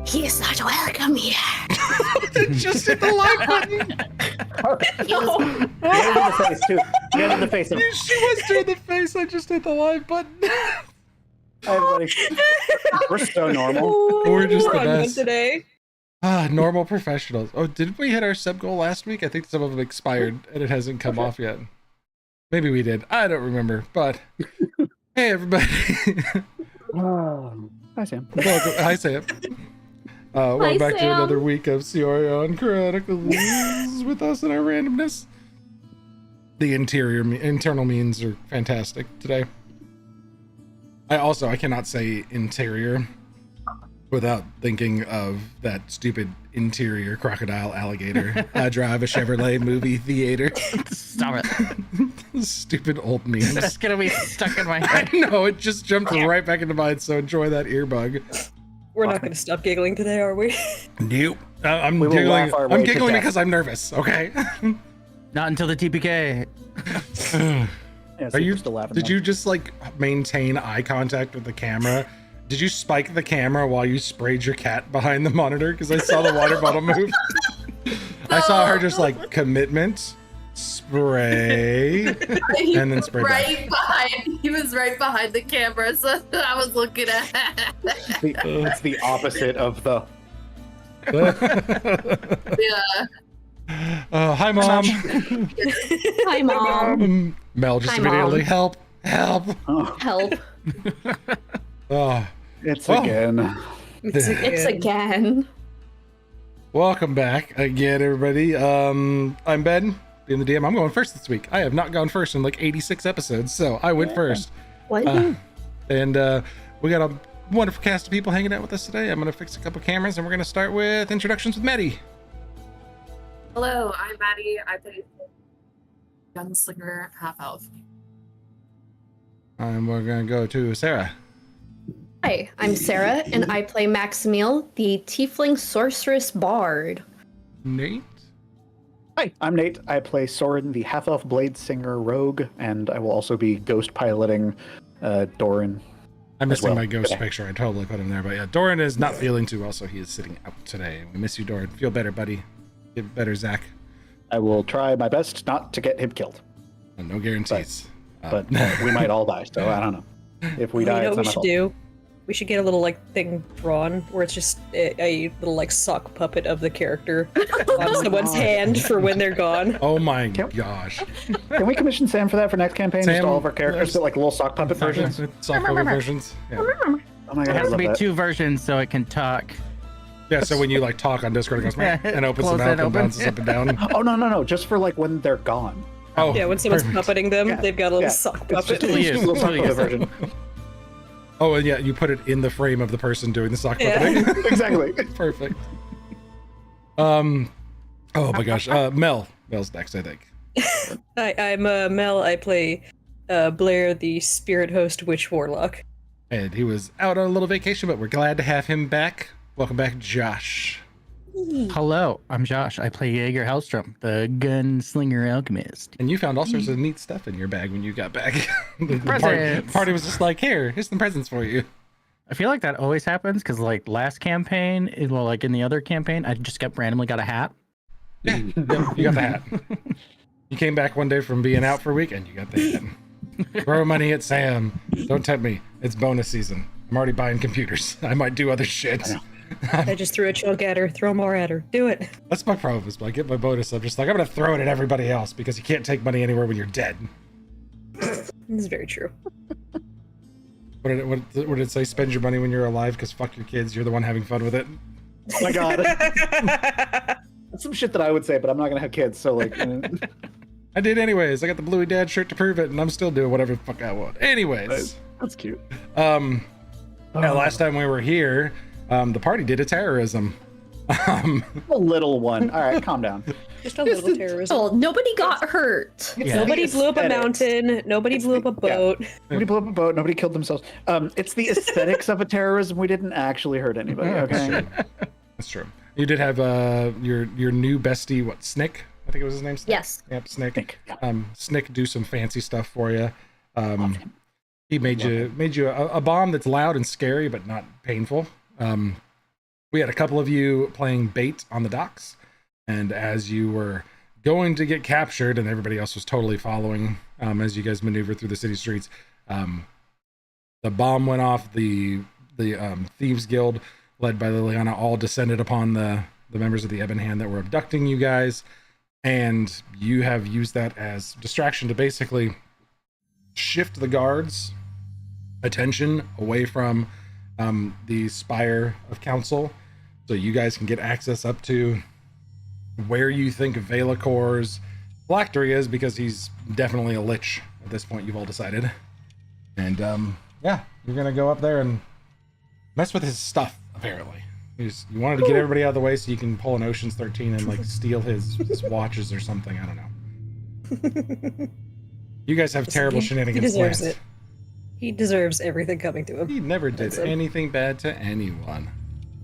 He is not welcome here. Just hit the like button. Get in the face too. Get in the face. She was doing the face. I just hit the live button. Hi, everybody. We're so normal. We're just We're the on one best. today. Normal professionals. Oh, didn't we hit our sub goal last week? I think some of them expired and it hasn't come off yet. Maybe we did. I don't remember. But hey, everybody. Hi, Sam. Welcome. Hi, Sam. Welcome back to Sam. another week of Cyorion Chronicles with us in our randomness. The internal means are fantastic today. I cannot say interior without thinking of that stupid interior crocodile alligator. I drive a Chevrolet movie theater. Stop it. Stupid old memes. That's gonna be stuck in my head. I know, it just jumped right back into mind, so enjoy that earbug. We're not going to stop giggling today, are we? Nope. I'm We will giggling. laugh our way I'm to giggling death. because I'm nervous, okay? Not until the TPK. Yeah, Are you still laughing? Did you just like maintain eye contact with the camera? Did you spike the camera while you sprayed your cat behind the monitor? Because I saw the water bottle move. I saw her just like commitment, spray, and then spray back. He was right behind the camera, so I was looking at. It's the opposite of the. Yeah. Hi, Mom. Hi, Mom. Mel just Hi, immediately Mom. help. Oh, Help. Oh, it's Oh. again. It's again. welcome back again, everybody. I'm Ben, being the DM. I'm going first this week. I have not gone first in like 86 episodes, so I went first. What? And we got a wonderful cast of people hanging out with us today. I'm going to fix a couple cameras, and we're going to start with introductions with Maddie. Hello, I'm Maddie. I play Gunslinger half elf. And we're going to go to Sarah. Hi, I'm Sarah, and I play Maximiel, the Tiefling Sorceress Bard. Nate. Hi, I'm Nate. I play Soren, the half-elf blade singer rogue, and I will also be ghost piloting Doran. I'm missing well. my ghost Okay. picture. I totally put him there. But yeah, Doran is not feeling too well, so he is sitting out today. We miss you, Doran. Feel better, buddy. Get better, Zach. I will try my best not to get him killed, No guarantees. but we might all die, so I don't know. If we die, You know it's what we not my should fault. do? We should get a little thing drawn where it's just a little like sock puppet of the character on someone's hand for when they're gone. Oh my Can- gosh. Can we commission Sam for that for next campaign? Sam, Just all of our characters there's- get like little sock puppet versions. Software versions. Yeah. Oh my It god, I has to love be that. 2 versions so it can talk. Yeah, so when you like talk on Discord, it goes Yeah, and opens the close mouth it and open. bounces up and down. Oh no, just for like when they're gone. Oh, Yeah, when someone's perfect. puppeting them, Yeah, they've got a little yeah. sock It's just puppet. a Please, little sock please. puppet version. Oh, and yeah, you put it in the frame of the person doing the sock Yeah. puppeting. Exactly. Perfect. Oh my gosh. Mel's next, I think. Hi, I'm Mel. I play Blair, the spirit host witch warlock. And he was out on a little vacation, but we're glad to have him back. Welcome back, Josh. Hello, I'm Josh. I play Jaeger Hellstrom, the gunslinger alchemist. And you found all sorts of neat stuff in your bag when you got back. The Presents. party was just like, here's some presents for you. I feel like that always happens because, like, last campaign, well, like in the other campaign, I just randomly got a hat. Yeah, you got the hat. You came back one day from being out for a week and you got the hat. Throw money at Sam. Don't tempt me. It's bonus season. I'm already buying computers. I might do other shit. I just threw a chunk at her. Throw more at her. Do it. That's my problem. Is when I get my bonus, I'm just like, I'm gonna throw it at everybody else because you can't take money anywhere when you're dead. This is very true. What did it say? Spend your money when you're alive because fuck your kids. You're the one having fun with it. Oh my god. That's some shit that I would say, but I'm not gonna have kids, so like. I did anyways. I got the Bluey Dad shirt to prove it, and I'm still doing whatever the fuck I want. Anyways, That's cute. yeah, last time we were here, the party did a terrorism. A little one. All right, calm down. Just a little terrorism. Oh, nobody got hurt. It's Nobody the blew up a aesthetics. mountain. Nobody blew up a boat. Nobody blew up a boat. Nobody killed themselves. It's the aesthetics of a terrorism. We didn't actually hurt anybody. Okay. That's true. You did have your new bestie, what, Snick? I think it was his name. Snick? Yes. Yep, Snick. Think. Yeah. Snick do some fancy stuff for you. Love him. He made you a bomb that's loud and scary, but not painful. We had a couple of you playing bait on the docks, and as you were going to get captured, and everybody else was totally following as you guys maneuvered through the city streets, the bomb went off. The Thieves Guild, led by Liliana, all descended upon the members of the Ebon Hand that were abducting you guys, and you have used that as distraction to basically shift the guards' attention away from the Spire of Council, so you guys can get access up to where you think Velacor's phylactery is, because he's definitely a Lich at this point, you've all decided. And yeah, you're gonna go up there and mess with his stuff, apparently. You wanted to get everybody out of the way so you can pull an Ocean's 13 and like steal his watches or something, I don't know. You guys have terrible shenanigans He deserves planned. it. He deserves everything coming to him. He never did That's him. anything bad to anyone.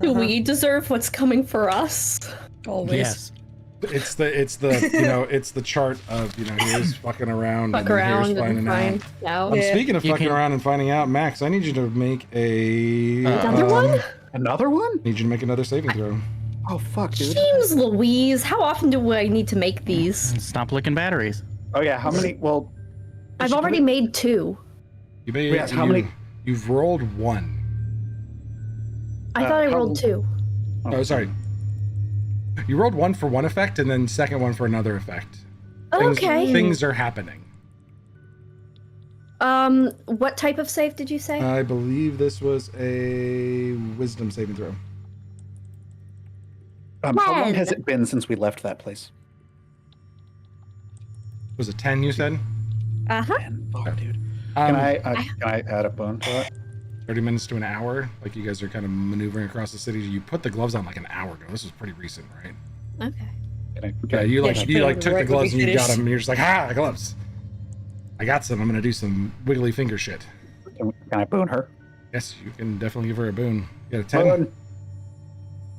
Do we deserve what's coming for us? Always. Yes. It's the you know, it's the chart of, you know, here's fucking around Fuck and here's around and finding find out. out. Yeah. Speaking of You fucking can- around and finding out, Max, I need you to make a Another one? Another one? Need you to make another saving throw. Oh fuck, dude. Jeez Louise, how often do I need to make these? Stop licking batteries. Oh yeah, how many? Well, I've already made 2. You made Yes, how many? You've rolled 1. I thought I how- rolled 2. Oh, sorry. You rolled 1 for one effect and then second one for another effect. Okay. Things are happening. What type of save did you say? I believe this was a wisdom saving throw. how long 10. has it been since we left that place? Was it 10 you said? Uh-huh. Man, fuck, dude. Can I add a bone to it? 30 minutes to an hour? Like you guys are kind of maneuvering across the city. You put the gloves on like an hour ago. This was pretty recent, right? Okay. Yeah, you Yeah, like she you put like it took the right when gloves we and you got finished. them and you're just like, ah, gloves. I got some. I'm gonna do some wiggly finger shit. Can I boon her? Yes, you can definitely give her a boon. You got a 10 Boon.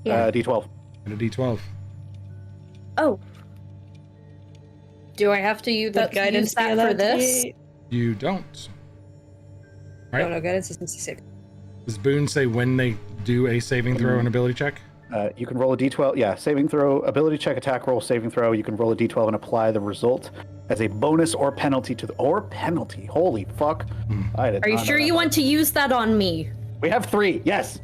Yeah. D12. and a D12. Oh. Do I have to use That guidance use that be for allowed this? to be- You don't. Right? No, guidance is 66. Does boon say when they do a saving throw and ability check? You can roll a D12. Yeah, saving throw, ability check, attack roll, saving throw. You can roll a D12 and apply the result as a bonus or penalty to the penalty. Holy fuck! I did Are you not know sure that. you want to use that on me? We have 3. Yes.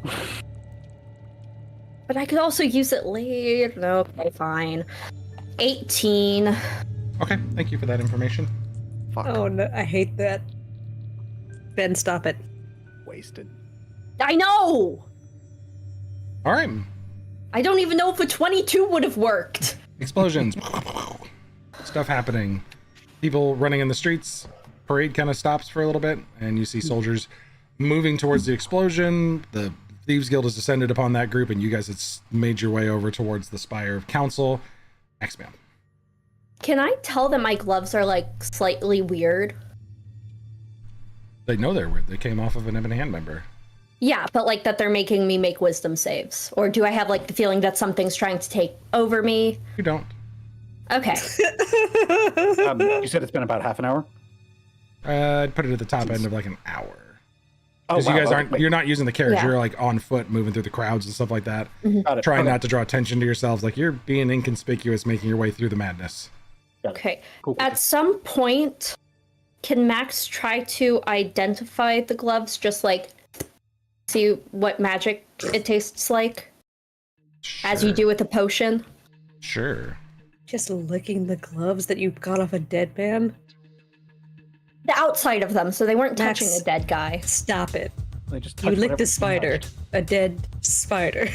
But I could also use it later. No, okay, fine. 18. Okay, thank you for that information. Fuck. Oh no, I hate that. Ben, stop it. Wasted. I know! All right. I don't even know if a 22 would have worked. Explosions. Stuff happening. People running in the streets. Parade kind of stops for a little bit, and you see soldiers moving towards the explosion. The Thieves Guild has descended upon that group, and you guys have made your way over towards the Spire of Council. X-Man. Can I tell that my gloves are like slightly weird? They know they're weird. They came off of an Ebon Hand member. Yeah, but like that they're making me make wisdom saves. Or do I have like the feeling that something's trying to take over me? You don't. Okay. You said it's been about half an hour. I'd put it at the top end of like an hour. Oh, Because you guys okay, aren't, wait. you're not using the carriage. Yeah. You're like on foot moving through the crowds and stuff like that. Got it. Trying Okay. not to draw attention to yourselves. Like you're being inconspicuous, making your way through the madness. Got it. Okay. Cool. At some point, can Max try to identify the gloves, just like see what magic it tastes like, as you Sure. do with the potion? Sure. Just licking the gloves that you got off a dead man? The outside of them, so they weren't touching Max. a dead guy. Stop it. They just You touch licked whatever a spider. touched. A dead spider.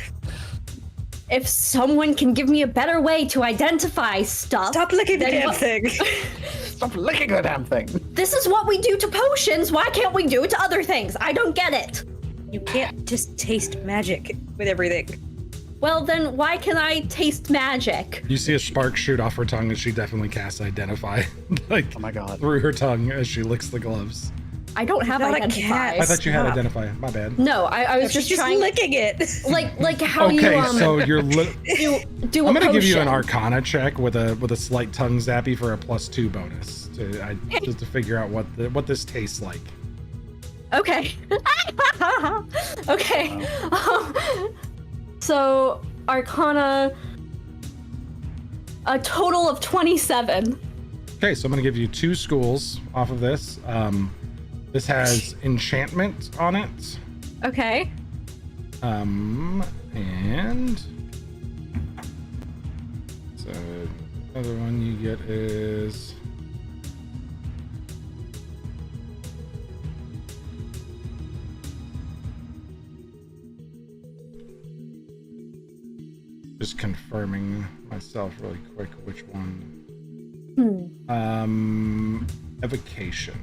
If someone can give me a better way to identify stuff, Stop licking the Then damn what- thing. Stop licking the damn thing. this is what we do to potions. Why can't we do it to other things? I don't get it. You can't just taste magic with everything. Well, then why can I taste magic? You see a spark shoot off her tongue and she definitely casts Identify like Oh my god. through her tongue as she licks the gloves. I don't have Not a identify. cat. I thought you had Stop. Identify. My bad. No, I was She's just trying, licking it. like how Okay, you so you're do a I'm gonna give you an potion. Arcana check with a slight tongue zappy for a +2 bonus just to figure out what this tastes like. Okay. Okay. So, Arcana, a total of 27. Okay, so I'm going to give you 2 schools off of this. This has enchantment on it. Okay. And so other one you get is just confirming myself really quick which one. Evocation.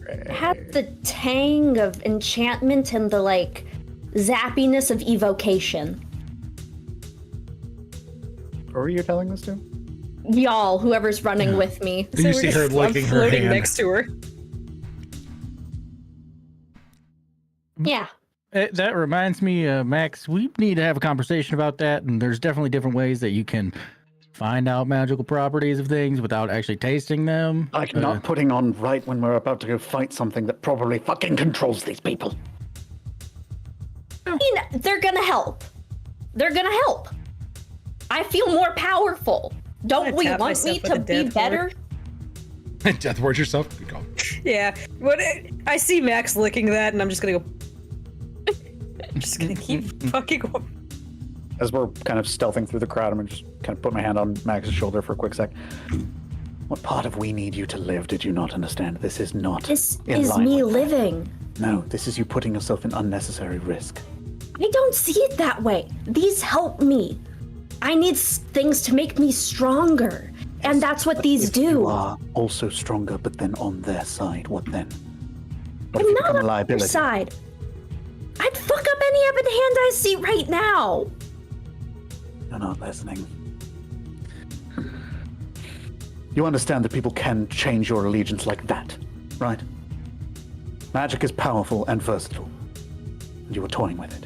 It had the tang of enchantment and the like zappiness of evocation. Who are you telling this to? Y'all, whoever's running with me. You we're see her just- licking I'm her floating hand. next to her. Yeah. That reminds me, Max, we need to have a conversation about that. And there's definitely different ways that you can find out magical properties of things without actually tasting them. Like not putting on right when we're about to go fight something that probably fucking controls these people. I mean, they're gonna help. They're gonna help. I feel more powerful. Don't I'm we gonna tap want me myself with to a be death better? Death ward yourself. Good call. Yeah. What? I see Max licking that, and I'm just gonna go. I'm just gonna keep fucking. As we're kind of stealthing through the crowd, I'm gonna just kind of put my hand on Max's shoulder for a quick sec. What part of "we need you to live" did you not understand? This is not This in is line me with that. living. No, this is you putting yourself in unnecessary risk. I don't see it that way. These help me. I need things to make me stronger. And that's what these If you do. are also stronger, but then on their side, what then? What if I'm you not become a on your liability? side. I'd fuck up any hand I see right now. You're not listening. You understand that people can change your allegiance like that, right? Magic is powerful and versatile. And you are toying with it.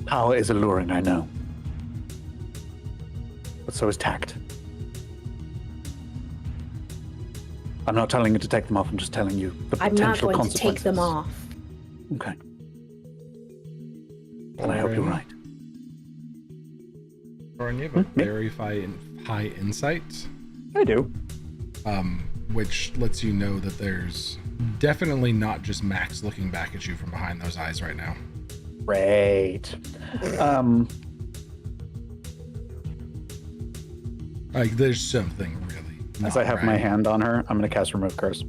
Power is alluring, I know. But so is tact. I'm not telling you to take them off, I'm just telling you the I'm potential not going to take them consequences. off. Okay. And I hope you're right. Lauren, you have a very high insight, I do. which lets you know that there's definitely not just Max looking back at you from behind those eyes right now. Great. Like, there's something really. As not I have my right. hand on her, I'm going to cast Remove Curse.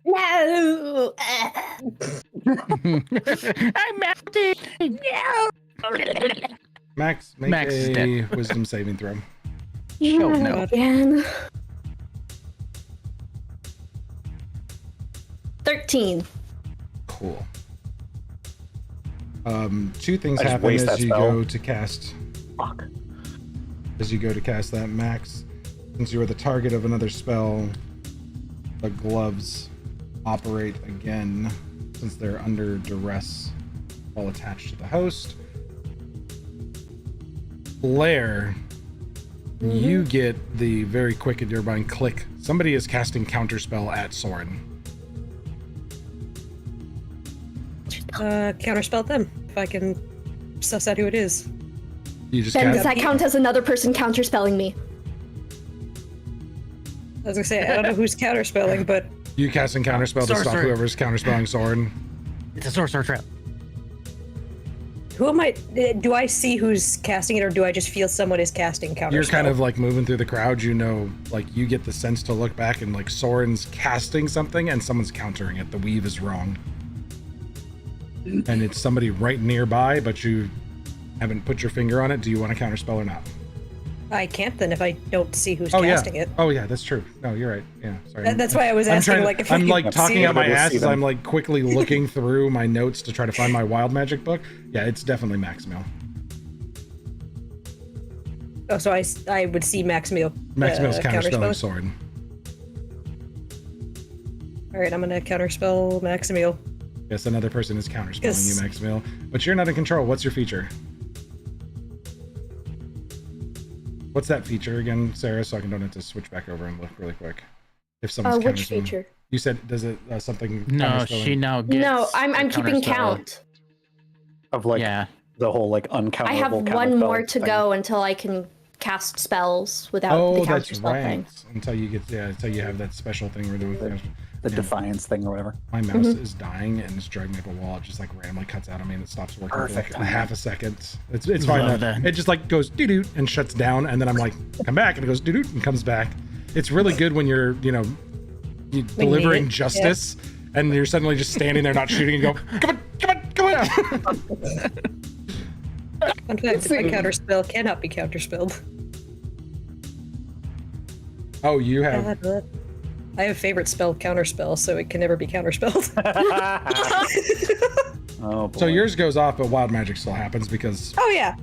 No. I'm melting. Max, make Max is a dead. wisdom saving throw. Oh, no. Again. 13. Cool. Two things I just happen waste as that you spell. go to cast. Fuck. As you go to cast that, Max, since you are the target of another spell, the gloves operate again since they're under duress while attached to the host. Blair, you get the very quick and nearby click. Somebody is casting counterspell at Soren. Counterspell them if I can suss out who it is. You just Then cast. does that count as another person counterspelling me? I was gonna say I don't know who's counterspelling, but You casting counterspell to stop Sorcerer. whoever's counterspelling Soren. It's a sorcerer trap. who am I? Do I see who's casting it, or do I just feel someone is casting counterspell? You're kind of like moving through the crowd, you know, like you get the sense to look back and like Soren's casting something and someone's countering it. The weave is wrong. And it's somebody right nearby, but you haven't put your finger on it. Do you want to counterspell or not? I can't then if I don't see who's Oh casting yeah. it. Oh yeah, that's true. No, you're right. Yeah, sorry. That's why I was asking, like, if I'm you like can talking see out my it. ass See as them. I'm like quickly looking through my notes to try to find my wild magic book. Yeah, it's definitely Maximil. Oh, so I would see Maximil. Maximil's counterspelling counterspell? Soren. All right, I'm gonna counterspell Maximil. Yes, another person is counterspelling Yes. you, Maximil. But you're not in control. What's your feature? What's that feature again, Sarah? So I don't have to switch back over and look really quick. If someone's Which feature? You said, does it something? No, counterspelling? she now gets. No, I'm a keeping counterspell. count. Of like Yeah. the whole like uncountable. I have counterspell one more to thing. go until I can cast spells without Oh, the that's counterspell right. thing. Until you get, until you have that special thing where The defiance thing or whatever. my mouse is dying and it's dragging me up a wall. It just like randomly cuts out on me and it stops working Perfect for like timing. half a second. It's fine. Love though. that. It just like goes doo-doo and shuts down, and then I'm like, come back, and it goes doo-doo and comes back. It's really good when you're, delivering it, justice, and you're suddenly just standing there not shooting and go, come on. Fun fact, my counterspell cannot be counterspelled. Oh, you have. I have favorite spell counterspell, so it can never be counterspelled. Oh boy. So yours goes off, but wild magic still happens because Oh yeah.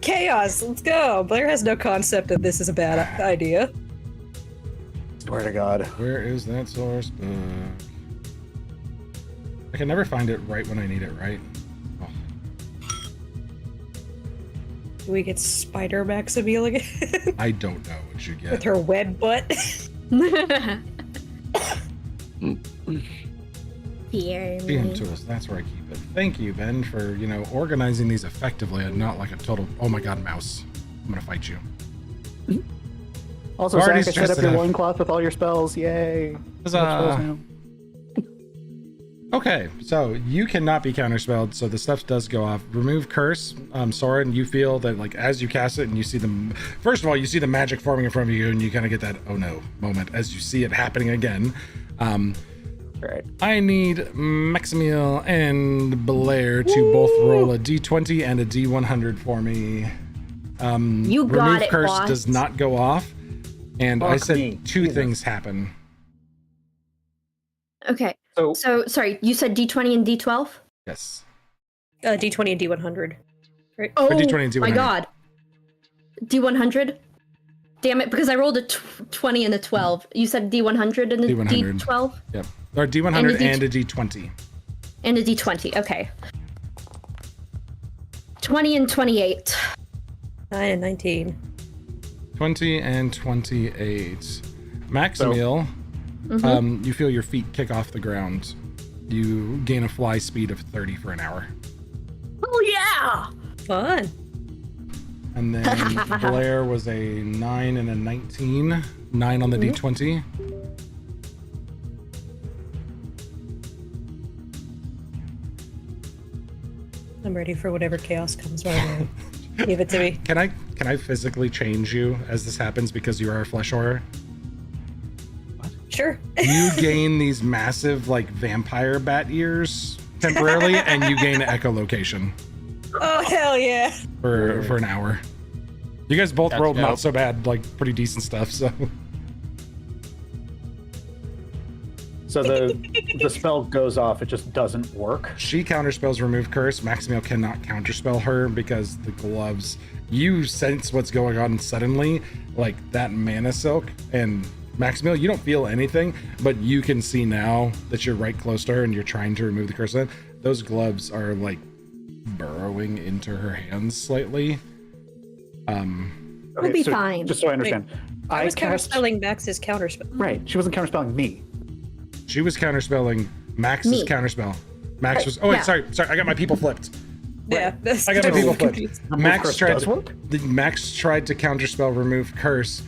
Chaos, let's go. Blair has no concept that this is a bad idea. Swear to God. where is that source book? I can never find it right when I need it, right? Oh. Do we get Spider Maximil again? I don't know what you With get. her web butt? Fear DM me. tools, that's where I keep it. Thank you, Ben, for organizing these effectively and not like a total. Oh my God, mouse! I'm gonna fight you. Also, Already Zach, I set stressed up your enough. loincloth with all your spells. Yay. Huzzah. Okay, so you cannot be counterspelled, so the stuff does go off. Remove curse, Soren. You feel that like as you cast it and you see them. First of all, you see the magic forming in front of you, and you kind of get that oh no moment as you see it happening again. Right. I need Maximiel and Blair to both roll a d20 and a d100 for me. You got remove it, curse boss. does not go off, and I Fuck said me. two Jesus. things happen. Okay. So So sorry, you said D20 and D12? Yes. D20 and D100. Right? Oh D20 and D100. my God. D100? Damn it, because I rolled a 20 and a 12. You said D100 and a D100. D12 Yep. Or d100 And a D- and a d20. and a D20. Okay. 20 and 28. 9 and 19. 20 and 28. Maximiel, you feel your feet kick off the ground. You gain a fly speed of 30 for an hour. Oh yeah! Fun. And then Blair was a 9 and a 19. 9 on the d20. I'm ready for whatever chaos comes my way. Give it to me. Can I physically change you as this happens because you are a flesh horror? Sure. You gain these massive like vampire bat ears temporarily, and you gain echolocation Oh, hell yeah. for an hour. You guys both That's rolled not dope. so bad, like pretty decent stuff. So the spell goes off. It just doesn't work. She counterspells remove curse. Maximiel cannot counterspell her because the gloves. You sense what's going on suddenly, like that mana silk. And Maximiel, you don't feel anything, but you can see now that you're right close to her and you're trying to remove the curse. Those gloves are like burrowing into her hands slightly. We'll be so fine. Just so I understand, I was cast. counterspelling Max's counterspell. Right. She wasn't counterspelling me. She was counterspelling Max's Me. counterspell. Max was. Oh wait, yeah. sorry. I got my people flipped. Yeah. That's I got my So- people flipped. confused. Max curse tried does to. work? Max tried to counterspell remove curse.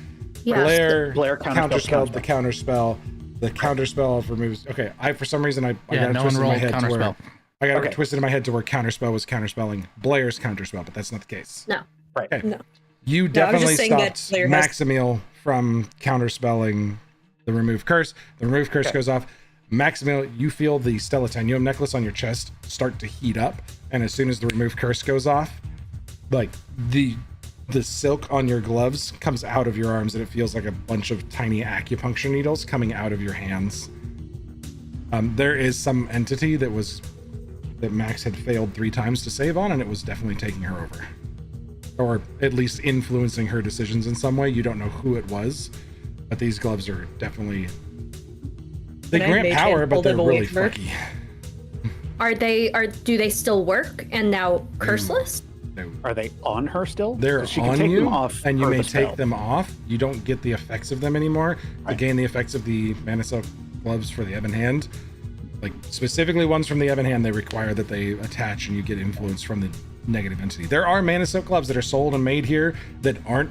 Yeah. Blair counterspelled counterspelled the counterspell. The counterspell of removes. Okay, for some reason I Yeah, got it no one twisted in my rolled head to where counterspell. I got Okay. it twisted in my head to where counterspell was counterspelling Blair's counterspell, but that's not the case. No. Right. Okay. No. You No, I was definitely just saying that stopped Blair has- Maximiel from counterspelling the remove curse. The remove curse goes off. Maximiel, you feel the stellatanium necklace on your chest start to heat up, and as soon as the remove curse goes off, like the silk on your gloves comes out of your arms, and it feels like a bunch of tiny acupuncture needles coming out of your hands. There is some entity that Max had failed 3 times to save on, and it was definitely taking her over, or at least influencing her decisions in some way. You don't know who it was, but these gloves are definitely. They Can I grant mage power, hand but pull they're them away really from her? fucky. Do they still work and now curseless? No. Are they on her still? They're 'Cause she can on take you, them off and you per may the spell. take them off. You don't get the effects of them anymore. To Right. gain the effects of the Mana Silk gloves for the Ebon Hand, like specifically ones from the Ebon Hand, they require that they attach and you get influence from the negative entity. There are Mana Silk gloves that are sold and made here that aren't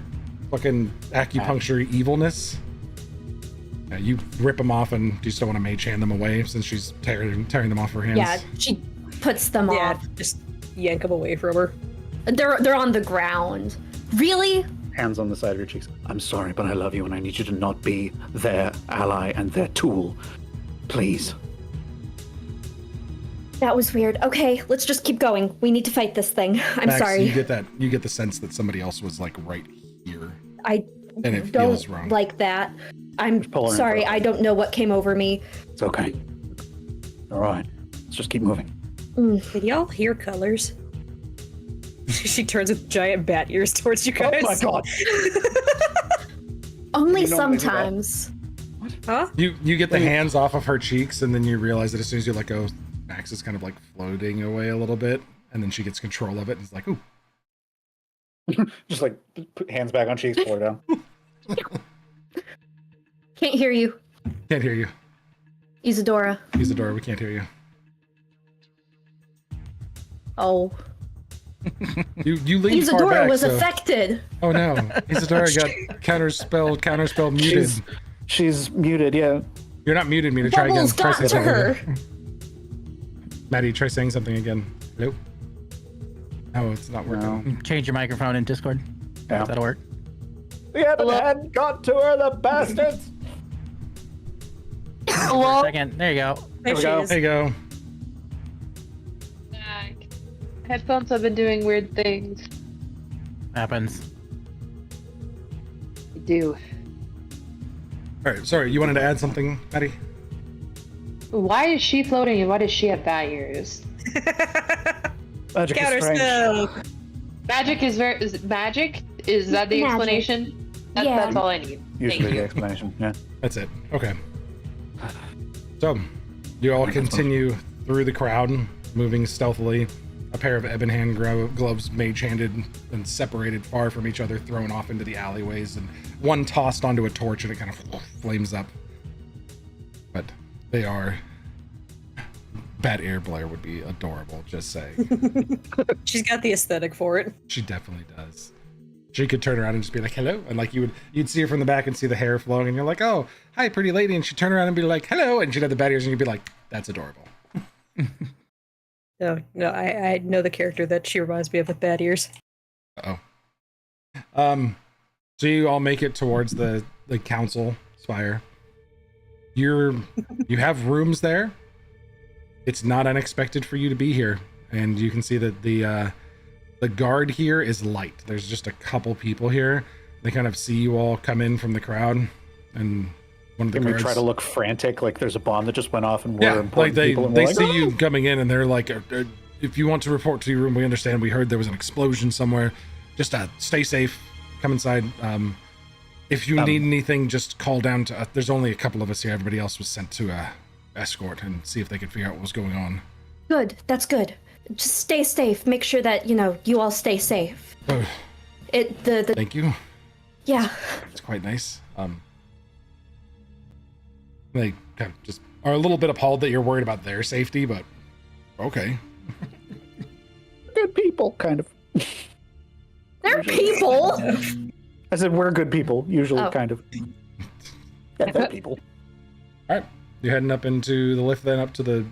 fucking acupuncture evilness. You rip them off, and do you still want to mage hand them away since she's tearing them off her hands? Yeah, she puts them Yeah, off. just yank them away from her. They're on the ground. Really? Hands on the side of your cheeks. I'm sorry, but I love you, and I need you to not be their ally and their tool. Please. That was weird. Okay, let's just keep going. We need to fight this thing. I'm Max, sorry. You get the sense that somebody else was like right here, I and it don't feels wrong. like that. I'm pull her in sorry. for a I don't know what came over me. It's okay. All right. Let's just keep moving. Did y'all hear colors? She turns with giant bat ears towards you guys. Oh my god. Only You normally do that. sometimes. Huh? You get the hands off of her cheeks, and then you realize that as soon as you let go, Max is kind of like floating away a little bit, and then she gets control of it and is like, ooh. Just like put hands back on cheeks, pull her down. Can't hear you, Can't hear you. Isadora. Isadora, we can't hear you. Oh, You lean far Isadora back, was so- affected. Oh no, Isadora got counterspell muted. She's muted, yeah. You're not muted, me to try again. Bubbles Try got saying to something her. again. Maddie, try saying something again. Hello? No, it's not working. No. Change your microphone in Discord. Yeah. That'll work. The Ebon Hand got to her, the bastards! For a second. There you go. There we she go. is. There you go. Headphones have been doing weird things. Happens. They do. All right, sorry, you wanted to add something, Maddie? Why is she floating and why does she have bat ears? Magic is strange. Counterspell. Magic is magic? Is that the Magic. explanation? Yeah. That's all I need. Usually Thank the you. explanation, yeah. That's it. Okay. So, you all continue through the crowd, moving stealthily. A pair of ebon hand gloves, mage-handed and separated far from each other, thrown off into the alleyways, and one tossed onto a torch, and it kind of flames up. But they are... Bat Air Blair would be adorable, just saying. She's got the aesthetic for it. She definitely does. She could turn around and just be like, hello. And like you'd see her from the back and see the hair flowing, and you're like, oh, hi, pretty lady. And she'd turn around and be like, hello. And she'd have the bat ears, and you'd be like, that's adorable. No, I know the character that she reminds me of with bad ears. Uh-oh. So you all make it towards the council spire. You have rooms there. It's not unexpected for you to be here. And you can see that the guard here is light. There's just a couple people here. They kind of see you all come in from the crowd, and one of the Can we guards try to look frantic, like there's a bomb that just went off and we're like important they people? And they we're see like, you coming in, and they're like, if you want to report to your room, we understand. We heard there was an explosion somewhere. Just stay safe. Come inside. If you need anything, just call down to us. There's only a couple of us here. Everybody else was sent to escort and see if they could figure out what was going on. Good. That's good. Just stay safe. Make sure that you all stay safe. Oh, The thank you. yeah. It's quite nice. They kind of just are a little bit appalled that you're worried about their safety, but okay. good people, kind of. They're people. I said we're good people, usually, Oh. kind of. Yeah, they're people. All right, you're heading up into the lift, then up to the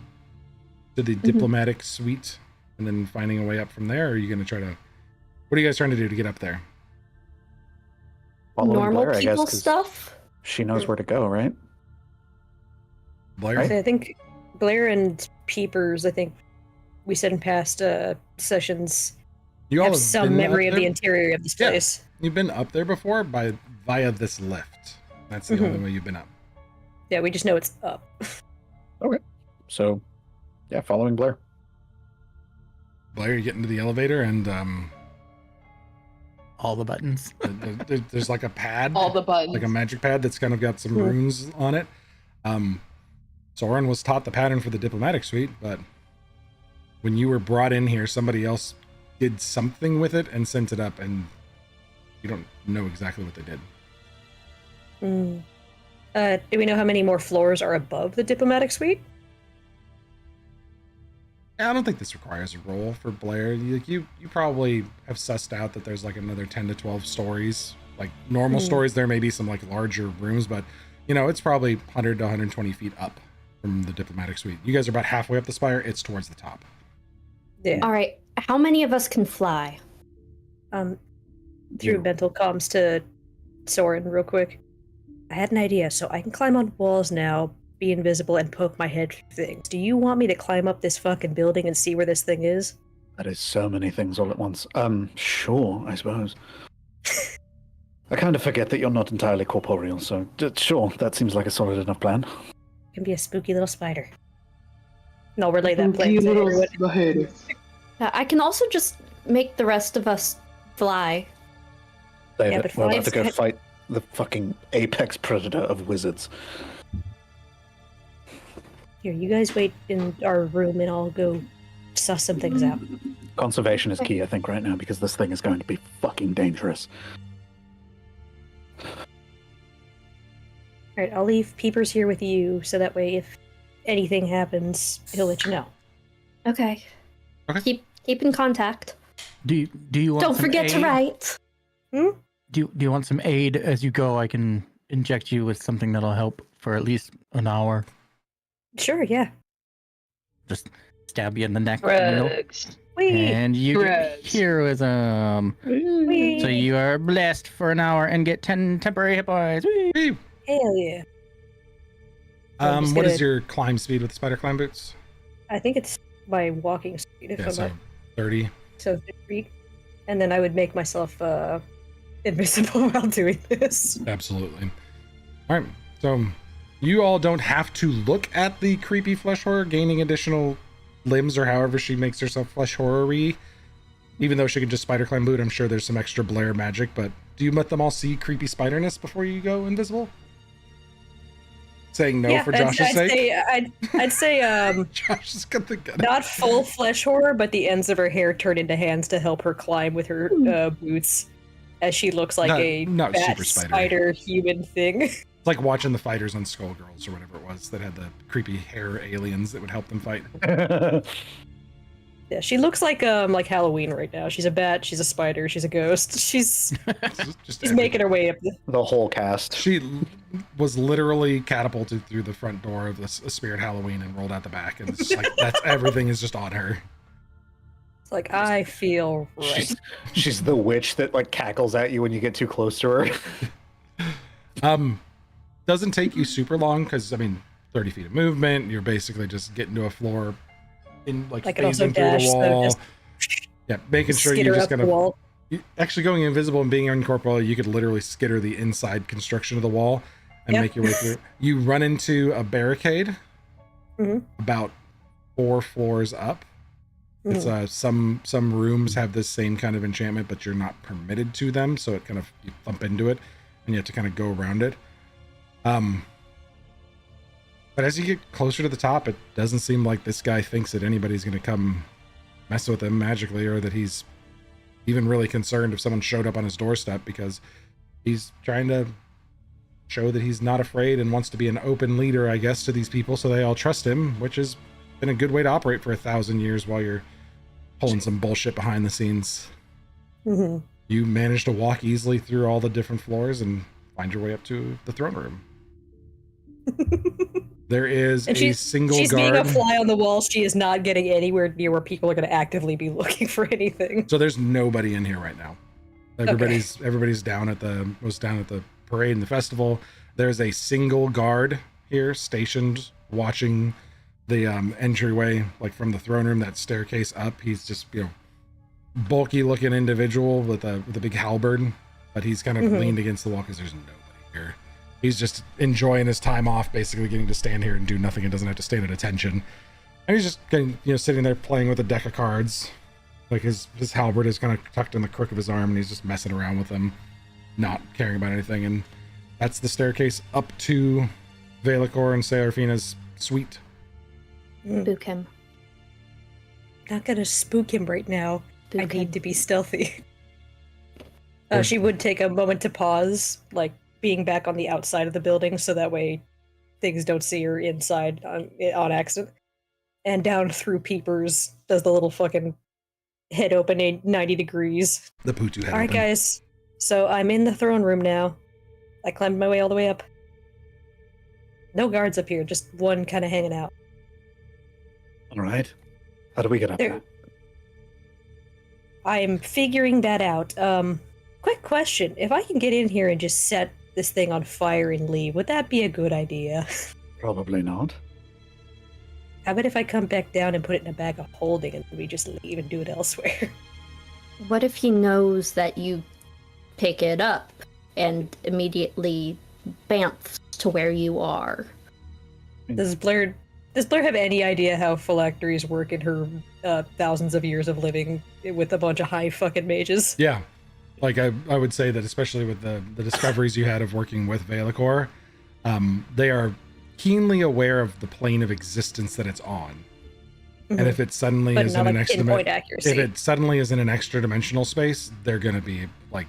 diplomatic suite, and then finding a way up from there. Or are you going to try to? What are you guys trying to do to get up there? Following Normal Blair, I guess, people 'cause stuff. she knows where to go, right? Blair? I think Blair and Peepers, I think we said in past sessions, You all have have some been memory up of the there? interior of this Yeah. place. You've been up there before via this lift. That's the only way you've been up. Yeah, we just know it's up. So, yeah, following Blair. Blair, you get into the elevator, and All the buttons. there's like a pad, All the buttons. like a magic pad that's kind of got some runes on it. Soren was taught the pattern for the diplomatic suite, but when you were brought in here, somebody else did something with it and sent it up, and you don't know exactly what they did. Do we know how many more floors are above the diplomatic suite? I don't think this requires a roll for Blair. You probably have sussed out that there's like another 10 to 12 stories. Like normal stories, there may be some like larger rooms, but you know, it's probably 100 to 120 feet up from the diplomatic suite. You guys are about halfway up the spire. It's towards the top. Yeah. All right. How many of us can fly? Through You. mental comms to Soren real quick. I had an idea, so I can climb on walls now, be invisible, and poke my head through things. Do you want me to climb up this fucking building and see where this thing is? That is so many things all at once. Sure, I suppose. I kind of forget that you're not entirely corporeal, so sure, that seems like a solid enough plan. Can be a spooky little spider. And I'll relay that plan Spooky to little everyone. spider. I can also just make the rest of us fly. David, but we're about to fly's- go fight the fucking apex predator of wizards. Here, you guys wait in our room and I'll go suss some things out. Conservation is key, I think, right now, because this thing is going to be fucking dangerous. Alright, I'll leave Peepers here with you, so that way if anything happens, he'll let you know. Okay. Okay. Keep in contact. Do you want Don't some forget to aid? write. Do you want some aid as you go? I can inject you with something that'll help for at least an hour. Sure, yeah. Just stab you in the neck. You know? Drugs. Whee! And you get Drugs. heroism. Whee! So you are blessed for an hour and get 10 temporary hit points. Whee! Hey, Hell yeah. I'm just what is gonna- your climb speed with the spider climb boots? I think it's my walking speed, if Yeah, I'm so not 30. so 3. And then I would make myself invisible while doing this. Absolutely. All right. So you all don't have to look at the creepy flesh horror gaining additional limbs or however she makes herself flesh horror-y. Even though she can just spider climb boot, I'm sure there's some extra Blair magic, but do you let them all see creepy spiderness before you go invisible? Saying no for Josh's sake? I'd say Josh has got the gun. not full flesh horror, but the ends of her hair turn into hands to help her climb with her boots, as she looks like a Not bat super spidery. spider human thing. It's like watching the fighters on Skullgirls or whatever it was that had the creepy hair aliens that would help them fight. Yeah, she looks like Halloween right now. She's a bat, she's a spider, she's a ghost. She's Just making her way up. The whole cast. She was literally catapulted through the front door of this Spirit Halloween and rolled out the back, and it's just like that's everything is just on her. It's like I feel right. She's the witch that like cackles at you when you get too close to her. Doesn't take you super long because I mean 30 feet of movement. You're basically just getting to a floor in like I can also phasing through dash, the so wall. just Yeah, making sure skitter you're just up the gonna wall. actually going invisible and being incorporeal. You could literally skitter the inside construction of the wall and Yep. make your way through. You run into a barricade Mhm. about 4 floors up. It's some rooms have this same kind of enchantment, but you're not permitted to them, so it kind of you thump into it and you have to kind of go around it. But as you get closer to the top, it doesn't seem like this guy thinks that anybody's going to come mess with him magically, or that he's even really concerned if someone showed up on his doorstep, because he's trying to show that he's not afraid and wants to be an open leader, I guess, to these people so they all trust him, which has been a good way to operate for 1,000 years while you're pulling some bullshit behind the scenes. Mhm. You manage to walk easily through all the different floors and find your way up to the throne room. There is And a single She's guard. being a fly on the wall. She is not getting anywhere near where people are going to actively be looking for anything. So there's nobody in here right now. Everybody's down at the parade and the festival. There's a single guard here stationed watching the entryway, like from the throne room, that staircase up. He's just, bulky looking individual with a big halberd, but he's kind of leaned against the wall because there's nobody here. He's just enjoying his time off, basically getting to stand here and do nothing and doesn't have to stand at attention. And he's just getting, sitting there playing with a deck of cards. Like his halberd is kind of tucked in the crook of his arm, and he's just messing around with them, not caring about anything. And that's the staircase up to Velikor and Serafina's suite. Spook him. Not going to spook him right now. I need to be stealthy. There's- She would take a moment to pause, like being back on the outside of the building, so that way things don't see her inside on accident. And down through peepers does the little fucking head opening 90 degrees. The Putu head All right, open. guys. So I'm in the throne room now. I climbed my way all the way up. No guards up here, just one kind of hanging out. All right. How do we get up There. there? I'm figuring that out. Quick question. If I can get in here and just set this thing on fire and leave, would that be a good idea? Probably not. How about if I come back down and put it in a bag of holding and we just leave and do it elsewhere? What if he knows that you pick it up and immediately bamfs to where you are? Does Blair have any idea how phylacteries work in her thousands of years of living with a bunch of high fucking mages? Yeah. Like I would say that especially with the discoveries you had of working with Velikor, they are keenly aware of the plane of existence that it's on. And if it suddenly But is not in an like extra pinpoint accuracy. if it suddenly is in an extra dimensional space, they're gonna be like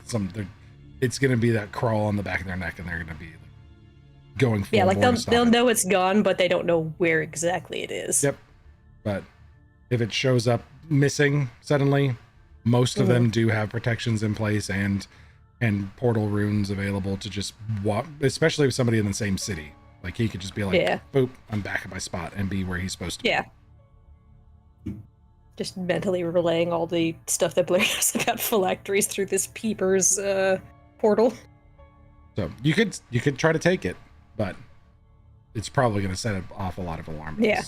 it's gonna be that crawl on the back of their neck, and they're gonna be like, going full Yeah, like bore to stop they'll it. know it's gone, but they don't know where exactly it is. Yep. But if it shows up missing suddenly, most of them do have protections in place and portal runes available to just walk, especially with somebody in the same city. Like he could just be like, Yeah. boop, I'm back at my spot and be where he's supposed to be. Yeah. Just mentally relaying all the stuff that Blair knows about phylacteries through this peepers portal. So you could try to take it, but it's probably going to set off a lot of alarm bells. Yeah.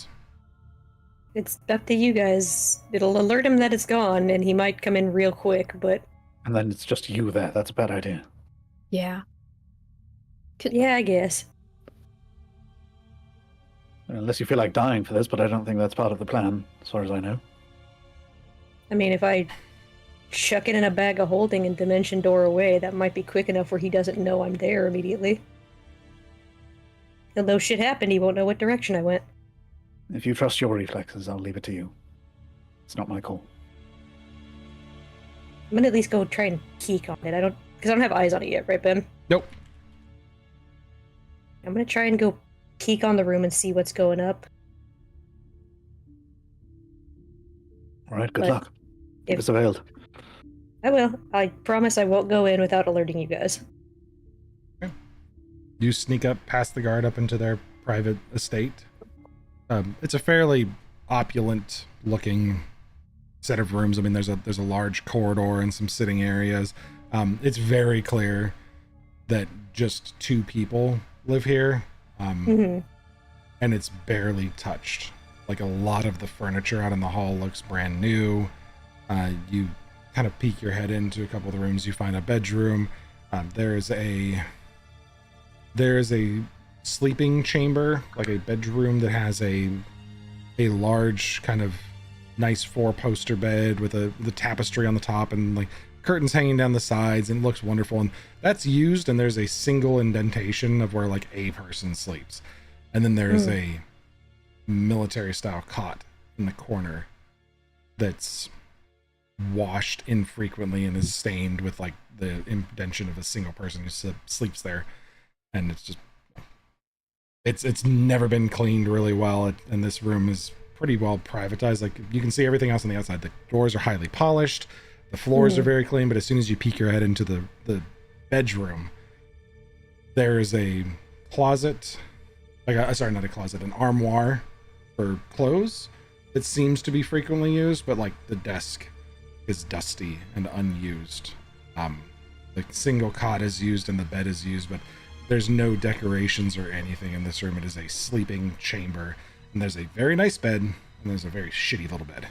It's up to you guys. It'll alert him that it's gone, and he might come in real quick, but And then it's just you there. That's a bad idea. Yeah. yeah, I guess. Unless you feel like dying for this, but I don't think that's part of the plan, as far as I know. I mean, if I chuck it in a bag of holding and dimension door away, that might be quick enough where he doesn't know I'm there immediately. He'll know shit happened, he won't know what direction I went. If you trust your reflexes, I'll leave it to you. It's not my call. I'm gonna at least go try and peek on it. Because I don't have eyes on it yet, right, Ben? Nope. I'm gonna try and go peek on the room and see what's going up. All right, good But luck. Keep if- us availed. I will. I promise I won't go in without alerting you guys. You sneak up past the guard up into their private estate. It's a fairly opulent looking set of rooms. I mean, there's a large corridor and some sitting areas. It's very clear that just two people live here. And it's barely touched. Like a lot of the furniture out in the hall looks brand new. You kind of peek your head into a couple of the rooms. You find a bedroom. There's a sleeping chamber, like a bedroom that has a large kind of nice 4-poster bed with the tapestry on the top and like curtains hanging down the sides, and it looks wonderful. And that's used, and there's a single indentation of where like a person sleeps. And then there's a military style cot in the corner that's washed infrequently and is stained with like the indentation of a single person who sleeps there. And it's just it's never been cleaned really well, and this room is pretty well privatized. Like you can see everything else on the outside. The doors are highly polished, the floors are very clean, but as soon as you peek your head into the bedroom, there is a closet, sorry, not a closet, an armoire for clothes that seems to be frequently used, but like the desk is dusty and unused. The single cot is used and the bed is used, but there's no decorations or anything in this room. It is a sleeping chamber, and there's a very nice bed, and there's a very shitty little bed,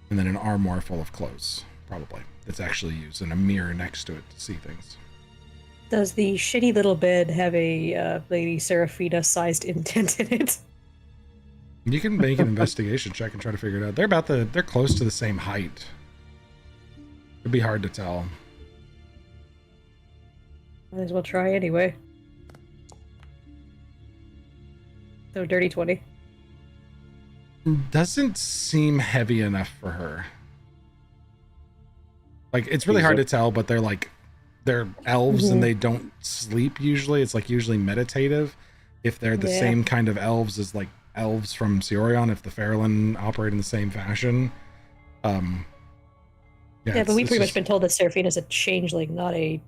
and then an armoire full of clothes, probably, that's actually used, and a mirror next to it to see things. Does the shitty little bed have a Lady Seraphina sized indent in it? You can make an investigation check and try to figure it out. They're close to the same height. It'd be hard to tell. Might as well try anyway. So dirty 20. Doesn't seem heavy enough for her. Like it's really hard to tell, but they're elves and they don't sleep usually. It's like usually meditative. If they're the same kind of elves as like elves from Cyorion, if the Faerlin operate in the same fashion. Yeah, but we've pretty much been told that Seraphine is a changeling, not a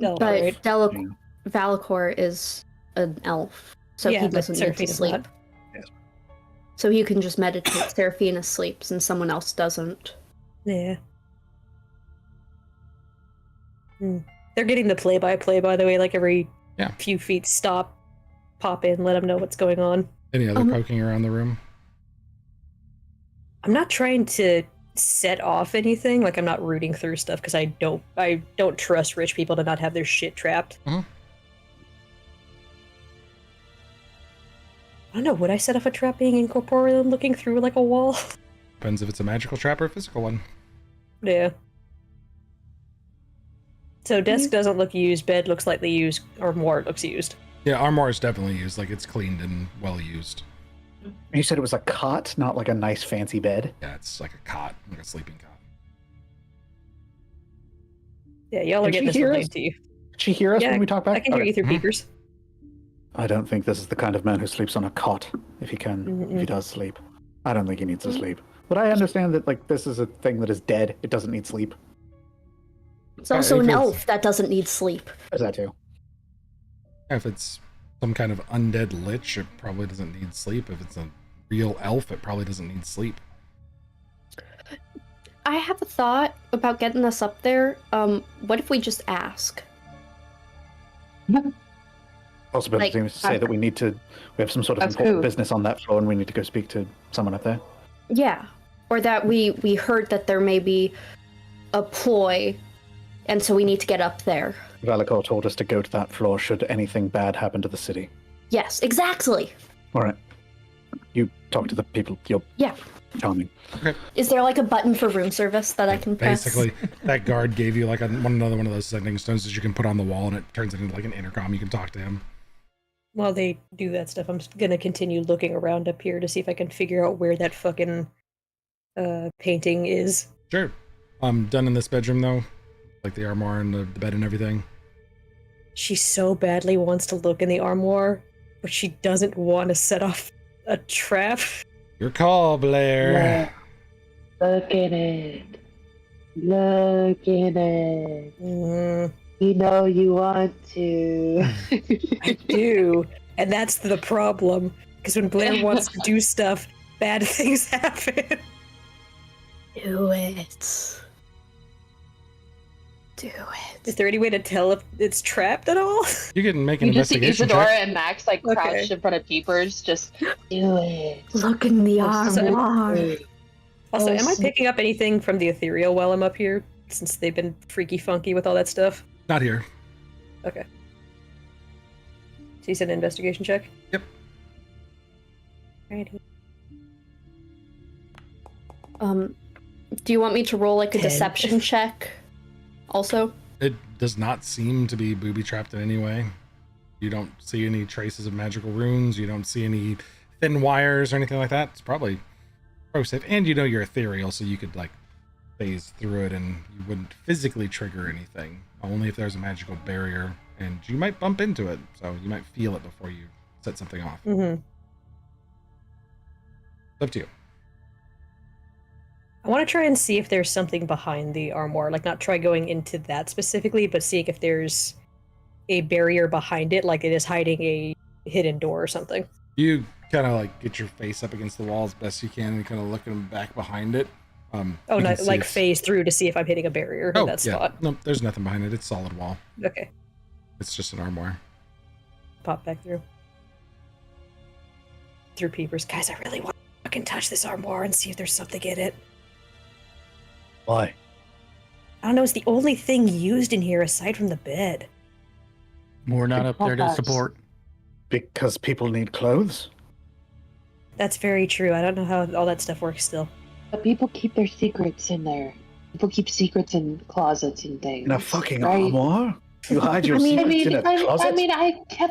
elf, But right? Valakor is an elf, so he doesn't need to sleep. Yes. So you can just meditate. Seraphina sleeps and someone else doesn't. Yeah. They're getting the play-by-play, by the way, like every few feet stop, pop in, let them know what's going on. Any other poking around the room? I'm not trying to set off anything, like I'm not rooting through stuff because I don't trust rich people to not have their shit trapped. Mm-hmm. I don't know, would I set off a trap being incorporeal and looking through like a wall? Depends if it's a magical trap or a physical one. Yeah. So desk doesn't look used, bed looks slightly used, or more looks used. Yeah, armor is definitely used, like it's cleaned and well used. You said it was a cot, not like a nice fancy bed. Yeah, it's like a cot, like a sleeping cot. Yeah, y'all are getting this related to you. Did she hear us when we talk back? I can hear you through peepers. I don't think this is the kind of man who sleeps on a cot, if he does sleep. I don't think he needs to sleep. But I understand that like this is a thing that is dead. It doesn't need sleep. It's also an elf that doesn't need sleep. There's that too. If it's some kind of undead lich, it probably doesn't need sleep. If it's a real elf, it probably doesn't need sleep. I have a thought about getting us up there. What if we just ask? Possibility seems to say that we have some sort of important business on that floor and we need to go speak to someone up there. Yeah. Or that we heard that there may be a ploy, and so we need to get up there. Valakor told us to go to that floor should anything bad happen to the city. Yes, exactly. All right. You talk to the people. You're charming. Okay. Is there like a button for room service that I can press? Basically, that guard gave you like another one of those sending stones that you can put on the wall, and it turns it into like an intercom. You can talk to him. While they do that stuff, I'm going to continue looking around up here to see if I can figure out where that fucking painting is. Sure. Done in this bedroom, though. Like the armoire and the bed and everything. She so badly wants to look in the armoire, but she doesn't want to set off a trap. Your call, Blair. Look at it. Look at it. You know you want to. I do. And that's the problem. Because when Blair wants to do stuff, bad things happen. Do it. Do it. Is there any way to tell if it's trapped at all? You can make an You just see investigation Isadora check. and Max like crouched in front of peepers, just do it. Look in the armoire. Also, am I picking up anything from the ethereal while I'm up here? Since they've been freaky funky with all that stuff? Not here. Okay. So you said an investigation check? Yep. Alrighty. Do you want me to roll like a 10. deception check? Also? It does not seem to be booby-trapped in any way. You don't see any traces of magical runes. You don't see any thin wires or anything like that. It's probably safe. And you know you're ethereal, so you could like phase through it and you wouldn't physically trigger anything. Only if there's a magical barrier, and you might bump into it, so you might feel it before you set something off. Mm-hmm. It's up to you. I want to try and see if there's something behind the armoire. Like, not try going into that specifically, but seeing if there's a barrier behind it, like it is hiding a hidden door or something. You kind of like get your face up against the wall as best you can and kind of looking back behind it. Oh, not like phase through to see if I'm hitting a barrier in that spot. No, there's nothing behind it. It's solid wall. Okay. It's just an armoire. Pop back through. Through peepers. Guys, I really want to fucking touch this armoire and see if there's something in it. Why? I don't know, it's the only thing used in here aside from the bed. We're not up there to support. Because people need clothes? That's very true. I don't know how all that stuff works still. But people keep their secrets in there. People keep secrets in closets and things. In a fucking right? armoire? You hide your secrets in a closet?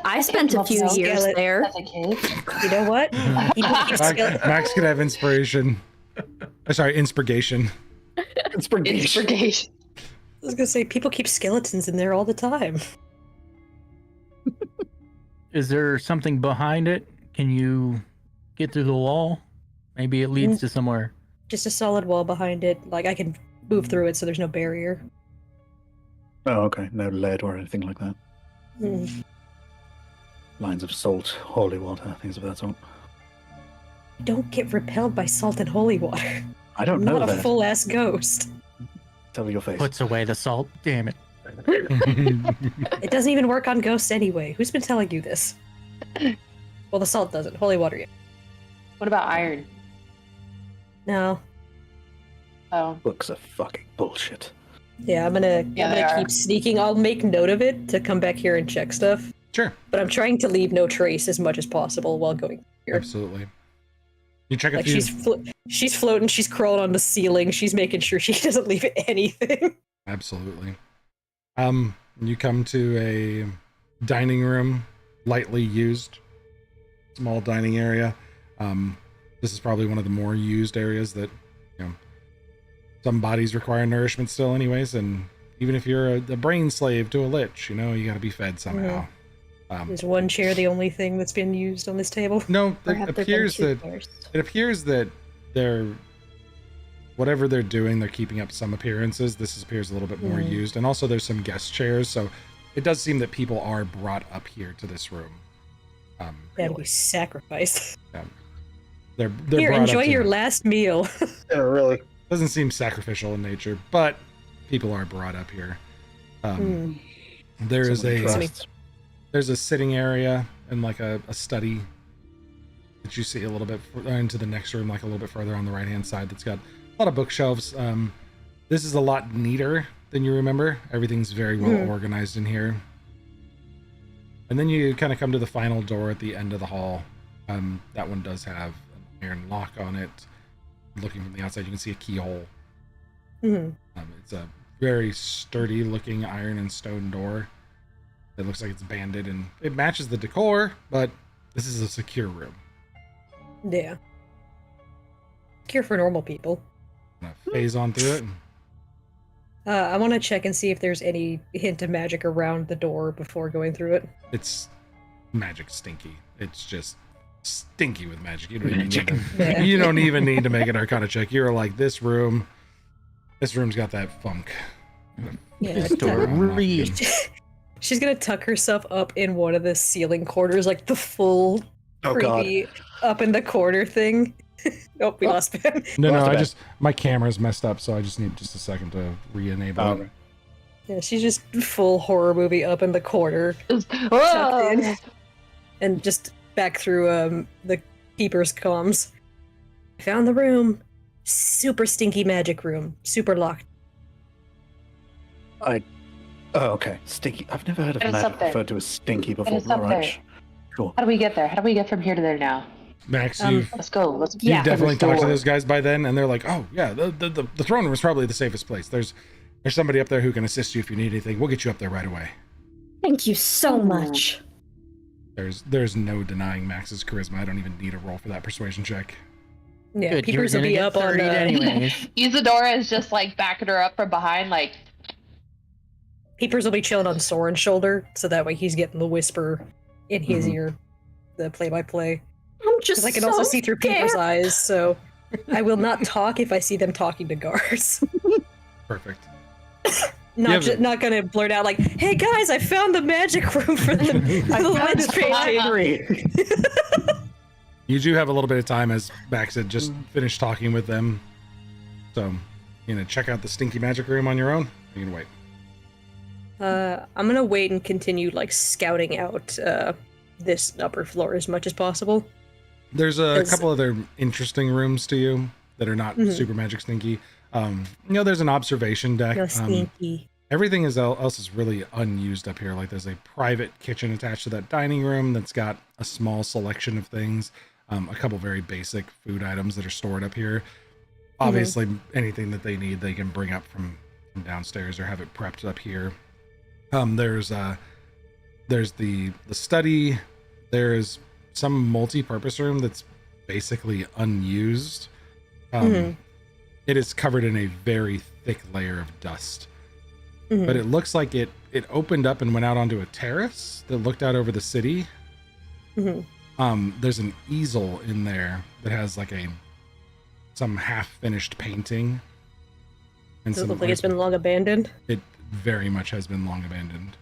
I spent a few years there. As a kid. You know what? Max could have inspiration. Sorry, inspiration. Inspiration. was gonna say, people keep skeletons in there all the time. Is there something behind it? Can you get through the wall? Maybe it leads to somewhere. Just a solid wall behind it. Like, I can move through it so there's no barrier. Oh, okay. No lead or anything like that. Mm. Lines of salt, holy water, things of that sort. Don't get repelled by salt and holy water. I don't know Not a that. full-ass ghost. Tell your face. Puts away the salt. Damn it. It doesn't even work on ghosts anyway. Who's been telling you this? Well, the salt doesn't. Holy water, yeah. What about iron? No. Oh. Books are fucking bullshit. Yeah, I'm gonna keep sneaking. I'll make note of it to come back here and check stuff. Sure. But I'm trying to leave no trace as much as possible while going here. Absolutely. You check a Like few. she's floating, she's crawling on the ceiling, she's making sure she doesn't leave anything. Absolutely. You come to a dining room, lightly used, small dining area. This is probably one of the more used areas that, some bodies require nourishment still anyways, and even if you're a brain slave to a lich, you got to be fed somehow. Is one chair the only thing that's been used on this table? No, Or it have there been appears two that pairs? it appears that they're whatever they're doing, they're keeping up some appearances. This appears a little bit more used, and also there's some guest chairs, so it does seem that people are brought up here to this room. That'd be sacrificed. They're Here, brought enjoy up to- your last meal. Yeah, really. Doesn't seem sacrificial in nature, but people are brought up here. There is there's a sitting area and like a study that you see a little bit into the next room, like a little bit further on the right hand side. That's got a lot of bookshelves. This is a lot neater than you remember. Everything's very well organized in here. And then you kind of come to the final door at the end of the hall. That one does have an iron lock on it. Looking from the outside, you can see a keyhole. It's a very sturdy looking iron and stone door. It looks like it's banded and it matches the decor, but this is a secure room. Yeah. Cure for normal people. I'm gonna phase on through it. I want to check and see if there's any hint of magic around the door before going through it. It's magic stinky. It's just stinky with magic. You don't even need to, Yeah. you don't even need to make an Arcana check. You're like, this room's got that funk. Yeah, Story. She's gonna tuck herself up in one of the ceiling corners, like the full creepy up in the corner thing. Nope, we lost Ben. No, my camera's messed up, so I just need just a second to re-enable it. Yeah, she's just full horror movie up in the corner, tucked in, and just back through the keeper's comms. I found the room. Super stinky magic room. Super locked. Oh, okay. Stinky. I've never heard of It's magic up there. referred to as stinky before. It's up Right. there. Cool. How do we get there? How do we get from here to there now? Max, Let's go. Let's Yeah. you've definitely talked to Door. those guys by then, and they're like, "Oh yeah, the throne room is probably the safest place. There's somebody up there who can assist you if you need anything. We'll get you up there right away." Thank you so much. There's no denying Max's charisma. I don't even need a roll for that persuasion check. Yeah, Good, peepers you're will be gonna up get on 30 anyways. Isadora is just like backing her up from behind, like, Peepers will be chilling on Soren's shoulder, so that way he's getting the whisper in his ear, the play-by-play. I'm just Because I can so also see through Peepers' scared. eyes, so I will not talk if I see them talking to guards. Perfect. Not gonna blurt out like, "Hey guys, I found the magic room for the Lich painting." You do have a little bit of time, as Max had just finished talking with them. So, check out the stinky magic room on your own. You can wait. I'm gonna wait and continue scouting out this upper floor as much as possible. There's a There's- couple other interesting rooms to you that are not super magic stinky. There's an observation deck. No stinky. Everything else is really unused up here. Like there's a private kitchen attached to that dining room that's got a small selection of things. A couple very basic food items that are stored up here. Obviously, anything that they need, they can bring up from downstairs or have it prepped up here. There's the study. There's some multi-purpose room that's basically unused. It is covered in a very thick layer of dust. Mhm. but it looks like it opened up and went out onto a terrace that looked out over the city. Mhm. There's an easel in there that has like some half-finished painting. And Does it look like it's been long abandoned? It very much has been long abandoned.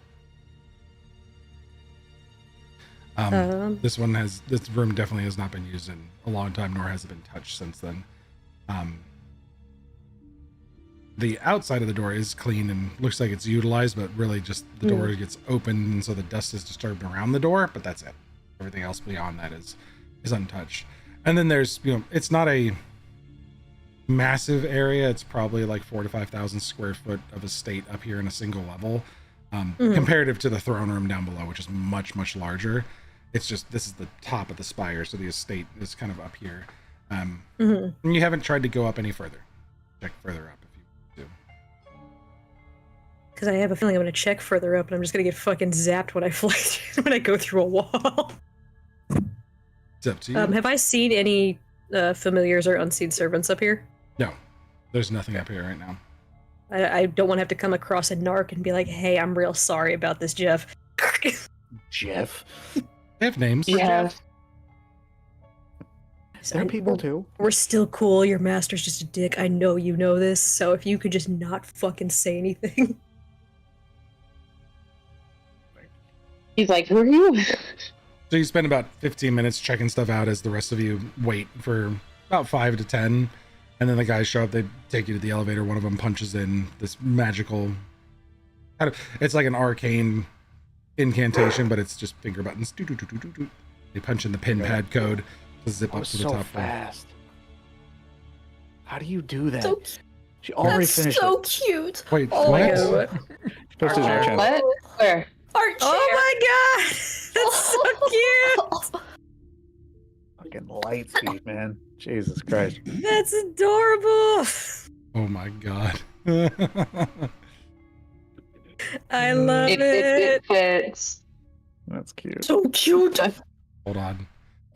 This room definitely has not been used in a long time, nor has it been touched since then. The outside of the door is clean and looks like it's utilized, but really just the door gets opened, and so the dust is disturbed around the door, but that's it. Everything else beyond that is untouched. And then there's, it's not a massive area. It's probably like 4,000 to 5,000 square foot of estate up here in a single level, comparative to the throne room down below, which is much, much larger. It's just, this is the top of the spire, so the estate is kind of up here. And you haven't tried to go up any further. Check further up if you do. Because I have a feeling I'm going to check further up, and I'm just going to get fucking zapped when I fly when I go through a wall. It's up to you. Have I seen any familiars or unseen servants up here? No, there's nothing up here right now. I don't want to have to come across a narc and be like, hey, I'm real sorry about this, Jeff. Jeff. They have names. Yeah. They're people too. We're still cool. Your master's just a dick. I know you know this. So if you could just not fucking say anything. He's like, who are you? So you spend about 15 minutes checking stuff out as the rest of you wait for about 5 to 10. And then the guys show up, they take you to the elevator. One of them punches in this magical, it's like an arcane incantation, but it's just finger buttons. They punch in the pin pad code to zip up to the top fast. How do you do that? So She already That's finished so it. cute. Wait, Oh my what? god. Posted in our channel. What? Where? Art chair. Oh my god! That's so cute! Fucking light speed, man. Jesus Christ. That's adorable! Oh my god. I love It it. fits. That's cute. So cute. Hold on.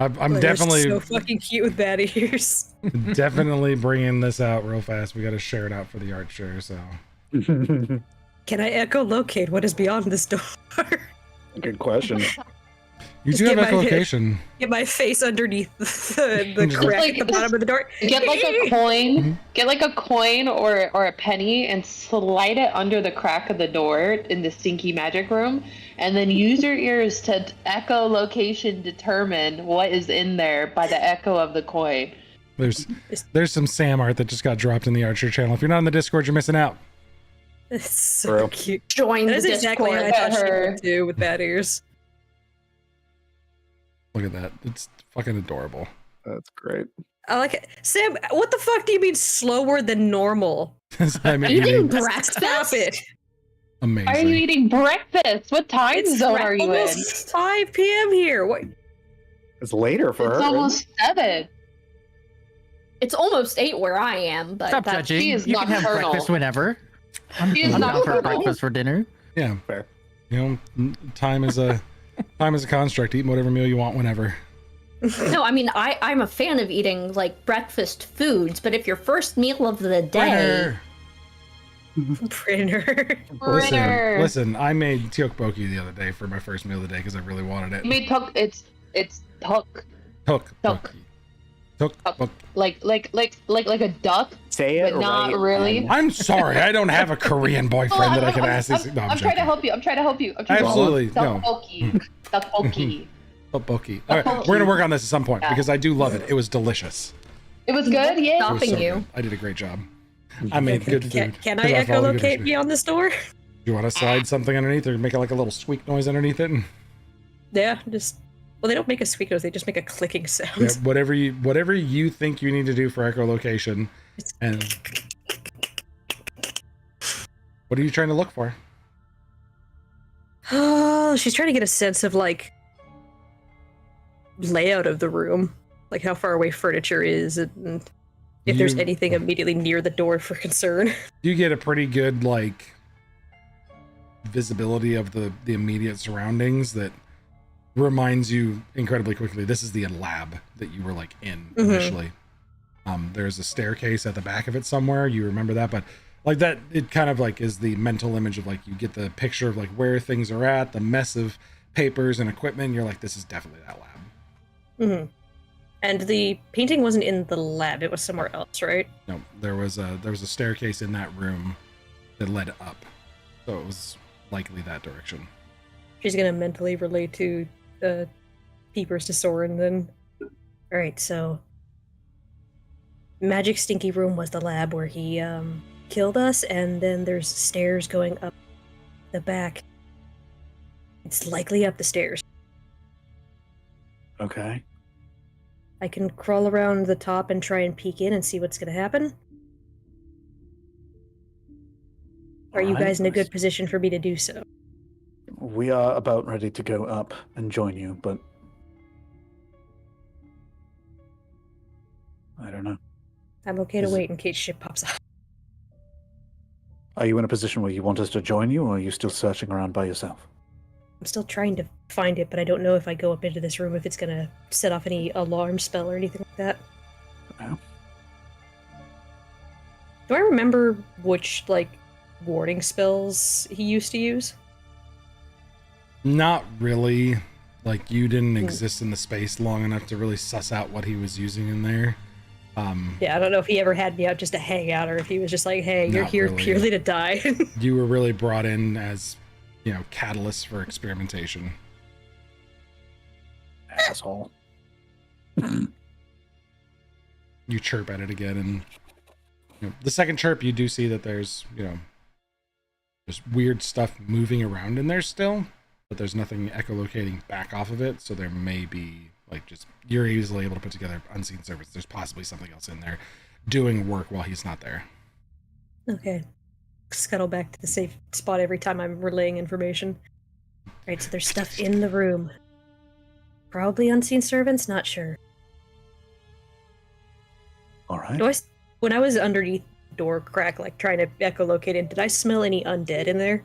I'm Oh, you're definitely so fucking cute with bat ears. definitely bringing this out real fast. We got to share it out for the art share. So Can I echolocate what is beyond this door? Good question. you Just do have get my- echolocation. Get my face underneath the Just crack like- at the bottom of the door. Get like a coin. Get like a coin or a penny and slide it under the crack of the door in the stinky magic room, and then use your ears to echolocation determine what is in there by the echo of the coin. There's some Sam art that just got dropped in the Archer channel. If you're not in the Discord, you're missing out. It's so Bro. cute. Join That the is exactly Discord. how I thought she Her. would do with bat ears. Look at that. It's fucking adorable. That's great. I like it. Sam, what the fuck do you mean slower than normal? I'm Eating eating breakfast? Stop it. amazing. Are you eating breakfast? What time zone are you in? almost 5 p.m. here. What? It's later for It's her. almost 7. It's almost 8 where I am, but Stop that's judging. she is You can have nocturnal. breakfast whenever. I'm She is down for nocturnal. breakfast for dinner. Yeah, Fair. time is a construct. Eat whatever meal you want whenever. no. I mean, I'm a fan of eating like breakfast foods, but if your first meal of the day, Printer. Printer. Listen. I made tteokbokki the other day for my first meal of the day because I really wanted it. You mean tuk? It's tuk. Tteokbokki. Tteokbokki. Like a duck, Say it but not right, really. man. I'm sorry, I don't have a Korean boyfriend that I can ask these. No, I'm trying to help you. I'm trying to help you. I'm trying Absolutely, to no. help you. Tteokbokki. Tteokbokki. All right, we're gonna work on this at some point Yeah. because I do love it. It was delicious. It was good. Yeah. It was stopping so you. good. I did a great job. I made good food. Can I 'cause followed good echolocate instructions. beyond this door? You want to slide something underneath or make it like a little squeak noise underneath it? Yeah, just. Well, they don't make a squeak noise. They just make a clicking sound. Yeah, whatever you think you need to do for echolocation. And what are you trying to look for? Oh, she's trying to get a sense of like layout of the room, like how far away furniture is, and if there's You- anything immediately near the door for concern. You get a pretty good like visibility of the immediate surroundings that reminds you incredibly quickly this is the lab that you were like in initially. There's a staircase at the back of it somewhere, you remember that, but like that. It kind of like is the mental image of like you get the picture of like where things are at, the mess of papers and equipment. You're like, this is definitely that lab. Mm-hmm. And the painting wasn't in the lab; it was somewhere else, right? No, there was a staircase in that room that led up, so it was likely that direction. She's gonna mentally relate to peepers to Soren then. Alright, so Magic Stinky Room was the lab where he killed us, and then there's stairs going up the back. It's likely up the stairs. Okay. I can crawl around the top and try and peek in and see what's gonna happen. Are you Alright, guys in a nice. good position for me to do so? We are about ready to go up and join you, but I don't know. I'm okay to Is- wait in case shit pops up. Are you in a position where you want us to join you, or are you still searching around by yourself? I'm still trying to find it, but I don't know if I go up into this room if it's gonna set off any alarm spell or anything like that. No. Do I remember which, like, warning spells he used to use? Not really. Like you didn't exist in the space long enough to really suss out what he was using in there. Yeah, I don't know if he ever had me out just to hang out or if he was just like, hey, you're Not here really. purely to die. You were really brought in as, catalyst for experimentation. Asshole. You chirp at it again, and the second chirp, you do see that there's, just weird stuff moving around in there still, but there's nothing echolocating back off of it. So there may be you're easily able to put together unseen servants. There's possibly something else in there doing work while he's not there. Okay. Scuttle back to the safe spot every time I'm relaying information. Alright, so there's stuff in the room. Probably unseen servants, not sure. All right. When I was underneath the door crack, like trying to echolocate it, did I smell any undead in there?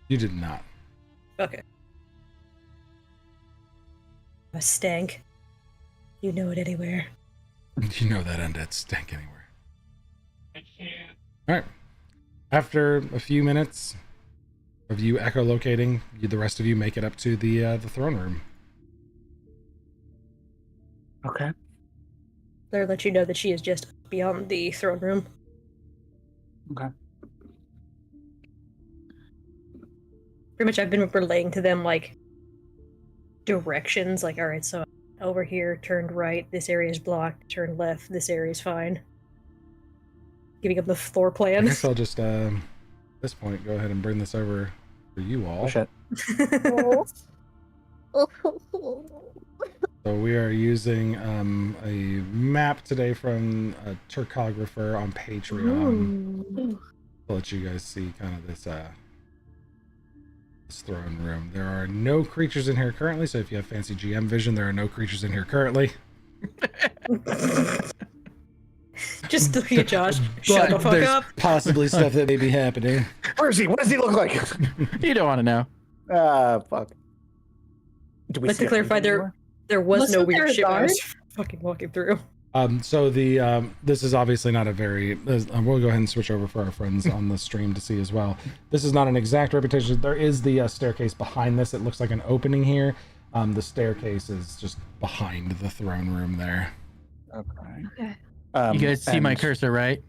You did not. Okay. A stank. You know it anywhere. You know that undead stank anywhere. All right. After a few minutes of you echolocating, the rest of you make it up to the throne room. Okay. Claire let you know that she is just beyond the throne room. Okay. Pretty much I've been relaying to them, like, directions. Like, alright, so over here, turned right, this area is blocked, turn left, this area is fine. Giving them the floor I plan. guess I'll just, at this point, go ahead and bring this over for you all. Oh, shit. So we are using a map today from a Turcographer on Patreon. I'll let you guys see kind of this throne room. There are no creatures in here currently, so if you have fancy GM vision, there are no creatures in here currently. Just look at Josh. Shut the But fuck there's up. possibly stuff that may be happening. Where is he? What does he look like? You don't want to know. Fuck. Do we But see to clarify, anything anymore? there was no Wasn't there weird a shit when I guard? was fucking walking through. So the this is obviously not a very. We'll go ahead and switch over for our friends on the stream to see as well. This is not an exact representation. There is the staircase behind this. It looks like an opening here. The staircase is just behind the throne room there. Okay. You guys see my and- cursor, right?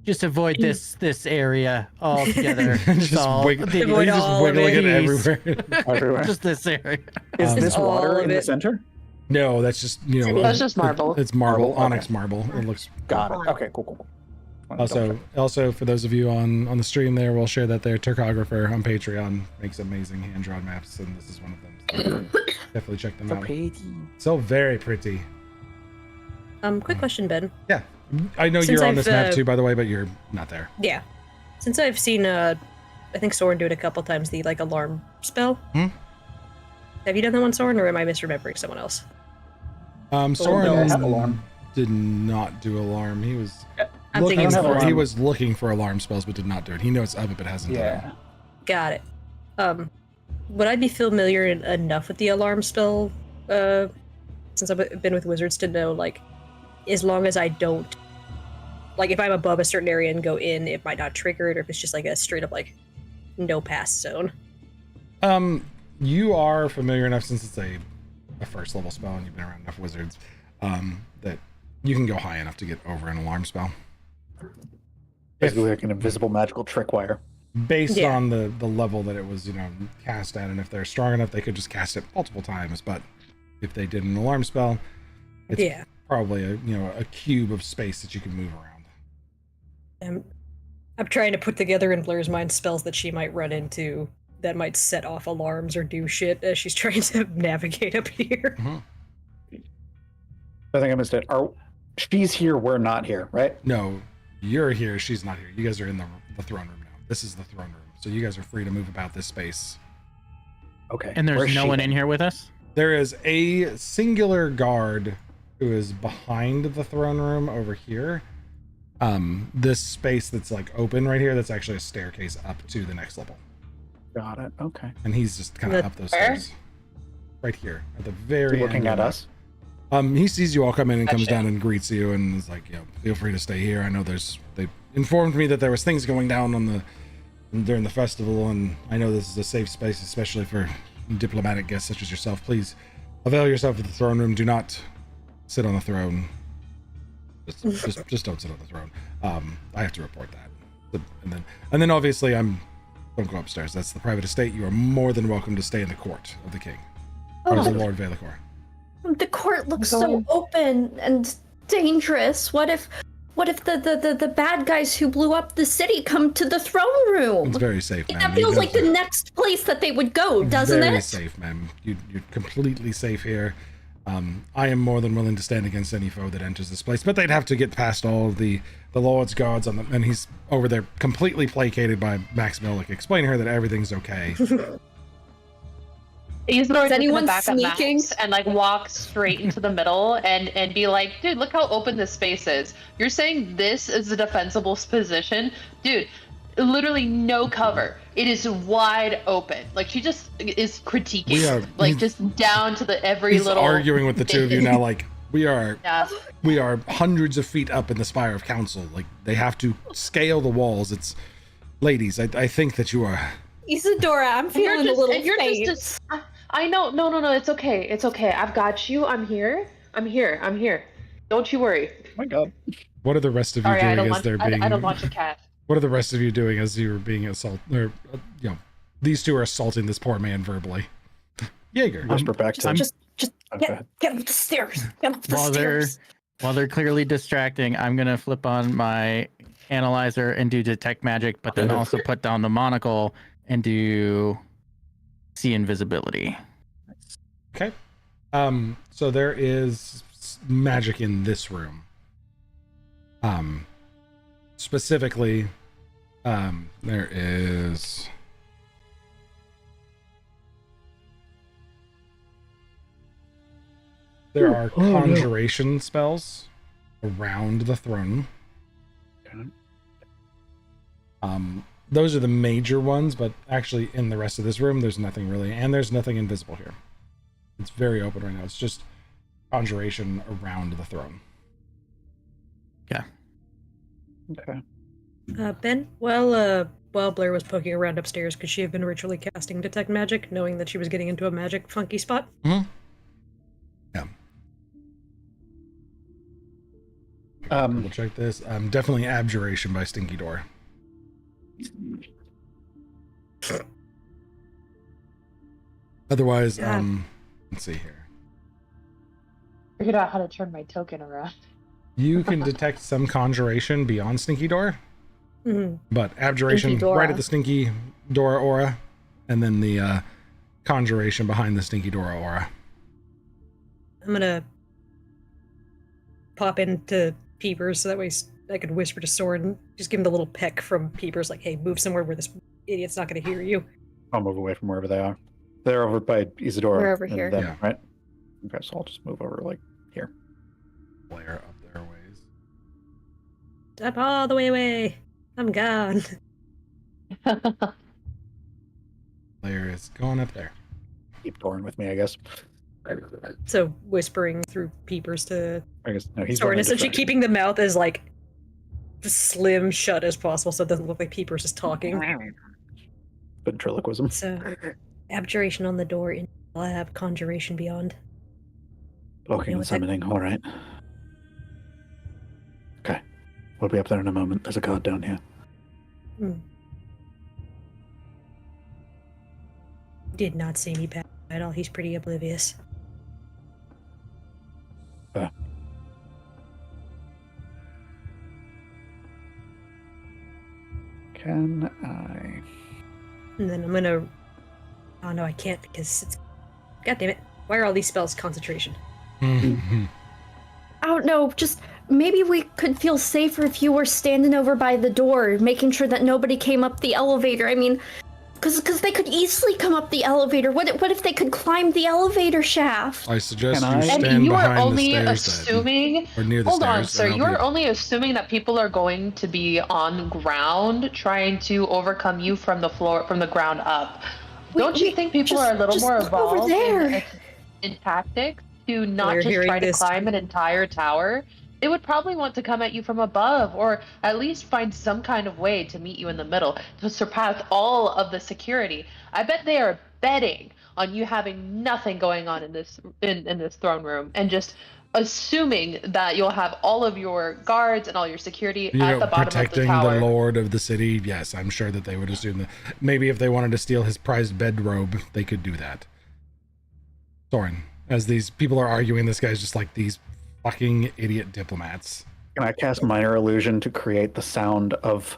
Just avoid this area altogether. Just Avoid Avoid just all of wiggling it it. everywhere. Everywhere. just this area. Is this all water of in the it. center? No, that's just That's just marble. It's marble, Marble, onyx okay. marble. It looks. Got it. Okay, cool. Also for those of you on the stream, there, we'll share that their Turcographer on Patreon makes amazing hand drawn maps, and this is one of them. So definitely check them out. So very pretty. Quick question, Ben. Yeah, I know Since you're on I've, this map too, by the way, but you're not there. Yeah. Since I've seen, I think Soren do it a couple times, the, like, alarm spell. Hmm? Have you done that one, Soren, or am I misremembering someone else? Soren no, I have alarm. did not do alarm. He was I'm looking thinking I don't have for, he alarm. was looking for alarm spells, but did not do it. He knows of it, but hasn't done it. Yeah. Got it. Would I be familiar enough with the alarm spell, since I've been with wizards to know, like, as long as I don't like if I'm above a certain area and go in, it might not trigger it, or if it's just like a straight up like no pass zone. You are familiar enough since it's a first level spell and you've been around enough wizards that you can go high enough to get over an alarm spell. Basically like an invisible magical trick wire. Based on the level that it was, cast at, and if they're strong enough, they could just cast it multiple times. But if they did an alarm spell, it's probably a cube of space that you can move around. I'm trying to put together in Blair's mind spells that she might run into that might set off alarms or do shit as she's trying to navigate up here. Mm-hmm. I think I missed it. She's here, we're not here, right? No, you're here, she's not here. You guys are in the throne room now. This is the throne room. So you guys are free to move about this space. Okay. And there's no one in here with us? There is a singular guard who is behind the throne room over here. This space that's like open right here, that's actually a staircase up to the next level. Got it. Okay. And he's just kind of up those stairs. Right here, at the very end. Looking at us? He sees you all come in and comes down and greets you and is like, feel free to stay here. I know they informed me that there was things going down during the festival, and I know this is a safe space, especially for diplomatic guests such as yourself. Please avail yourself of the throne room. Do not sit on the throne. Just don't sit on the throne. I have to report that. And then obviously don't go upstairs. That's the private estate. You are more than welcome to stay in the court of the king. Or the Lord Velikor. The court looks so open and dangerous. What if the bad guys who blew up the city come to the throne room? It's very safe, ma'am. That feels like the next place that they would go, doesn't it? Very safe, ma'am. You're completely safe here. I am more than willing to stand against any foe that enters this place, but they'd have to get past all of the Lord's guards on them, and he's over there completely placated by Max Milik, explaining to her that everything's okay. Isidore Is anyone back sneaking? Max and like walk straight into the middle and be like, dude, look how open this space is. You're saying this is a defensible position? Dude, literally no cover. It is wide open. Like she just is critiquing, just down to every he's little. Arguing with the two of you now, like we are hundreds of feet up in the spire of council. Like they have to scale the walls. It's ladies. I think that you are. Isadora, I'm feeling a little faint. I know. No. It's okay. It's okay. I've got you. I'm here. Don't you worry. Oh my God. What are the rest of you doing as they're being? I don't launch a cat. What are the rest of you doing as you're being assaulted? Or, these two are assaulting this poor man verbally. Jaeger. Whisper back to Just get up the stairs. Get up the stairs. While they're clearly distracting, I'm gonna flip on my analyzer and do detect magic, but then also put down the monocle and do see invisibility. Okay. So there is magic in this room. Specifically, there is there are conjuration spells around the throne. Those are the major ones, but actually in the rest of this room, there's nothing really, and there's nothing invisible here. It's very open right now. It's just conjuration around the throne. Yeah. Okay. Ben, while Blair was poking around upstairs, could she have been ritually casting detect magic, knowing that she was getting into a magic funky spot? Mm-hmm. Yeah. We'll check this. Definitely abjuration by Stinky Door. Otherwise, let's see here. Figured out how to turn my token around. You can detect some conjuration beyond Stinky Door, but abjuration right at the Stinky Door aura, and then the conjuration behind the Stinky Door aura. I'm gonna pop into Peepers so that way I could whisper to Soren and just give him the little peck from Peepers, like, hey, move somewhere where this idiot's not gonna hear you. I'll move away from wherever they are. They're over by Isadora. We're over here. Them, Yeah. Right? Okay, so I'll just move over like here. Blair up their ways. Step all the way away. I'm gone. Blair is going up there. Keep Doran with me, I guess. So whispering through Peepers to I guess no, he's Soren, going essentially different. keeping the mouth as like slim shut as possible so it doesn't look like Peepers is talking. Ventriloquism. So, abjuration on the door in lab, conjuration beyond. Blocking and what's that? summoning, alright. Okay. We'll be up there in a moment. There's a guard down here. Did not see me back at all. He's pretty oblivious. Can I? And then I'm gonna... Oh no, I can't because it's... God damn it. Why are all these spells concentration? I don't know, just maybe we could feel safer if you were standing over by the door, making sure that nobody came up the elevator. I mean, because they could easily come up the elevator. What if they could climb the elevator shaft? I suggest Can you I- stand And you are behind only the stairs assuming. then, or near the Hold stairs. on, sir. and You I'll are be- only assuming that people are going to be on ground trying to overcome you from the floor, from the ground up. Don't you think people are a little more look over evolved there. in tactics to not We're just hearing try to this. climb an entire tower? They would probably want to come at you from above, or at least find some kind of way to meet you in the middle to surpass all of the security. I bet they are betting on you having nothing going on in this throne room and just assuming that you'll have all of your guards and all your security at the bottom protecting of the tower. the lord of the city. Yes, I'm sure that they would assume that. Maybe if they wanted to steal his prized bedrobe, they could do that. Soren, as these people are arguing, this guy's just like these fucking idiot diplomats. Can I cast Minor Illusion to create the sound of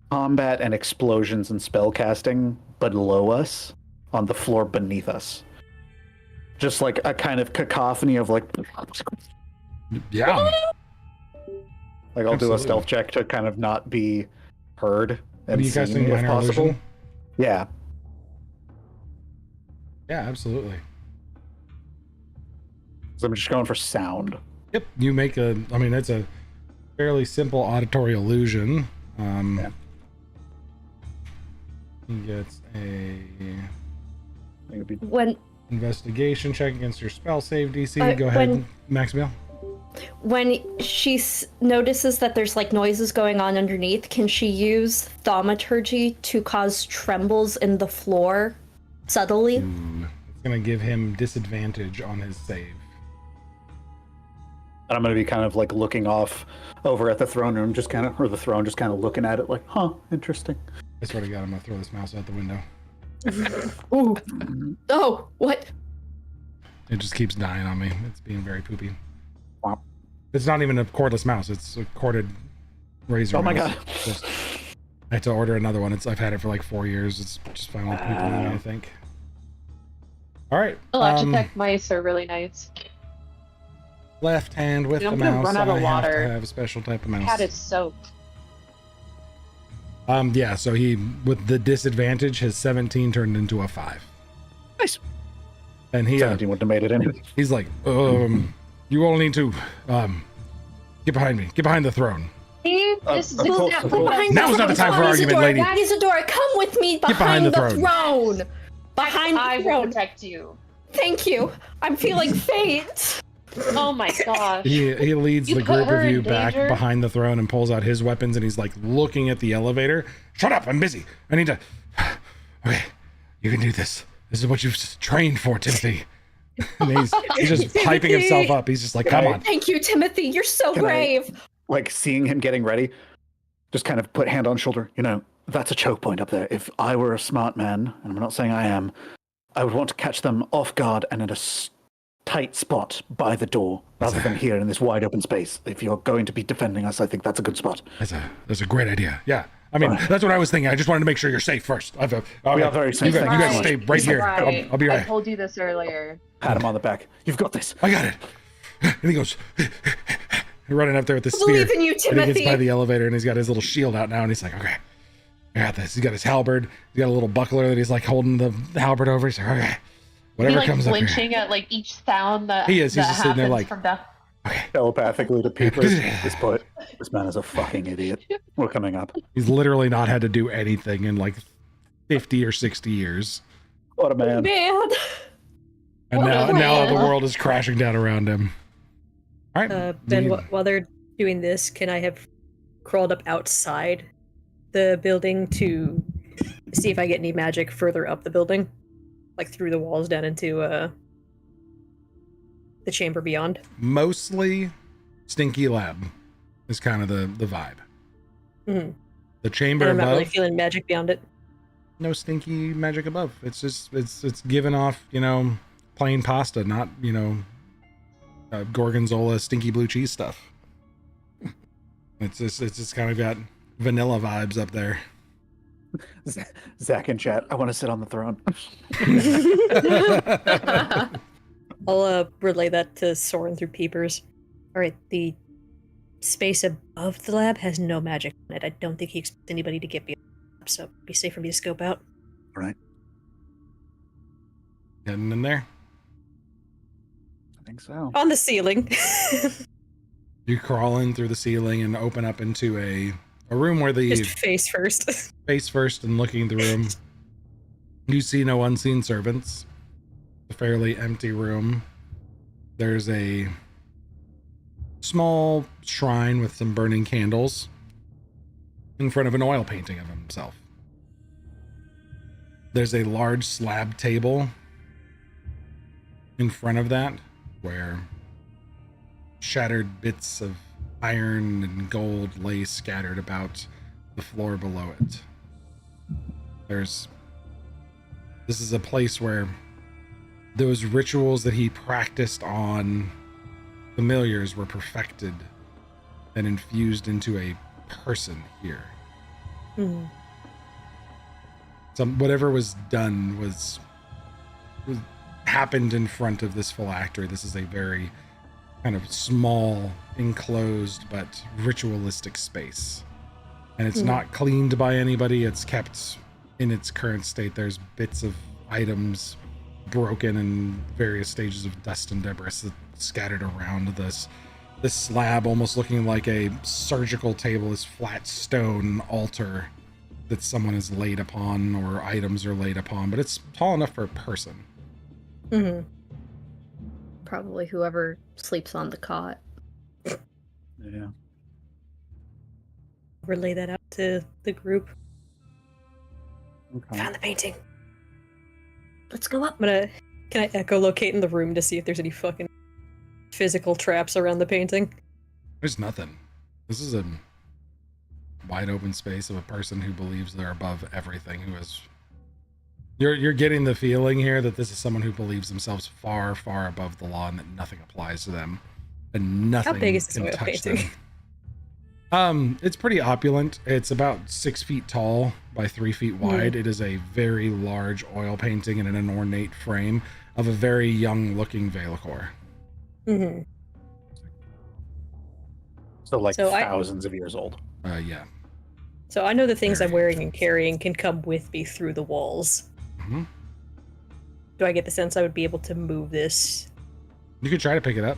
combat and explosions and spell casting below us on the floor beneath us? Just like a kind of cacophony of like... Yeah. Like I'll do a Absolutely. stealth check to kind of not be heard Are and you seen casting if minor possible. illusion? Yeah. Yeah, absolutely. So I'm just going for sound. Yep. You make a. I mean, it's a fairly simple auditory illusion. Yeah. He gets a I think it'd be When investigation check against your spell save DC. Go when- ahead, Maxwell. when she notices that there's like noises going on underneath, can she use thaumaturgy to cause trembles in the floor subtly? Ooh, it's gonna give him disadvantage on his save. And I'm going to be kind of like looking off over at the throne room, just kind of, or the throne, just kind of looking at it like, huh, interesting. I swear to God, I'm gonna throw this mouse out the window. Ooh. Oh, what? It just keeps dying on me. It's being very poopy. Womp. It's not even a cordless mouse. It's a corded razor. Oh my mouse. God. It's just- I had to order another one. I've had it for like 4 years. It's just finally pooping on me, I think. All right. Logitech mice are really nice. Left hand with Dude, the I'm gonna mouse. run out I of have to water. have a special type of mouse. Cat is soaked. Yeah, so he, with the disadvantage, his 17 turned into a 5. Nice. And he, 17 wouldn't have made it anyway. he's like, you all need to, get behind me. Get behind the throne. This is pull- exactly pull- what Now's not the time for argument, lady. That is a door. Come with me behind behind the the throne. throne. Behind I the will throne. protect you. Thank you. I'm feeling faint. Oh my gosh. He leads You the put group her of you in back danger? behind the throne and pulls out his weapons, and he's like looking at the elevator. Shut up, I'm busy. I need to. Okay, you can do this. This is what you've trained for, Timothy. And he's just piping himself up. He's just like, come on. Thank you, Timothy. You're so Can I- brave. Like seeing him getting ready, just kind of put hand on shoulder. You know, that's a choke point up there. If I were a smart man, and I'm not saying I am, I would want to catch them off guard and at a tight spot by the door, rather than here in this wide open space. If you're going to be defending us, I think that's a good spot. That's a great idea. Yeah. I mean, that's what I was thinking. I just wanted to make sure you're safe first. We are very safe. You guys Thank stay you. right here. Right. I'll be I right. told you this earlier. Pat him on the back. You've got this. I got it. And he goes, running up there with the I believe spear. in you, And he gets Timothy. by the elevator and he's got his little shield out now and he's like, okay, I got this. He's got his halberd. He's got a little buckler that he's like holding the halberd over. He's like, okay, He whatever like comes up here. flinching at like each sound that He is. He's that just sitting there happens like- from down. Telepathically to Peepers. This point, this man is a fucking idiot. We're coming up. He's literally not had to do anything in like 50 or 60 years. What a man. Man. And What now, a now the man. world is crashing down around him. All right. Ben, you- while they're doing this, can I have crawled up outside the building to see if I get any magic further up the building, like through the walls down into the chamber beyond. Mostly Stinky Lab is kind of the vibe. Mm-hmm. The chamber And I'm above, not really feeling magic beyond it. no stinky magic above. It's just it's giving off, you know, plain pasta, not, you know, gorgonzola stinky blue cheese stuff. It's just kind of got vanilla vibes up there. Zach in chat, I want to sit on the throne. I'll relay that to Soren through peepers. Alright, the space above the lab has no magic on it. I don't think he expects anybody to get beyond the lab, so it'd be safe for me to scope out. All right. Getting in there. I think so. On the ceiling. You crawl in through the ceiling and open up into a room where the Just face first. face first and looking at the room. You see no unseen servants. A fairly empty room. There's a small shrine with some burning candles in front of an oil painting of himself. There's a large slab table in front of that where shattered bits of iron and gold lay scattered about the floor below it. This is a place where those rituals that he practiced on familiars were perfected and infused into a person here. Hmm. Whatever was done was happened in front of this phylactery. This is a very kind of small, enclosed, but ritualistic space. And it's not cleaned by anybody. It's kept in its current state. There's bits of items broken in various stages of dust and debris scattered around this slab, almost looking like a surgical table, this flat stone altar that someone is laid upon or items are laid upon, but it's tall enough for a person. Mm-hmm. Probably whoever sleeps on the cot. Yeah. Relay that out to the group. Okay. Found the painting. Let's go up. Can I echolocate in the room to see if there's any fucking physical traps around the painting? There's nothing. This is a wide open space of a person who believes they're above everything, who is... You're getting the feeling here that this is someone who believes themselves far, far above the law and that nothing applies to them. And nothing How big is this can oil touch painting? them. It's pretty opulent. It's about 6 feet tall by 3 feet wide. It is a very large oil painting in an ornate frame of a very young looking Veilacor. Mm-hmm. So like So thousands of years old. Yeah. So I know the things I'm Very wearing and carrying can come with me through the walls. hmm Do I get the sense I would be able to move this? You could try to pick it up.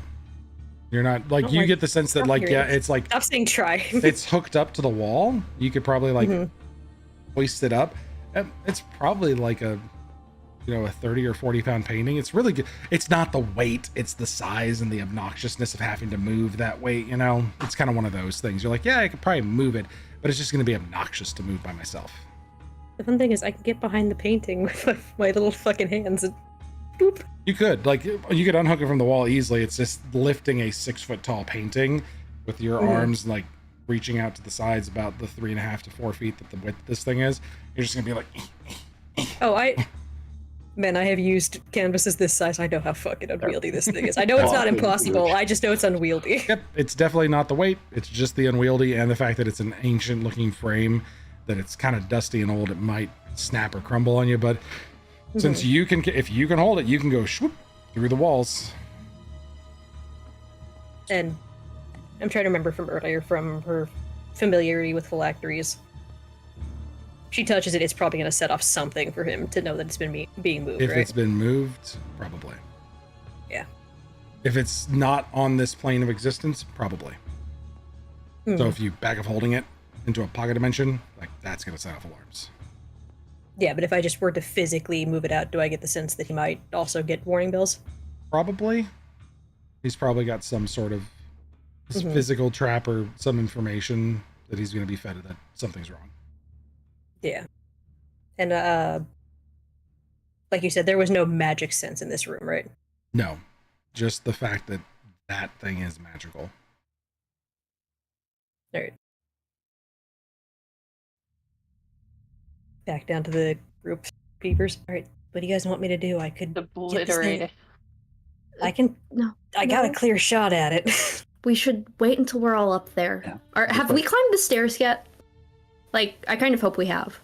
You're not like, Oh, you like, get the sense that like, yeah, it's like, Stop saying try. it's hooked up to the wall. You could probably like Mhm. hoist it up. And it's probably like a 30 or 40 pound painting. It's really good. It's not the weight, it's the size and the obnoxiousness of having to move that weight. It's kind of one of those things. You're like, yeah, I could probably move it, but it's just going to be obnoxious to move by myself. The fun thing is I can get behind the painting with my little fucking hands and boop. You could unhook it from the wall easily. It's just lifting a 6 foot tall painting with your arms like reaching out to the sides about the 3.5 to 4 feet that the width of this thing is. You're just gonna be like, Oh, I have used canvases this size. I know how fucking unwieldy this thing is. I know it's not Fucking impossible. huge. I just know it's unwieldy. yep, it's definitely not the weight. It's just the unwieldy and the fact that it's an ancient looking frame, that it's kind of dusty and old. It might snap or crumble on you, but since if you can hold it, you can go swoop through the walls. And I'm trying to remember from earlier, from her familiarity with phylacteries. She touches it, it's probably going to set off something for him to know that it's been being moved, If right? it's been moved, probably. Yeah. If it's not on this plane of existence, probably. So if you back of holding it into a pocket dimension, like that's going to set off alarms. Yeah, but if I just were to physically move it out, do I get the sense that he might also get warning bells? Probably. He's probably got some sort of physical trap or some information that he's going to be fed, that something's wrong. Yeah. And like you said, there was no magic sense in this room, right? No, just the fact that that thing is magical. All right. Back down to the group peepers. All right, what do you guys want me to do? I could Obliterate it. I can. No. I got a clear shot at it. We should wait until we're all up there. Yeah. Have we climbed the stairs yet? Like, I kind of hope we have.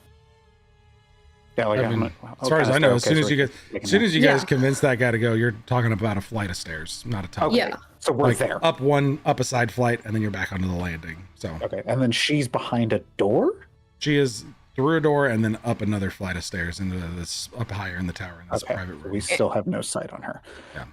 Yeah, like, I mean, I'm as far as I know, as soon as you guys Yeah. convince that guy to go, you're talking about a flight of stairs, not a tunnel. Okay. Yeah. So we're Like there. up a side flight, and then you're back onto the landing. So Okay, and then she's behind a door? she is through a door and then up another flight of stairs into this up higher in the tower in this Okay, private so room. we still have no sight on her.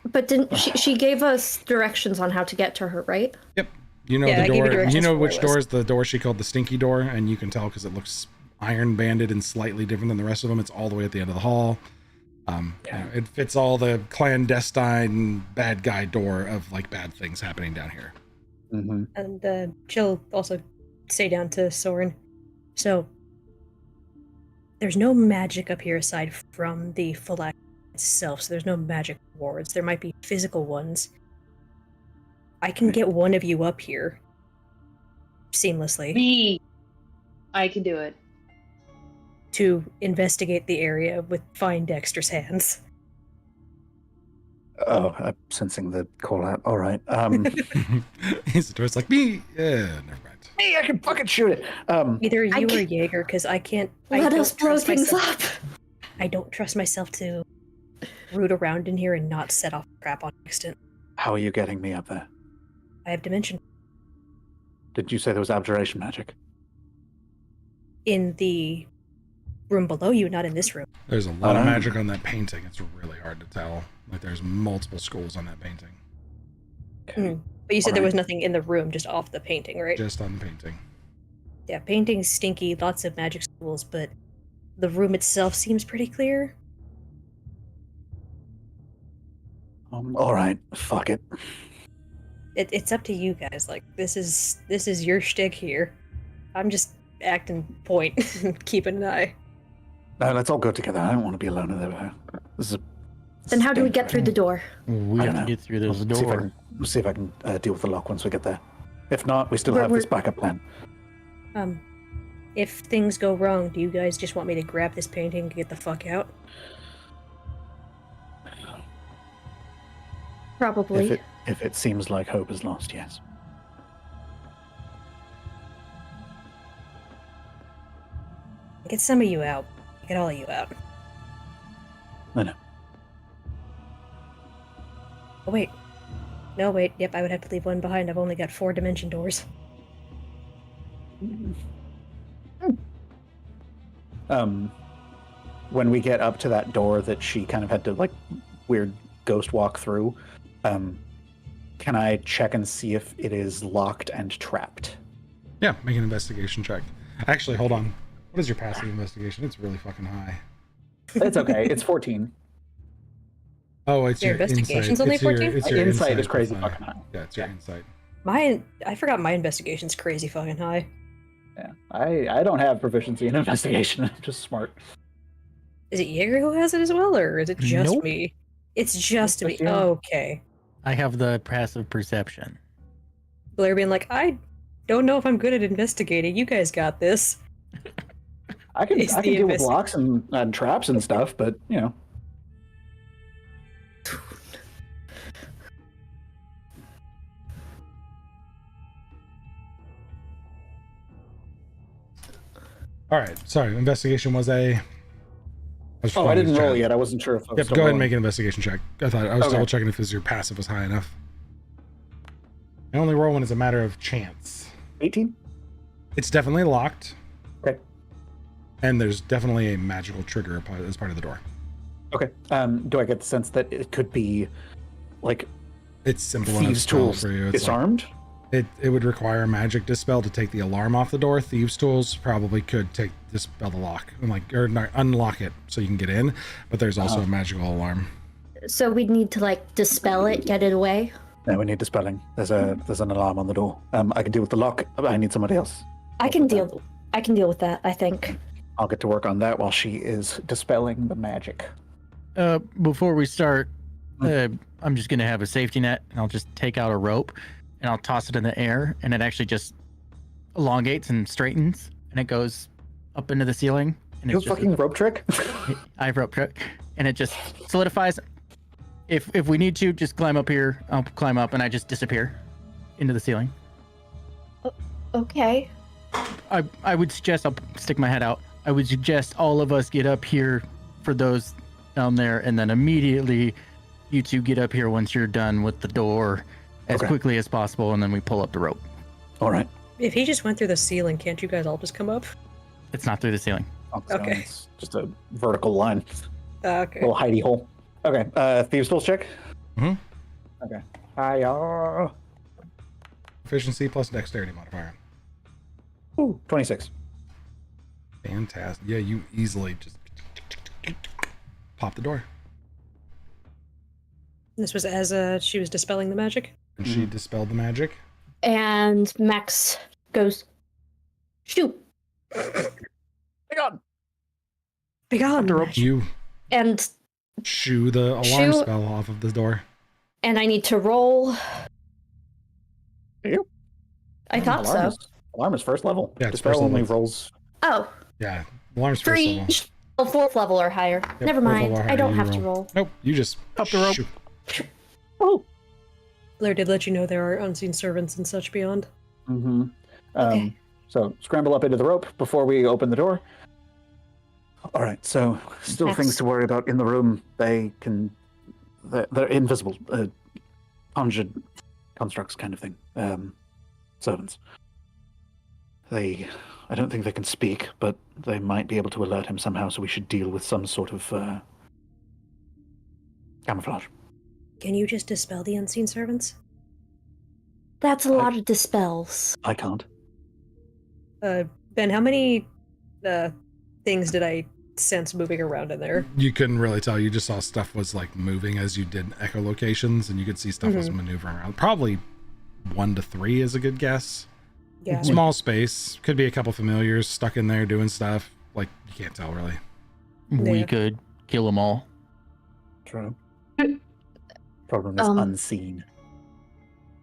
But didn't she gave us directions on how to get to her, right? Yep. You know Yeah, I the gave you door. directions You know for which where it door was. is the door she called the stinky door, and you can tell because it looks iron banded and slightly different than the rest of them. It's all the way at the end of the hall. You know, it fits all the clandestine bad guy door of like bad things happening down here. Mm-hmm. And she'll also say down to Soren. So there's no magic up here aside from the phylactery itself. So there's no magic wards. There might be physical ones. I can get one of you up here seamlessly Me. I can do it. to investigate the area with fine dexterous hands. Oh, I'm sensing the call out. All right. He's the door's like me. Yeah, never mind. Hey, I can fucking shoot it. Either you or can't- Jaeger, because I can't. I Let don't us blow trust things myself- up. I don't trust myself to root around in here and not set off crap on accident. How are you getting me up there? I have dimension Did you say there was abjuration magic? in the room below you, not in this room. There's a lot of Oh. magic on that painting. It's really hard to tell. Like there's multiple schools on that painting, Okay. But you said there Alright. was nothing in the room, just off the painting, right? just on the painting. Yeah, painting's stinky, lots of magic schools, but the room itself seems pretty clear. All right. Fuck it. It's up to you guys. Like this is your shtick here. I'm just acting point, keeping an eye. No, let's all go together. I don't want to be alone over there. This is. Then how do we get through the door? We I have don't to know. get through this We'll see if I door. can, we'll see if I can deal with the lock once we get there. If not, we still We're- have this we're- backup plan. If things go wrong, do you guys just want me to grab this painting and get the fuck out? Probably. If it seems like hope is lost, yes. Get some of you out. Get all of you out. I know. Oh wait. No, wait. Yep, I would have to leave one behind. I've only got 4 dimension doors. When we get up to that door that she kind of had to like weird ghost walk through, can I check and see if it is locked and trapped? Yeah, make an investigation check. Actually, hold on. What is your passive investigation? It's really fucking high. It's okay. It's 14. Oh, it's Your your investigation's insight. only It's your- 14? It's your Insight is crazy that's fucking high. Yeah, it's your insight. I forgot my investigation's crazy fucking high. Yeah, I don't have proficiency in investigation. I'm just smart. Is it Jaeger who has it as well, or is it just Nope. me? It's just me. Just you. Okay. I have the passive perception. Blair being like, I don't know if I'm good at investigating. You guys got this. I can It's the deal with investi- locks and traps and stuff, but you know. All right. Sorry. Investigation was a. Oh, I didn't roll yet. I wasn't sure if I was Yep. still Go ahead and rolling. make an investigation check. I thought I was Okay. double checking if your passive was high enough. I only roll when it's a matter of chance. 18. It's definitely locked. Okay. And there's definitely a magical trigger as part of the door. Okay. Do I get the sense that it could be like It's simple enough thieves' spell tools for you. It's like, disarmed? it would require a magic dispel to take the alarm off the door. Thieves' tools probably could dispel the lock and not unlock it so you can get in. But there's also a magical alarm. So we'd need to like dispel it, get it away. No, we need dispelling. There's an alarm on the door. I can deal with the lock, but I need somebody else. I can deal with that, I think. I'll get to work on that while she is dispelling the magic. Before we start, I'm just gonna have a safety net, and I'll just take out a rope, and I'll toss it in the air, and it actually just elongates and straightens, and it goes up into the ceiling. And You it's have fucking rope trick? I have rope trick, and it just solidifies. If we need to, just climb up here. I'll climb up, and I just disappear into the ceiling. Okay. I would suggest, I'll stick my head out. I would suggest all of us get up here for those down there, and then immediately you two get up here once you're done with the door as quickly as possible, and then we pull up the rope. All right. If he just went through the ceiling, can't you guys all just come up? It's not through the ceiling. Okay. It's just a vertical line. Okay. Little hidey hole. Okay. Thieves' tools check. Mhm. Okay. Hi. Efficiency plus dexterity modifier. Ooh, 26. Fantastic. Yeah, you easily just pop the door. This was as she was dispelling the magic? And she dispelled the magic. And Max goes, shoot. Be gone. You And shoo the alarm Shoo. spell off of the door. I need to roll. Yep. I thought Alarm so. Alarm is first level. Yeah, it's Dispel first only level. rolls. Oh, Yeah, alarm's first 3, level. oh, 4th level or higher. Never fourth mind. level or I higher, don't you have to roll. Nope, you just Pop the rope. shoo. Oh. Blair did let you know there are unseen servants and such beyond. Mm-hmm. Okay. So scramble up into the rope before we open the door. All right. So still Yes. things to worry about in the room. They're invisible, conjured constructs kind of thing. Servants. I don't think they can speak, but they might be able to alert him somehow. So we should deal with some sort of camouflage. Can you just dispel the unseen servants? That's a lot of dispels. I can't. Ben, how many things did I sense moving around in there? You couldn't really tell. You just saw stuff was like moving as you did echolocations, and you could see stuff was maneuvering around. Probably 1 to 3 is a good guess. Yeah. Small space. Could be a couple familiars stuck in there doing stuff. Like, you can't tell really. We Yeah. could kill them all. True. Problem is unseen.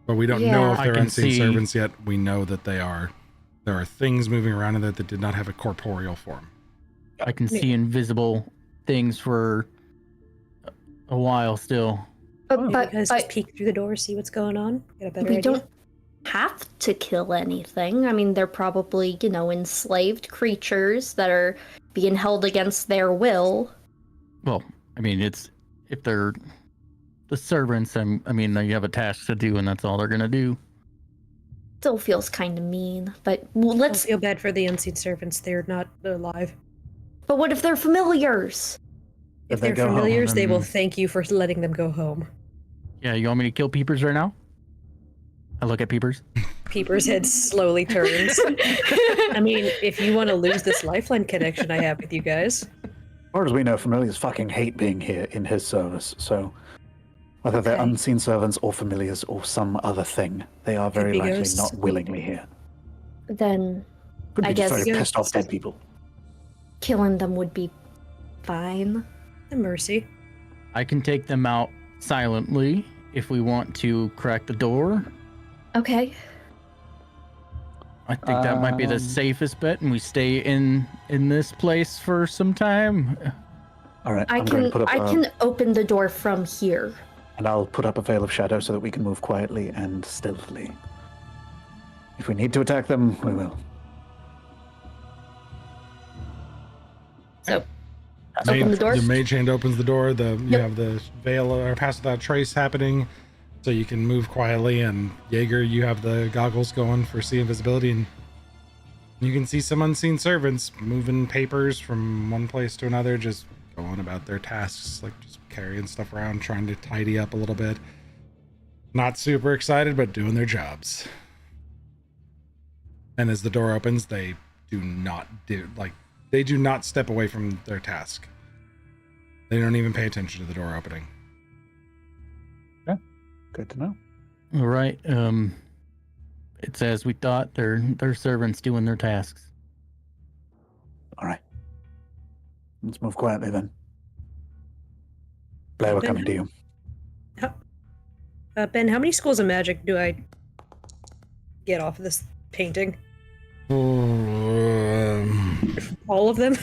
But we don't Yeah. know if I they're can unseen see- servants yet. We know that there are things moving around in there that did not have a corporeal form. I can see invisible things for a while still. But, You but, guys but just peek through the door, see what's going on? Get a better we idea? don't have to kill anything. I mean, they're probably, enslaved creatures that are being held against their will. Well, I mean, if they're the servants, I mean, you have a task to do, and that's all they're gonna do. Still feels kind of mean. But Don't let's. feel bad for the unseen servants. They're not alive. But what if they're familiars? If they they're go home, familiars, they will then- thank you for letting them go home. Yeah, you want me to kill peepers right now? I look at peepers. Peeper's head slowly turns. I mean, if you want to lose this lifeline connection I have with you guys. As far as we know, familiars fucking hate being here in his service. So whether they're Okay. unseen servants or familiars or some other thing, they are very be likely ghosts. not willingly here. Then Could be I just guess- very pissed off dead people. killing them would be fine. A mercy. I can take them out silently if we want to crack the door. Okay. I think that might be the safest bet, and we stay in this place for some time. All right, I I'm going to can put up I can open the door from here. and I'll put up a veil of shadow so that we can move quietly and stealthily. If we need to attack them, we will. So open the door. The mage hand opens the door. You have the veil or pass without trace happening, so you can move quietly. And Jaeger, you have the goggles going for see invisibility, and you can see some unseen servants moving papers from one place to another, just going about their tasks, like just carrying stuff around, trying to tidy up a little bit. Not super excited, but doing their jobs. And as the door opens, they do not step away from their task. They don't even pay attention to the door opening. Good to know. All right. It's as we thought. They're servants doing their tasks. All right. Let's move quietly then. Blair, we're coming to you. Ben, how many schools of magic do I get off of this painting? All of them?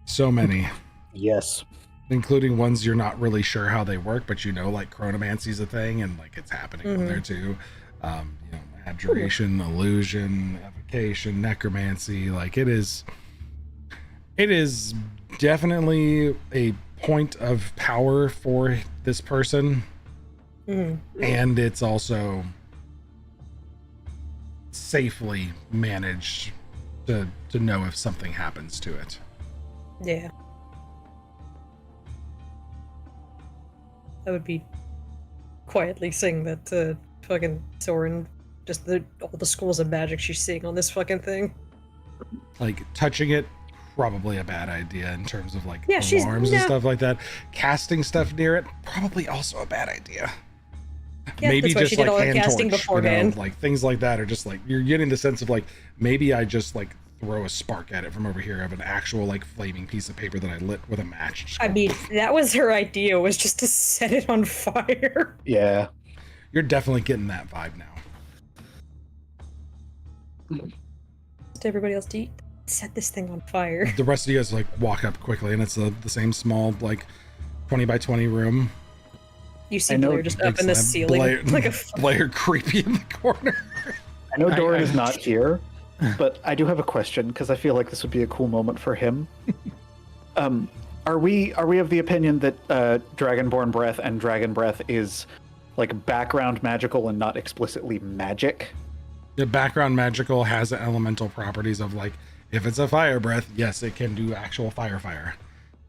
So many, Yes. including ones you're not really sure how they work, but you know, like chronomancy's a thing, and like it's happening on there too. Abjuration, illusion, evocation, necromancy. Like it is definitely a point of power for this person, and it's also safely managed to know if something happens to it. Yeah. I would be quietly saying that fucking Soren, just all the schools of magic she's seeing on this fucking thing. Like touching it, probably a bad idea in terms of like Yeah, alarms and stuff like that. Casting stuff near it, probably also a bad idea. Yeah, Maybe that's why just she did like all her hand casting torch, beforehand. like things like that are just like you're getting the sense of like maybe I just like throw a spark at it from over here of an actual like flaming piece of paper that I lit with a match. Just I go, mean, that was her idea, was just to set it on fire. Yeah. you're definitely getting that vibe now. To everybody else, set this thing on fire. The rest of you guys like walk up quickly, and it's the same small like 20 by 20 room. You see I know Blair just up in the ceiling Blair, like a Blair creepy in the corner. I know Doran is not here, but I do have a question because I feel like this would be a cool moment for him. Are we of the opinion that Dragonborn Breath and Dragon Breath is like background magical and not explicitly magic? The background magical has elemental properties of like if it's a fire breath, yes, it can do actual fire.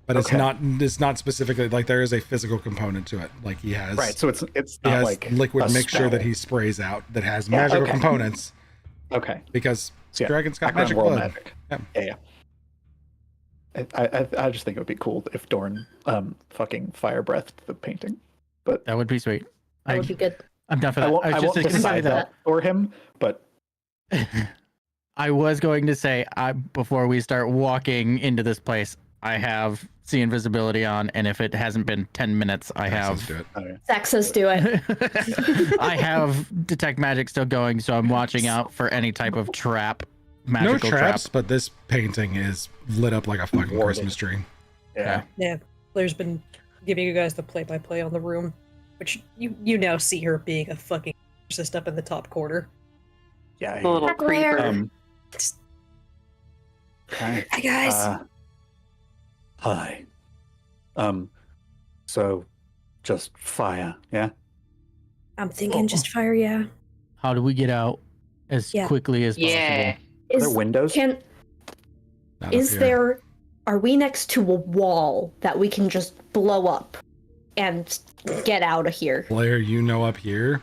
But Okay. it's not specifically like there is a physical component to it. Like he has Right, so it's he not has like liquid a mixture spell. that he sprays out that has Yeah, magical okay. components Okay. because So, yeah, dragons got background magic world blood. magic. Yeah. I just think it would be cool if Doran fucking fire breathed the painting. But That would be sweet. That would be good. I'm down for I that. won't, I I was won't just going to say decide that. that for him, but I was going to say, before we start walking into this place, I have see invisibility on, and if it hasn't been 10 minutes, I Let's have do it. Zach says do it. I have detect magic still going, so I'm watching out for any type of trap, No magical traps, trap. but this painting is lit up like a fucking Warded. Christmas tree. yeah. Yeah, Blair's been giving you guys the play-by-play on the room, which you now see her being a fucking just up in the top corner. Yeah. The little Blair. creeper. Okay. Hi guys. Hi. So just fire, yeah? I'm thinking just fire, yeah. How do we get out as Yeah. quickly as Yeah. possible? Are there windows? Not up Is here. there, are we next to a wall that we can just blow up and get out of here? Blair, you know up here,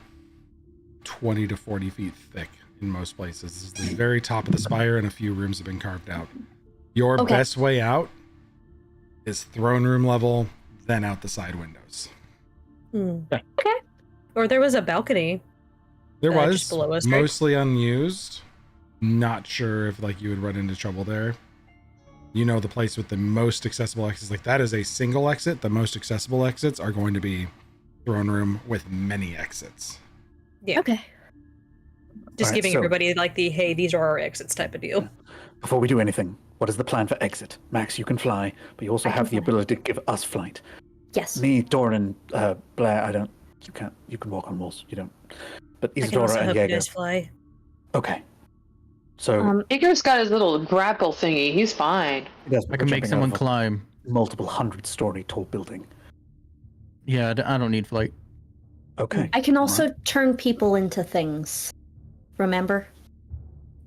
20 to 40 feet thick in most places. This is the very top of the spire, and a few rooms have been carved out. Your Okay. best way out is throne room level, then out the side windows. Okay. Or there was a balcony. There Just was below us, right? mostly unused. Not sure if like you would run into trouble there. You know the place with the most accessible exits. Like that is a single exit. The most accessible exits are going to be throne room with many exits. Yeah. Okay. Just Alright, giving so- everybody like the hey, these are our exits type of deal. Before we do anything, what is the plan for exit? Max, you can fly, but you also I can have the fly. ability to give us flight. Yes. Me, Doran, Blair, I don't. You can't. You can walk on walls. You don't. But I can also Isadora and help you Jaeger. guys fly. Okay. So Igor's got his little grapple thingy. He's fine. he does, I can make jumping someone over climb. multiple 100-story tall building. Yeah, I don't need flight. Okay. I can also turn people into things. Remember?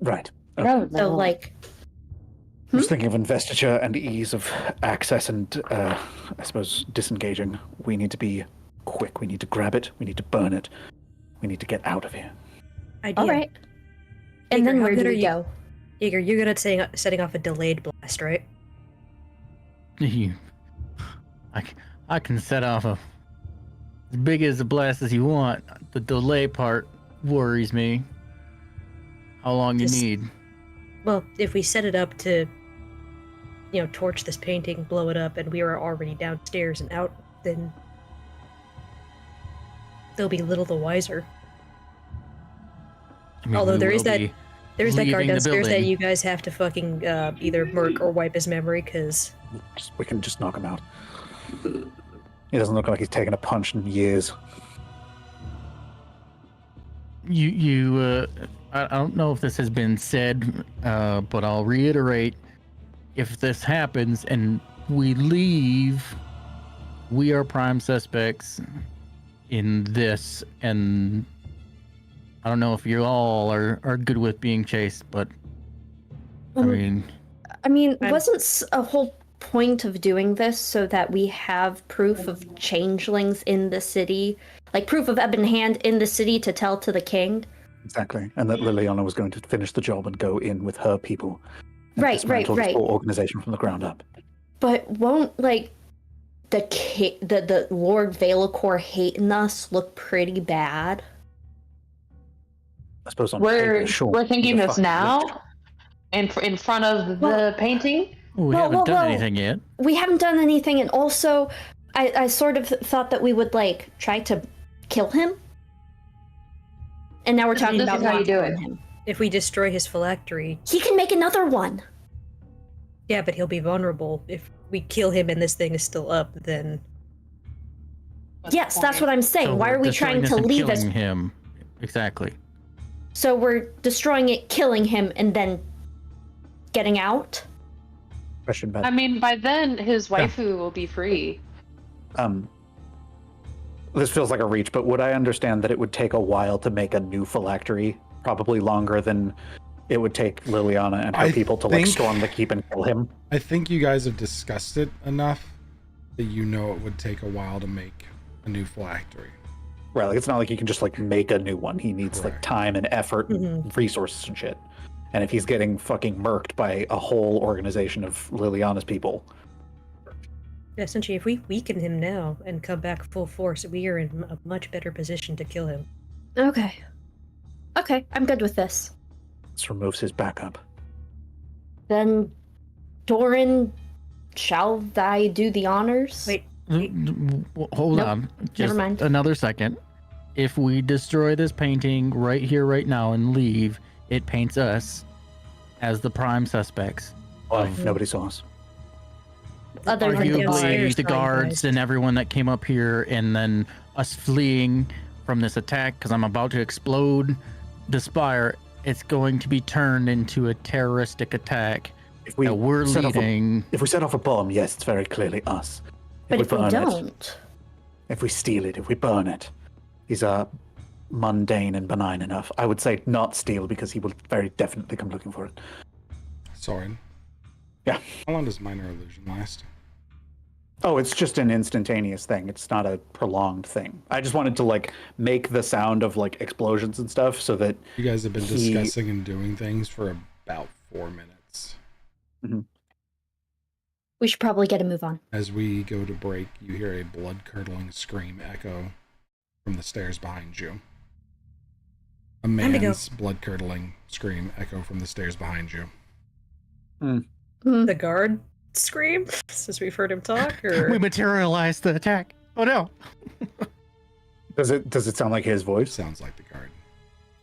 Right. So, like, I was thinking of investiture and ease of access and, I suppose, disengaging. We need to be quick. We need to grab it. We need to burn it. We need to get out of here. Idea. all right. And Igor, then how where good do are we you? go? Igor, you're good at setting off a delayed blast, right? I can set off as big as a blast as you want. The delay part worries me. How long you Just- need? Well, if we set it up to, torch this painting, blow it up, and we are already downstairs and out, then they'll be little the wiser. I mean, Although we there is will that- be There's that guard leaving the downstairs that building. you guys have to fucking either murk or wipe his memory, because We can just knock him out. He doesn't look like he's taken a punch in years. I don't know if this has been said, but I'll reiterate: if this happens and we leave, we are prime suspects in this, and I don't know if you all are good with being chased, but I mean, I'm- I'm- wasn't a whole point of doing this so that we have proof of changelings in the city, like proof of ebon hand in the city to tell to the king? Exactly. And that Liliana was going to finish the job and go in with her people. And Right, dismantle right. this whole organization from the ground up. But won't the Lord Valakor hating us look pretty bad? I suppose on We're paper, sure. we're thinking he's a this fucking now, lich. in front of the Well- painting. we Well, haven't well, done well. anything yet. We haven't done anything, and also, I sort of thought that we would try to kill him. And now we're talking This about is how you not do killing it. him. if we destroy his phylactery, He can make another one. yeah, but he'll be vulnerable. If we kill him and this thing is still up, then Yes, that's what I'm saying. So Why we're are we destroying trying this to and leave us? killing him? Exactly. So we're destroying it, killing him, and then getting out? Question, Ben. I mean, by then his waifu will be free. This feels like a reach, but would I understand that it would take a while to make a new phylactery? Probably longer than it would take Liliana and her I people to think- storm the keep and kill him. I think you guys have discussed it enough that you know it would take a while to make a new phylactery. Right, like it's not like you can just make a new one. He needs Correct. time and effort and resources and shit. And if he's getting fucking murked by a whole organization of Liliana's people, essentially, if we weaken him now and come back full force, we are in a much better position to kill him. Okay. Okay, I'm good with this. this removes his backup. Then, Doran, shall I do the honors? Wait, Hold Nope, on. Just mind. another second. If we destroy this painting right here, right now, and leave, it paints us as the prime suspects. Why? Nobody saw us. Other than Arguably, the Arguably, the probably guards biased. and everyone that came up here, and then us fleeing from this attack because I'm about to explode the spire. It's going to be turned into a terroristic attack If we that we're set off a- leading. If we set off a bomb, yes, it's very clearly us. But if we burn it, don't, if we steal it, if we burn it, these are mundane and benign enough. I would say not steal because he will very definitely come looking for it. Soren. Yeah. How long does minor illusion last? Oh, it's just an instantaneous thing. It's not a prolonged thing. I just wanted to make the sound of explosions and stuff so that You guys have been He- discussing and doing things for about 4 minutes. we should probably get a move on. As we go to break, you hear a blood-curdling scream echo from the stairs behind you. A Time to go. man's blood-curdling scream echo from the stairs behind you. The guard scream since we've heard him talk, or We materialized the attack. Oh no. does it sound like his voice? Sounds like the guard.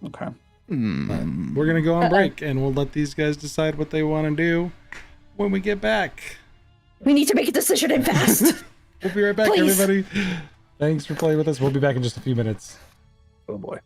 Okay. Hmm. We're gonna go on break, and we'll let these guys decide what they want to do when we get back. We need to make a decision and fast. We'll be right back, Please. everybody. Thanks for playing with us. We'll be back in just a few minutes. Oh boy.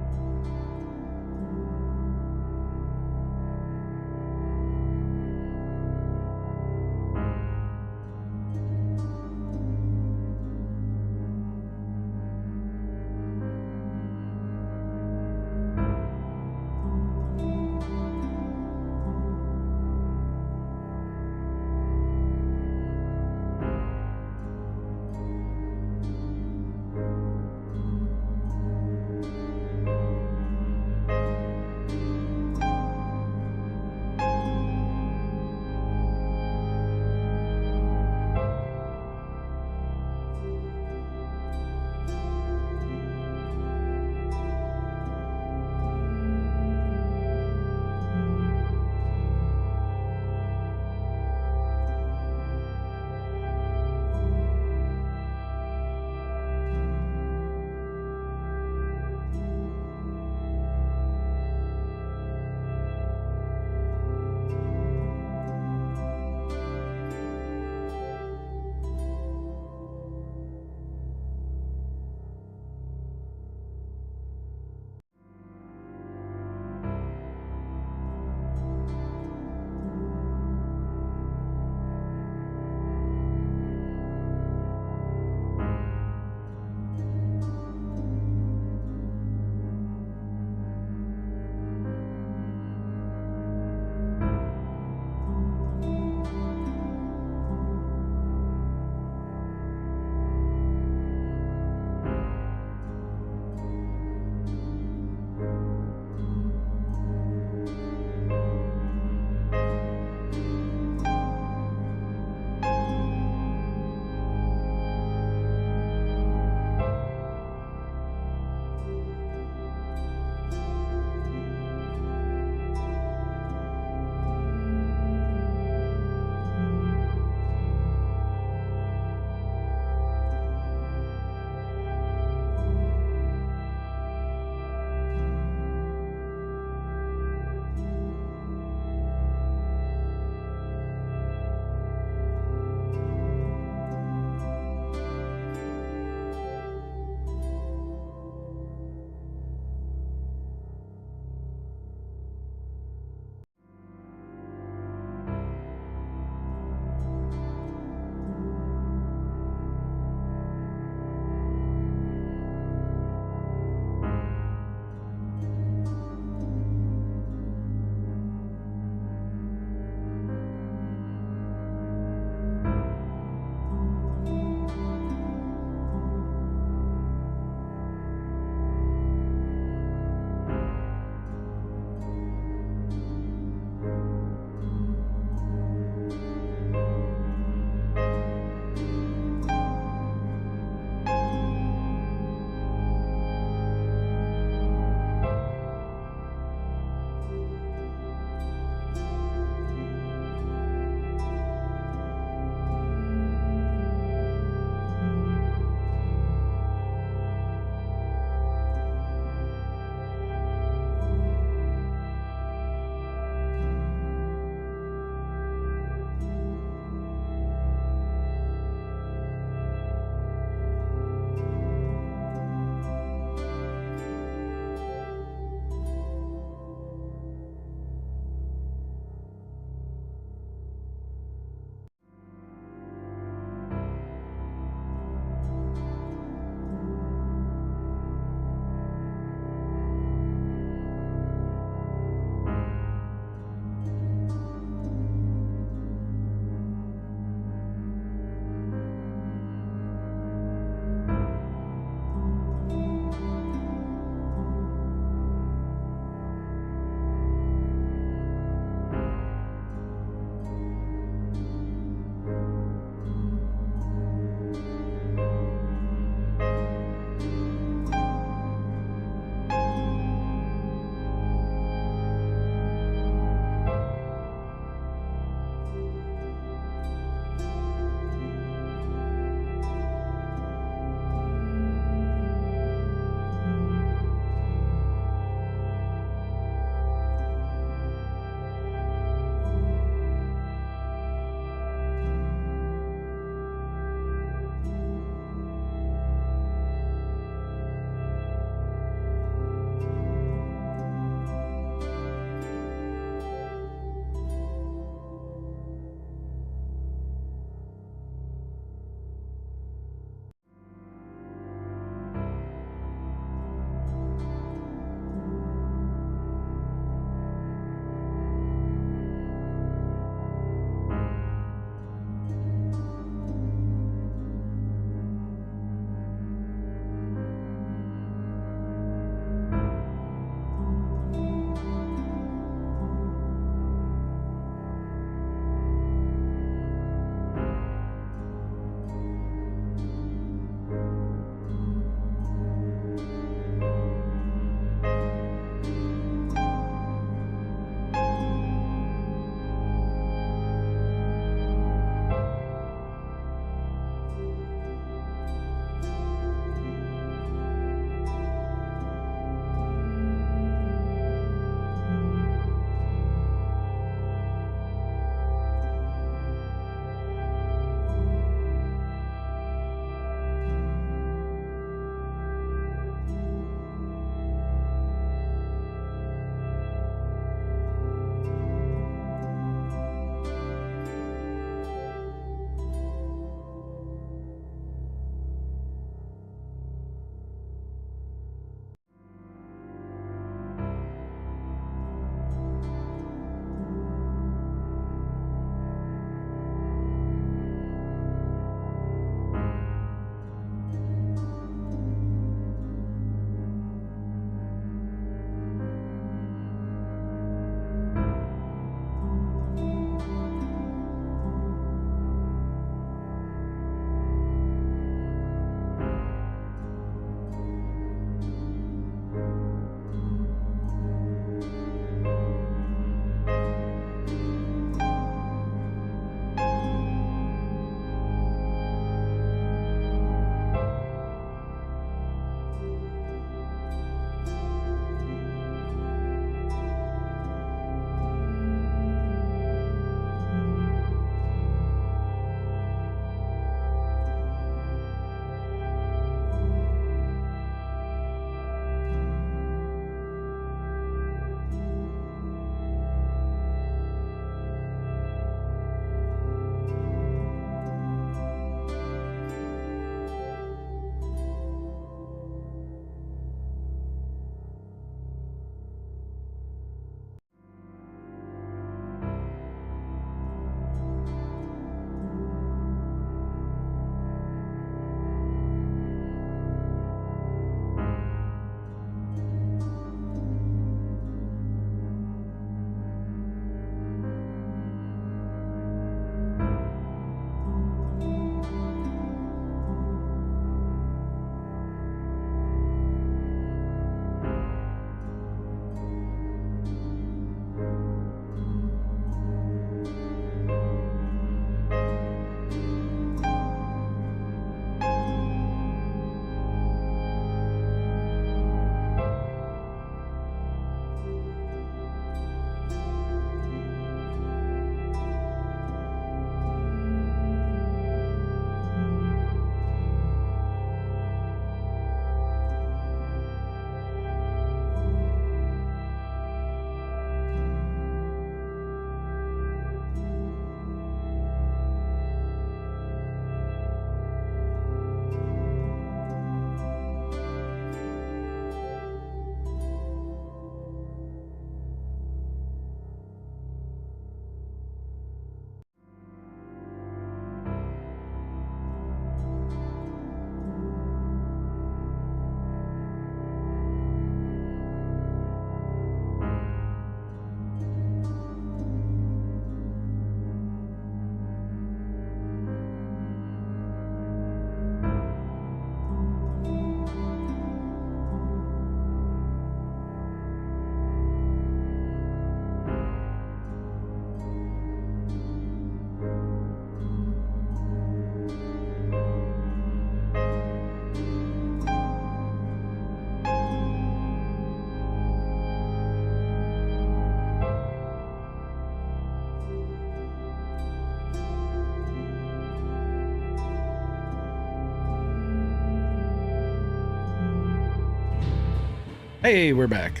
Hey, we're back.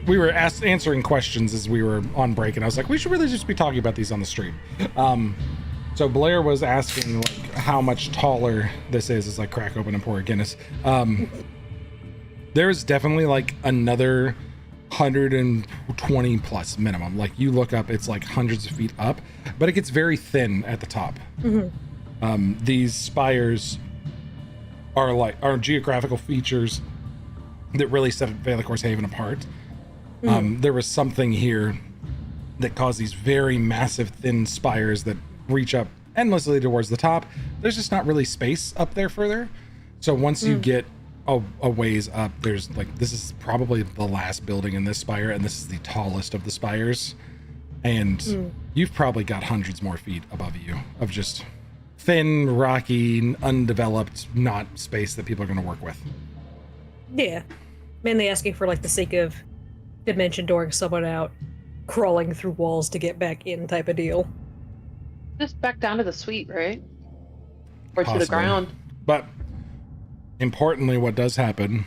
We were answering questions as we were on break, and I was like, we should really just be talking about these on the stream. So Blair was asking like how much taller this is as I crack open and pour a Guinness. There's definitely like another 120 plus minimum. Like you look up, it's like hundreds of feet up, but it gets very thin at the top. These spires are geographical features that really set Valicor's Haven apart. There was something here that caused these very massive thin spires that reach up endlessly towards the top. There's just not really space up there further. So once you get a ways up, there's like, this is probably the last building in this spire, and this is the tallest of the spires. And you've probably got hundreds more feet above you of just thin, rocky, undeveloped, not space that people are going to work with. Yeah. Mainly asking for like the sake of dimension dooring someone out, crawling through walls to get back in type of deal. Just back down to the suite, right? Or to Possibly. the ground. But importantly, what does happen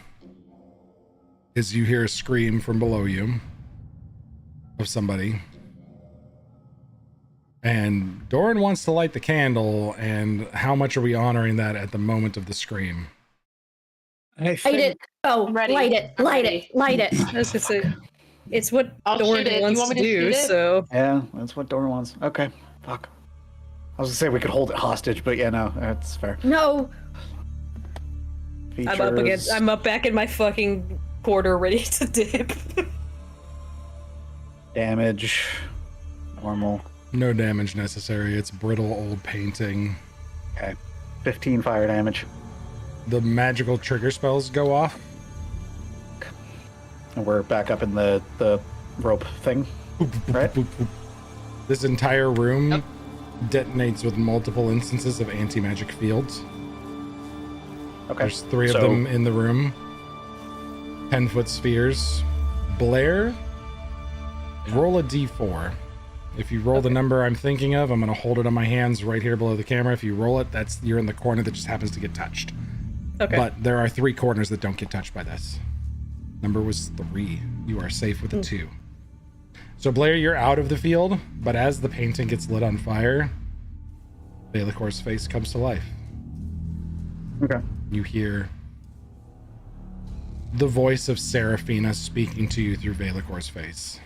is you hear a scream from below you of somebody. And Doran wants to light the candle, and how much are we honoring that at the moment of the scream? Light it. Oh, I'm ready. light it. I'm Light ready. it. Light it. That's just it. It's what I'll Doran shoot it. You wants want to me to do, shoot it? so Yeah, that's what Doran wants. Okay, fuck. I was gonna say we could hold it hostage, but yeah, no, that's fair. No. Features. I'm up back in my fucking quarter ready to dip. Damage. Normal. No damage necessary. It's brittle old painting. Okay. 15 fire damage. The magical trigger spells go off. And we're back up in the rope thing. Right? This entire room detonates with multiple instances of anti-magic fields. Okay. There's 3 of So- them in the room. 10-foot spheres. Blair, roll a d4. If you roll the number I'm thinking of, I'm going to hold it on my hands right here below the camera. If you roll it, you're in the corner that just happens to get touched. Okay. But there are 3 corners that don't get touched by this. Number was 3. You are safe with a 2. So Blair, you're out of the field, but as the painting gets lit on fire, Valicor's face comes to life. Okay. You hear the voice of Seraphina speaking to you through Valicor's face.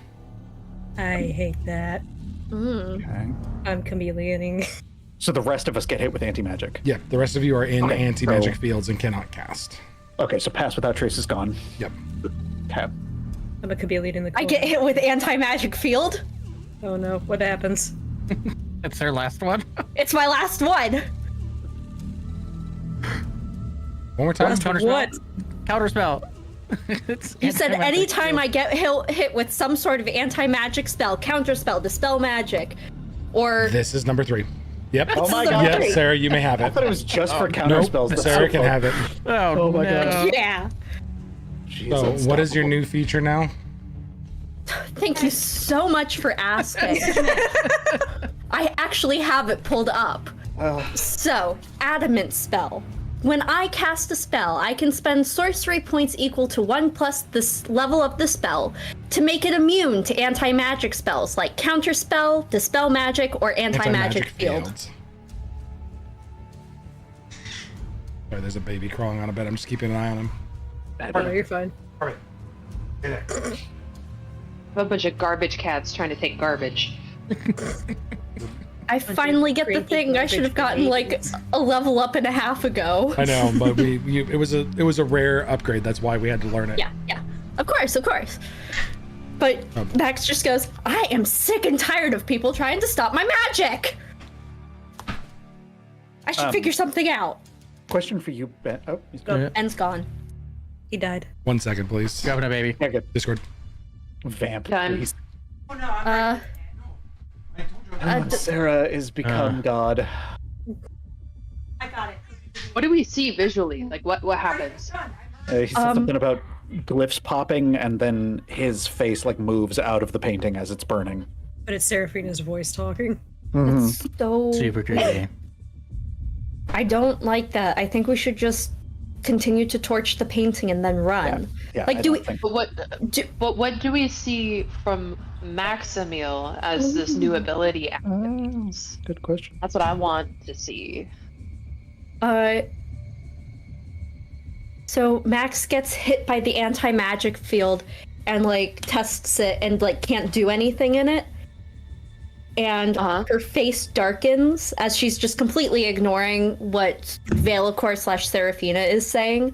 I hate that. Okay. I'm chameleoning. So the rest of us get hit with anti-magic. Yep, the rest of you are in Okay, anti-magic so- fields and cannot cast. Okay, so pass without trace is gone. Yep. Okay. I'm a chameleon in the I corner. get hit with anti-magic field. Oh no, what happens? It's their last one. It's my last one. One more time. What? Counterspell. You said anytime I get hit with some sort of anti-magic spell, counterspell, dispel magic, or This is number 3. Yep. Oh my is god. Yep, Sarah, you may have I it. thought it was just for counter Nope, spells. That's Sarah so can fun. have it. Oh, my God. yeah. Jeez, So, that's what is your unstoppable. new feature now? Thank you so much for asking. I actually have it pulled up. Well, So, adamant spell. When I cast a spell, I can spend sorcery points equal to 1 plus the level of the spell to make it immune to anti-magic spells like counterspell, dispel magic, or anti-magic field. fields. Sorry, there's a baby crawling on a bed. I'm just keeping an eye on him. Oh no, you're fine. All right. Hey there. A bunch of garbage cats trying to take garbage. I finally get the cranky thing I should have garbage gotten like babies. a level up and a half ago. I know, but it was a rare upgrade. That's why we had to learn it. Yeah. Of course. But Max just goes, I am sick and tired of people trying to stop my magic. I should figure something out. question for you, Ben. Oh, he's gone. Yeah. En's gone. He died. 1 second, please. Grabbing a baby. Yeah, good. Discord. Vamp, Done. please. Sarah is become God. What do we see visually? Like, what happens? He said something about glyphs popping, and then his face like moves out of the painting as it's burning. But it's Seraphina's voice talking. So Super creepy. I don't like that. I think we should just continue to torch the painting and then run. Yeah, Like, I do don't we? think- But what do we see from Maximil as this new ability activates? Good question. That's what I want to see. So Max gets hit by the anti-magic field and like tests it and like can't do anything in it. And her face darkens as she's just completely ignoring what Veilacor / Seraphina is saying.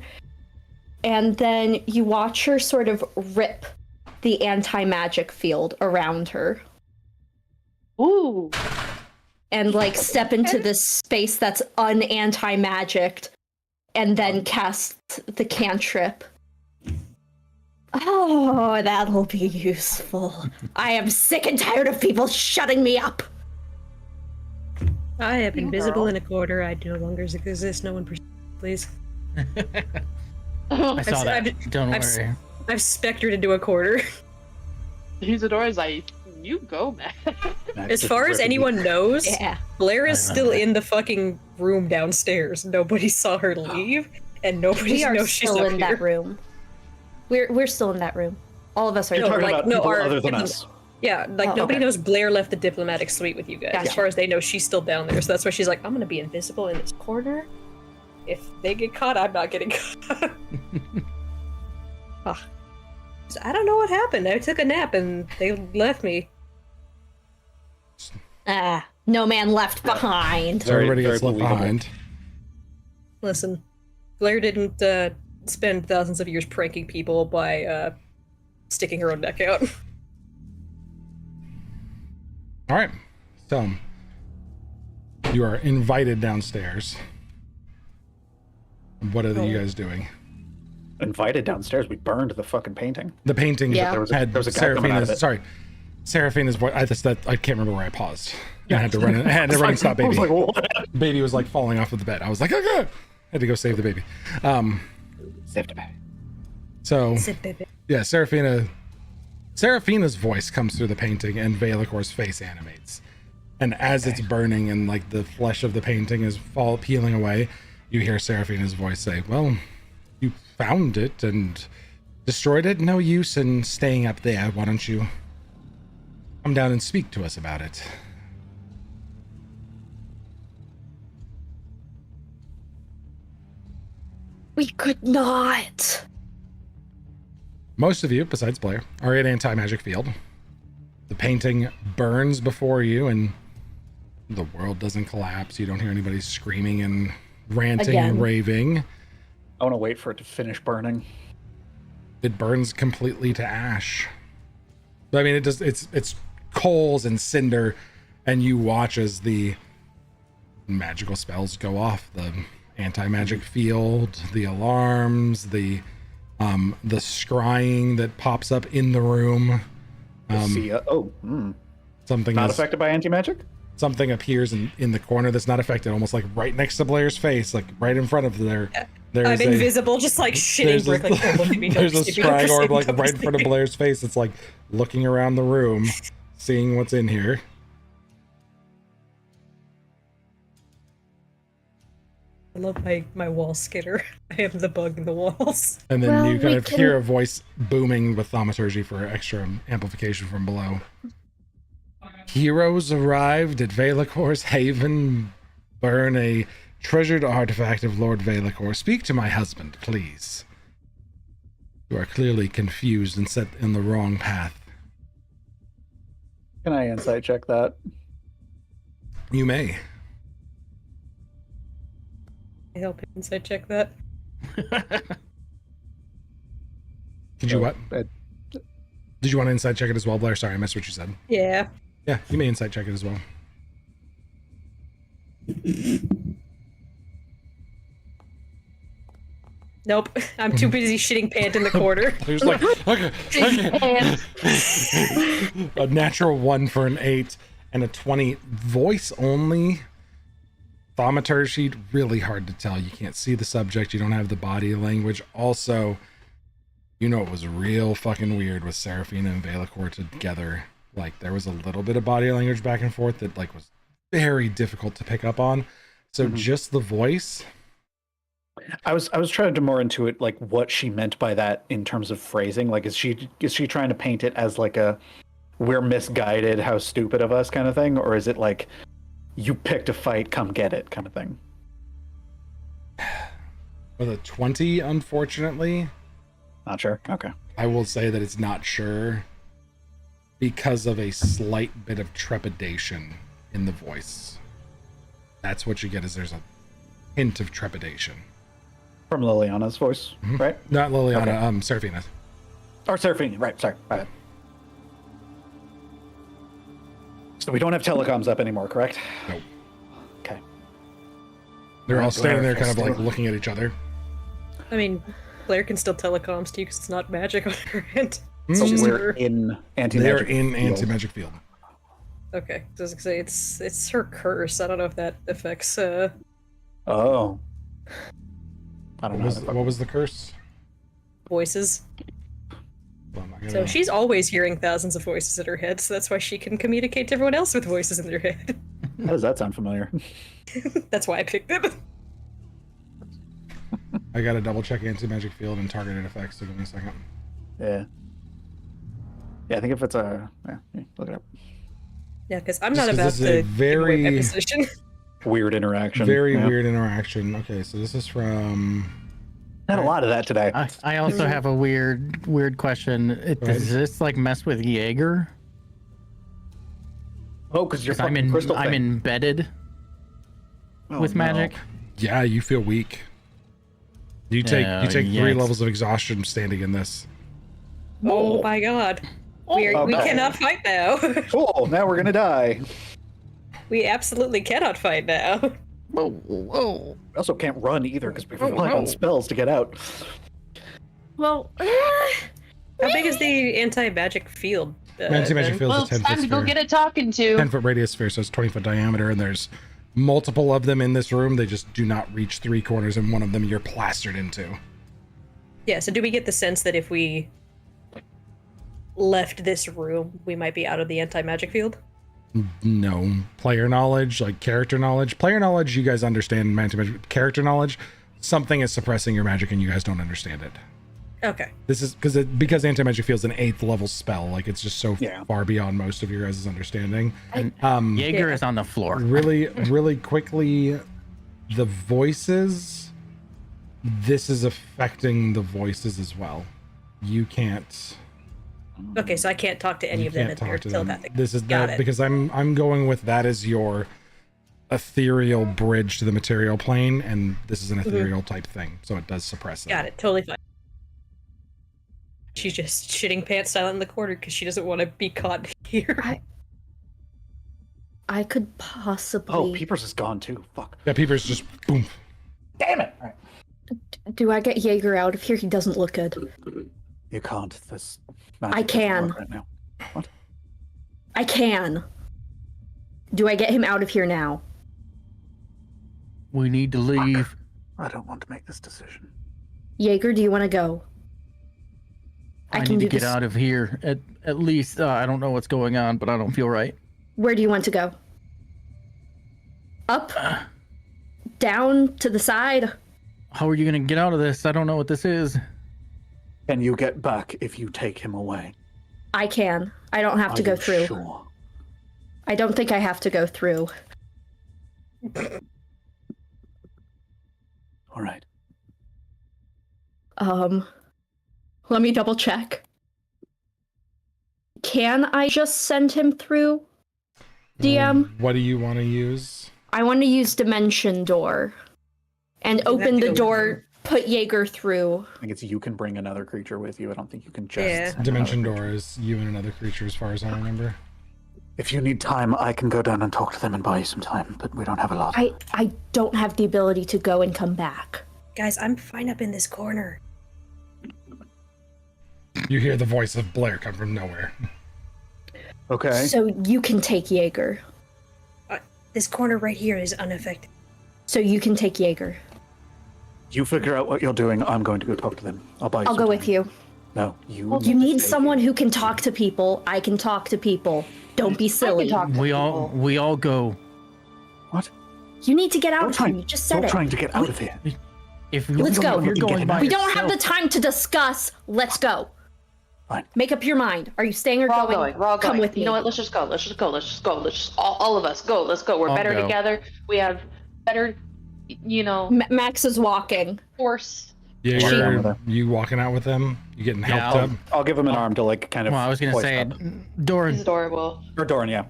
And then you watch her sort of rip the anti-magic field around her. Ooh. And like step into this space that's un-anti-magicked and then cast the cantrip. Oh, that'll be useful. I am sick and tired of people shutting me up. I am invisible in a corner. I no longer exist. No one please. I saw that. Don't worry. I've spectered into a corner. Isadora's like, you go, man. As far as anyone knows, Yeah. Blair is still in the fucking room downstairs. Nobody saw her leave, and nobody We are knows she's still up in here. that room. We're still in that room. All of us are. You're talking like, about no, people our other than diplomat- us. Yeah, like Oh, nobody okay. knows Blair left the diplomatic suite with you guys. Gotcha. As far as they know, she's still down there. So that's why she's like, I'm gonna be invisible in this corner. If they get caught, I'm not getting caught. Ugh. So I don't know what happened. I took a nap and they left me. No man left behind. So everybody Very gets left believable. behind. Listen, Blair didn't spend thousands of years pranking people by sticking her own neck out. All right. So you are invited downstairs. What are you guys doing? Invited downstairs. We burned the fucking painting. The painting Yeah. There was a had guy coming out of Seraphina's. it. Sorry, Seraphina's voice. I can't remember where I paused. I had to run. I had to run and stop I baby. was like, what? Baby was like falling off of the bed. I was like, okay. Had to go save the baby. Saved it, baby. So Sit, baby. yeah, Seraphina's voice comes through the painting, and Veilicor's face animates. And as it's burning and like the flesh of the painting is peeling away, you hear Seraphina's voice say, "Well, you found it and destroyed it. No use in staying up there. Why don't you come down and speak to us about it?" We could not. Most of you, besides Blair, are in anti-magic field. The painting burns before you and the world doesn't collapse. You don't hear anybody screaming and ranting Again. and raving. I want to wait for it to finish burning. It burns completely to ash. But, I mean, it's coals and cinder, and you watch as the magical spells go off. The anti-magic field, the alarms, the scrying that pops up in the room. Something Not is- affected by anti-magic? something appears in the corner that's not affected, almost like right next to Blair's face, like right in front of there. I'm invisible, just like shitting There's brick. Like, don't look at me, don't there's a see me, scrying don't orb see me, like don't right in see front of me. Blair's face. It's like looking around the room, seeing what's in here. I love my wall skitter. I am the bug in the walls. And then Well, you kind we of hear a voice booming with thaumaturgy for extra amplification from below. Heroes arrived at Veilicor's haven. Burn a treasured artifact of Lord Veilacor. Speak to my husband, please. You are clearly confused and set in the wrong path. Can I insight check that? You may. I help inside check that. Did you what? Uh, Did you want to inside check it as well, Blair? Sorry, I missed what you said. Yeah. Yeah, you may inside check it as well. Nope. I'm too busy shitting pant in the corner. He was like, okay. A natural 1 for an 8 and a 20. Voice only. Thaumaturgy, really hard to tell. You can't see the subject. You don't have the body language. Also, you know, it was real fucking weird with Seraphina and Veilacor together. Like, there was a little bit of body language back and forth that, like, was very difficult to pick up on. So just the voice, I was trying to more into it, like what she meant by that in terms of phrasing. Like, is she trying to paint it as like a we're misguided, how stupid of us kind of thing, or is it like you picked a fight, come get it kind of thing? With a 20, unfortunately, Not sure. Okay. I will say that it's not sure because of a slight bit of trepidation in the voice. That's what you get, is there's a hint of trepidation. From Liliana's voice, right? Not Liliana, Okay. Seraphina. Or Seraphine, right? Sorry, my bad. So we don't have telecoms up anymore, correct? Nope. Okay. They're all Alright, standing there Blair, kind of like still- looking at each other. I mean, Blair can still telecoms to you because it's not magic on her end. Hmm. So It's just we're her. in anti-magic. They are in field. anti-magic field. Okay, I was gonna say it's her curse. I don't know if that affects Oh. I don't know. What was the curse? voices. Well, I'm not gonna- So she's always hearing thousands of voices in her head, so that's why she can communicate to everyone else with voices in their head. How does that sound familiar? That's why I picked it. I gotta double check anti-magic field and targeted effects, so give me a second. Yeah. Yeah, I think if it's a... Yeah, look it up. Yeah, because I'm Just not 'cause about this is a to very- give away my position. Weird interaction. Very yeah. weird interaction. Okay, so this is from... Had a lot of that today. I also have a weird question. Does this like mess with Jaeger? Oh, because you're 'Cause fucking crystal I'm thing. embedded Oh, with no. magic. Yeah, you feel weak. You take Oh, 3 yikes. levels of exhaustion standing in this. Oh my god. We Oh, no. cannot fight now. Cool, now we're gonna die. We absolutely cannot fight now. Whoa, whoa. We also can't run either because we rely on spells to get out. Well, How big is the anti-magic field? Anti-magic Ben? field Well, is a it's 10 time foot to go sphere. get a talking to. 10-foot radius sphere, so it's 20-foot diameter, and there's multiple of them in this room. They just do not reach 3 corners, and one of them you're plastered into. Yeah, so do we get the sense that if we left this room, we might be out of the anti-magic field? No. Player knowledge, like character knowledge. Player knowledge, you guys understand anti-magic. Character knowledge, something is suppressing your magic and you guys don't understand it. Okay. This is because anti-magic field's an 8th level spell. Like, it's just so Yeah. far beyond most of your guys' understanding. Jaeger Yeah. is on the floor. Really quickly, the voices, this is affecting the voices as well. You can't Okay, so I can't talk to any you of them can't in their talk to them. telepathic. This is Got that it. because I'm going with that as your ethereal bridge to the material plane, and this is an ethereal type thing, so it does suppress that. Got it. Totally fine. She's just shitting pants silent in the corner because she doesn't want to be caught here. I could possibly. Oh, Peepers is gone too. Fuck. Yeah, Peepers just boom. Damn it! All right. Do I get Jaeger out of here? He doesn't look good. You can't. This I magic doesn't can. work right now. What? I can. Do I get him out of here now? We need to leave. I don't want to make this decision. Jaeger, do you want to go? I can need to do get this. out of here. At least I don't know what's going on, but I don't feel right. Where do you want to go? Up? Down? To the side? How are you gonna get out of this? I don't know what this is. Can you get back if you take him away? I can. I don't have Are to go you through. Sure. I don't think I have to go through. All right. Let me double check. Can I just send him through? DM? What do you want to use? I want to use Dimension Door. And Doesn't have open to the go door, put Jaeger through. I think it's you can bring another creature with you. I don't think you can just. Yeah. send Dimension another door creature. is you and another creature, as far as I remember. If you need time, I can go down and talk to them and buy you some time, but we don't have a lot. I don't have the ability to go and come back. Guys, I'm fine up in this corner. You hear the voice of Blair come from nowhere. Okay. So you can take Jaeger. This corner right here is unaffected. So you can take Jaeger. You figure out what you're doing. I'm going to go talk to them. I'll buy you I'll some go with time. you. No, you. You need stay someone here. who can talk to people. I can talk to people. Don't be silly. We all go. What? You need to get out Don't of try, here. You just said stop it. trying to get out of here. Let's go. If you're going by We don't have the yourself- time to discuss. Let's go. Fine. Make up your mind. Are you staying or We're all going? going. We're all Come going. with me. You know what? Let's just go. Let's just go. Let's just go. Let's just all of us go. Let's go. We're I'll better go. together. We have better, Max is walking. force. Yeah, Walk down with her. you walking out with them? You getting Yeah, helped up? I'll give him an arm to like kind of. Well, I was gonna hoist say, up. Doran, He's adorable. Or Doran, yeah.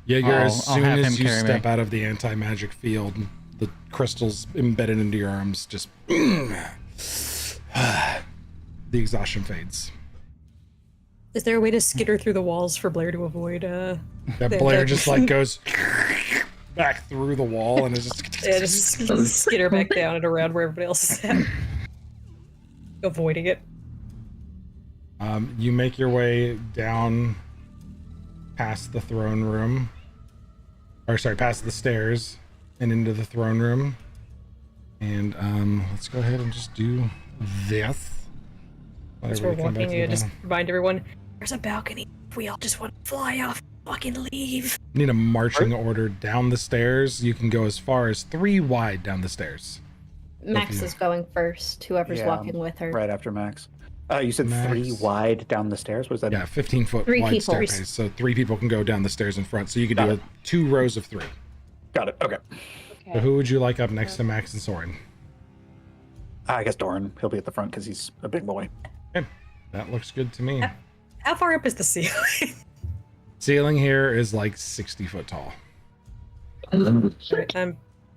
Yeah, as I'll soon have as him you carry step me. out of the anti-magic field, the crystals embedded into your arms just the exhaustion fades. Is there a way to skitter through the walls for Blair to avoid? That There- Blair there- just like goes back through the wall and is just Yeah, just skitter back down and around where everybody else is at, avoiding it. You make your way down past the throne room, past the stairs and into the throne room. And let's go ahead and just do this. As Whenever we're we come back walking, to the just bottom. remind everyone there's a balcony. If we all just want to fly off, fucking leave. Need a marching order down the stairs. You can go as far as 3 wide down the stairs. Max you. is going first. Whoever's Yeah, walking with her. Right after Max. You said Max. 3 wide down the stairs? Was that? Yeah, 15-foot 3 wide people. staircase. So 3 people can go down the stairs in front. So you could Got do it. 2 rows of 3. Got it. Okay. So Okay. who would you like up next to Max and Soren? I guess Doran. He'll be at the front because he's a big boy. Okay, that looks good to me. How far up is the ceiling? Ceiling here is like 60 foot tall. Right,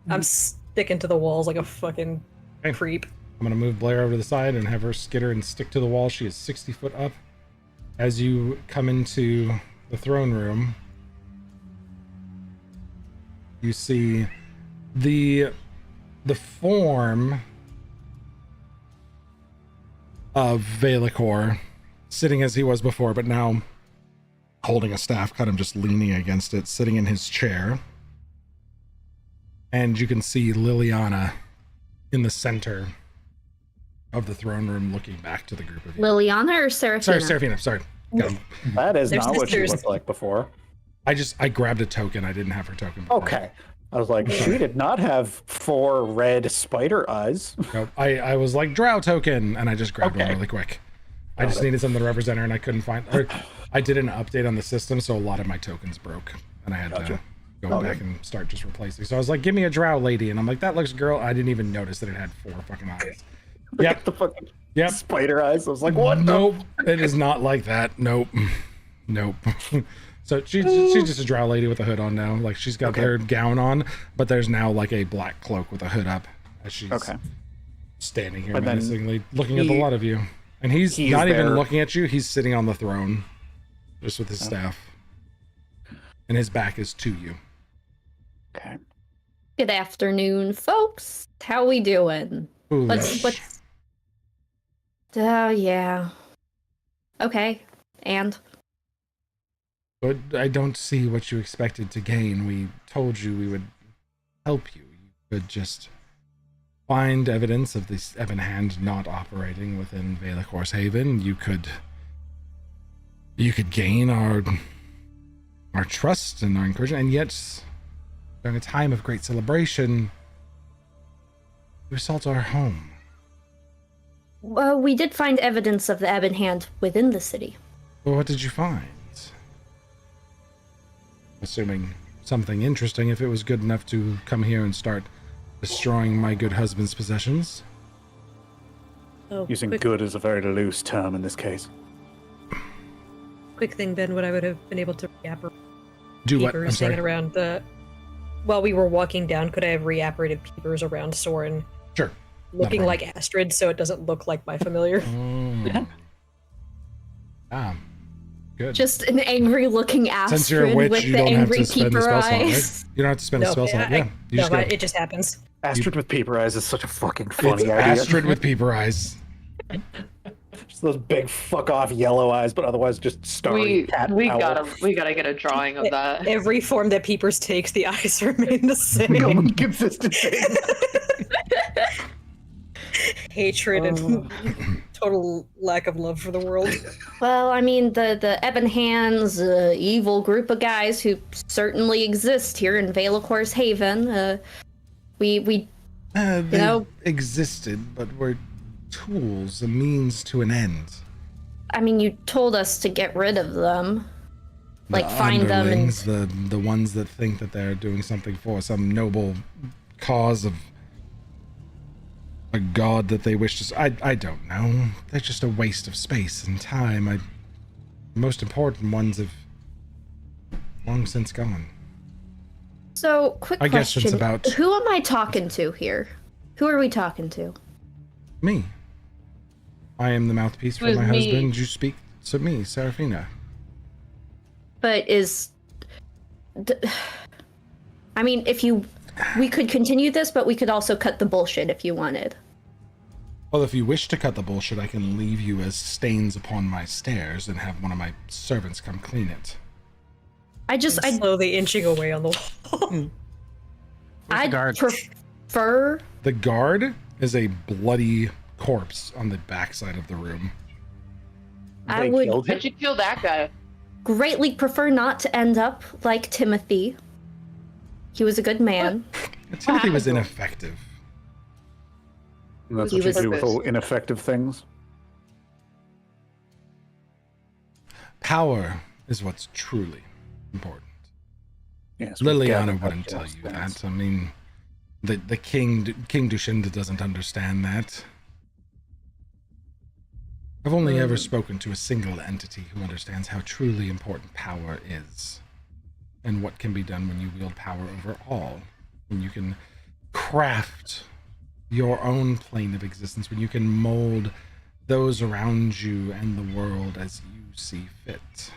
I'm sticking to the walls like a fucking Okay. creep. I'm gonna move Blair over to the side and have her skitter and stick to the wall. She is 60 foot up. As you come into the throne room, you see the form of Velikor sitting as he was before, but now holding a staff, kind of just leaning against it, sitting in his chair. And you can see Liliana in the center of the throne room looking back to the group of you. Liliana or Seraphina? Sorry, Seraphina, sorry. Got him. That is There's not what she sisters. looked like before. I grabbed a token. I didn't have her token before. Okay. I was like, she did not have 4 red spider eyes. Nope. I was like, drow token, and I just grabbed one Okay. really quick. I Got just it. needed something to represent her, and I couldn't find her. I did an update on the system, so a lot of my tokens broke, and I had to Gotcha. go Okay. back and start just replacing. So I was like, give me a drow lady, and I'm like, that looks girl. I didn't even notice that it had 4 fucking eyes. Yep. The fucking Yep. spider eyes. I was like, what? Nope. It is not like that. Nope. Nope. So she's just a drow lady with a hood on now. Like she's got Okay. her gown on, but there's now like a black cloak with a hood up as she's Okay. standing here But then menacingly, looking at the he- lot of you. And he's he's not even there. looking at you. He's sitting on the throne, just with his staff, and his back is to you. Okay. Good afternoon, folks. How we doing? Foolish. Let's. Oh yeah. Okay. And But I don't see what you expected to gain. We told you we would help you. You could just find evidence of this Ebon Hand not operating within Velikor's Haven. You could gain our trust and our encouragement, and yet during a time of great celebration, you assault our home. we did find evidence of the Ebon Hand within the city. Well, what did you find? Assuming something interesting, if it was good enough to come here and start destroying my good husband's possessions. Oh, Using quick, good is a very loose term in this case. quick thing, Ben. Would I would have been able to reapparate Do what? I'm peepers sorry. hanging around the. While we were walking down, could I have reapparated peepers around Soren, Sure. looking problem. like Astrid, so it doesn't look like my familiar? Mm. Good. Just an angry-looking Since you're a Astrid witch, with you the don't have angry to spend the peeper spell slot, eyes. right? You don't have to spend a spell slot. I- Yeah. You no, just go. it just happens. Astrid with peeper eyes is such a fucking It's funny idea. Astrid with peeper eyes. Just those big fuck off yellow eyes, but otherwise just starry cat We owl. gotta get a drawing of that. Every form that peepers takes, the eyes remain the Become same. consistency. Hatred and total lack of love for the world. Well, I mean, the Ebon Hands, evil group of guys who certainly exist here in Velikor's Haven. We They know- existed, but were tools, a means to an end. I mean, you told us to get rid of them. Like, The find them and... underlings, the ones that think that they're doing something for some noble cause of a god that they wish to... I don't know. They're just a waste of space and time. The most important ones have long since gone. So, quick I question. guess it's about- Who am I talking to here? Who are we talking to? Me. I am the mouthpiece for Who's my me? husband. You speak to me, Serafina. But I mean, we could continue this, but we could also cut the bullshit if you wanted. Well, if you wish to cut the bullshit, I can leave you as stains upon my stairs and have one of my servants come clean it. I Slowly inching away on the wall. Where's the I'd guard? prefer. The guard is a bloody corpse on the backside of the room. I They would killed him? How'd you kill that guy? greatly prefer not to end up like Timothy. He was a good man. Timothy was ineffective. And that's He what you was- do with all ineffective things. Power is what's truly important. Yes, we gather Liliana wouldn't that tell just you things. that. I mean, the King Dushinda doesn't understand that. I've only ever spoken to a single entity who understands how truly important power is, and what can be done when you wield power over all. When you can craft your own plane of existence, when you can mold those around you and the world as you see fit.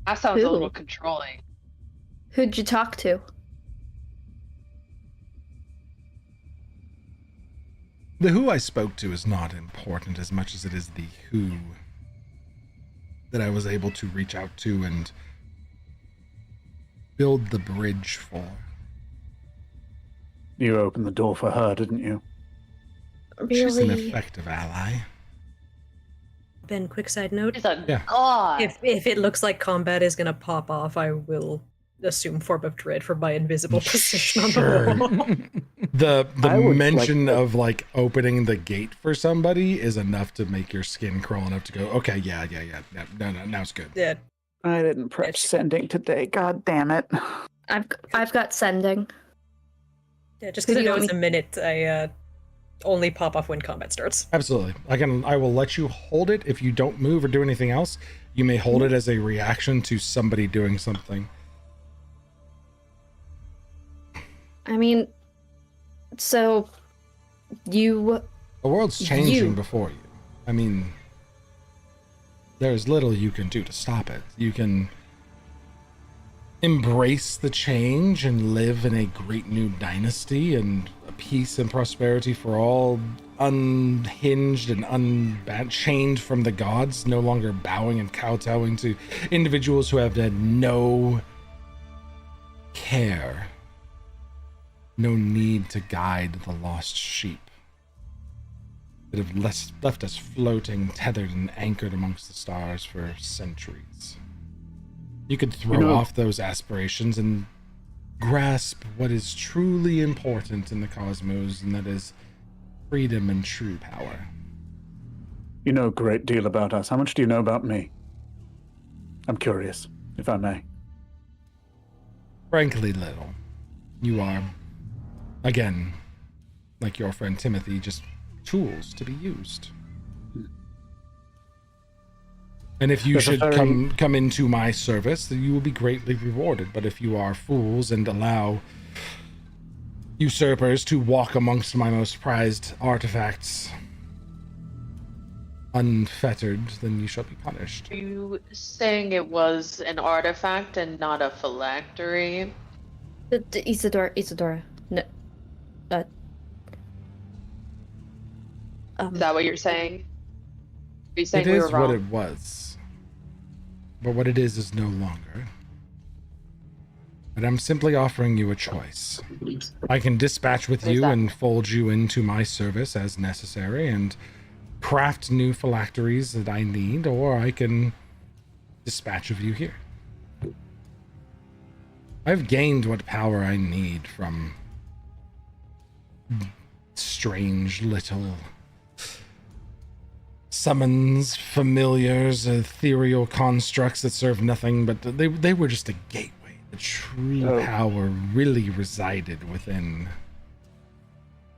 That sounds a Ooh. little controlling. Who'd you talk to? The who I spoke to is not important as much as it is the who that I was able to reach out to and build the bridge for. You opened the door for her, didn't you? She's an Really? effective ally. Ben, quick side note. He's a Yeah. god. If it looks like combat is gonna pop off, I will assume form of dread for my invisible position on Sure. the wall. The I would mention like to- of like opening the gate for somebody is enough to make your skin crawl enough to go, okay, yeah, no, now it's good. Yeah. I didn't prep sending today. God damn it. I've got sending. Yeah, just Who because do I you know want it's a minute, I only pop off when combat starts. Absolutely. I will let you hold it. If you don't move or do anything else, you may hold it as a reaction to somebody doing something. I mean, so you The world's changing You- before you. I mean, there's little you can do to stop it. You can embrace the change and live in a great new dynasty and peace and prosperity for all, unhinged and unchained from the gods, no longer bowing and kowtowing to individuals who have had no care, no need to guide the lost sheep that have left us floating, tethered, and anchored amongst the stars for centuries. You could throw off those aspirations and grasp what is truly important in the cosmos, and that is freedom and true power. You know a great deal about us. How much do you know about me? I'm curious, if I may. Frankly, little. You are, again, like your friend Timothy, just tools to be used. And if you There's a should very- come into my service, then you will be greatly rewarded. But if you are fools and allow usurpers to walk amongst my most prized artifacts unfettered, then you shall be punished. Are you saying it was an artifact and not a phylactery? Isadora. No, Is that what you're saying? Are you saying It we is were wrong? what it was. But what it is no longer. But I'm simply offering you a choice. I can dispatch with What is you that? and fold you into my service as necessary and craft new phylacteries that I need, or I can dispatch of you here. I've gained what power I need from strange little summons, familiars, ethereal constructs that serve nothing, but they were just a gateway. The true power really resided within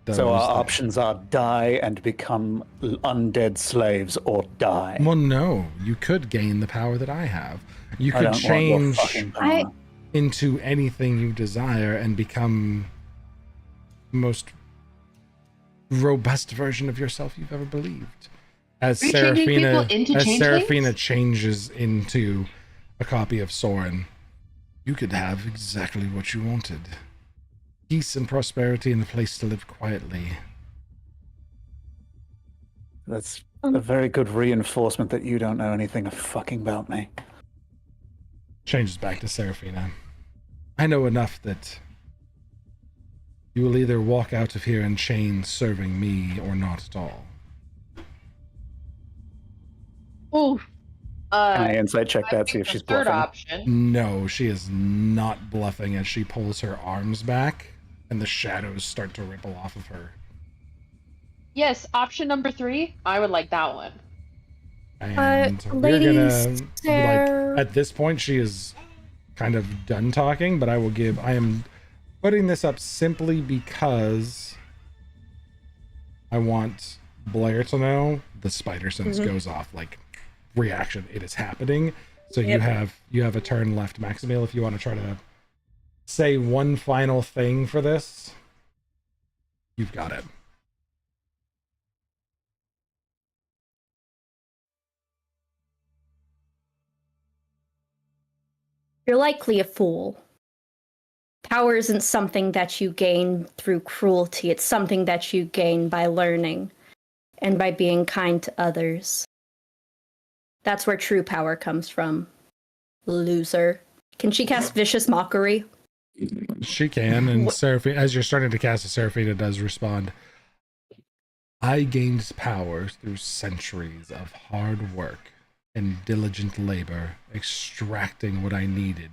those. So our options are die and become undead slaves, or die. Well, no, you could gain the power that I have. You I could don't want your change fucking power. into anything you desire and become the most robust version of yourself you've ever believed. As Are you changing people into Seraphina changelings? changes into a copy of Soren, you could have exactly what you wanted. Peace and prosperity and a place to live quietly. That's a very good reinforcement that you don't know anything fucking about me. Changes back to Seraphina. I know enough that you will either walk out of here in chains serving me or not at all. Ooh. Can I insight check that, see if she's third bluffing? option. No, she is not bluffing as she pulls her arms back and the shadows start to ripple off of her. Yes, option number 3. I would like that one. And we're ladies, gonna, like, at this point, she is kind of done talking, but I am putting this up simply because I want Blair to know the spider sense goes off, like, reaction. It is happening. So you have a turn left, Maximil, if you want to try to say one final thing for this. You've got it. You're likely a fool. Power isn't something that you gain through cruelty. It's something that you gain by learning and by being kind to others. That's where true power comes from. Loser. Can she cast Vicious Mockery? She can, and Seraphina, as you're starting to cast it, Seraphina does respond. I gained power through centuries of hard work and diligent labor, extracting what I needed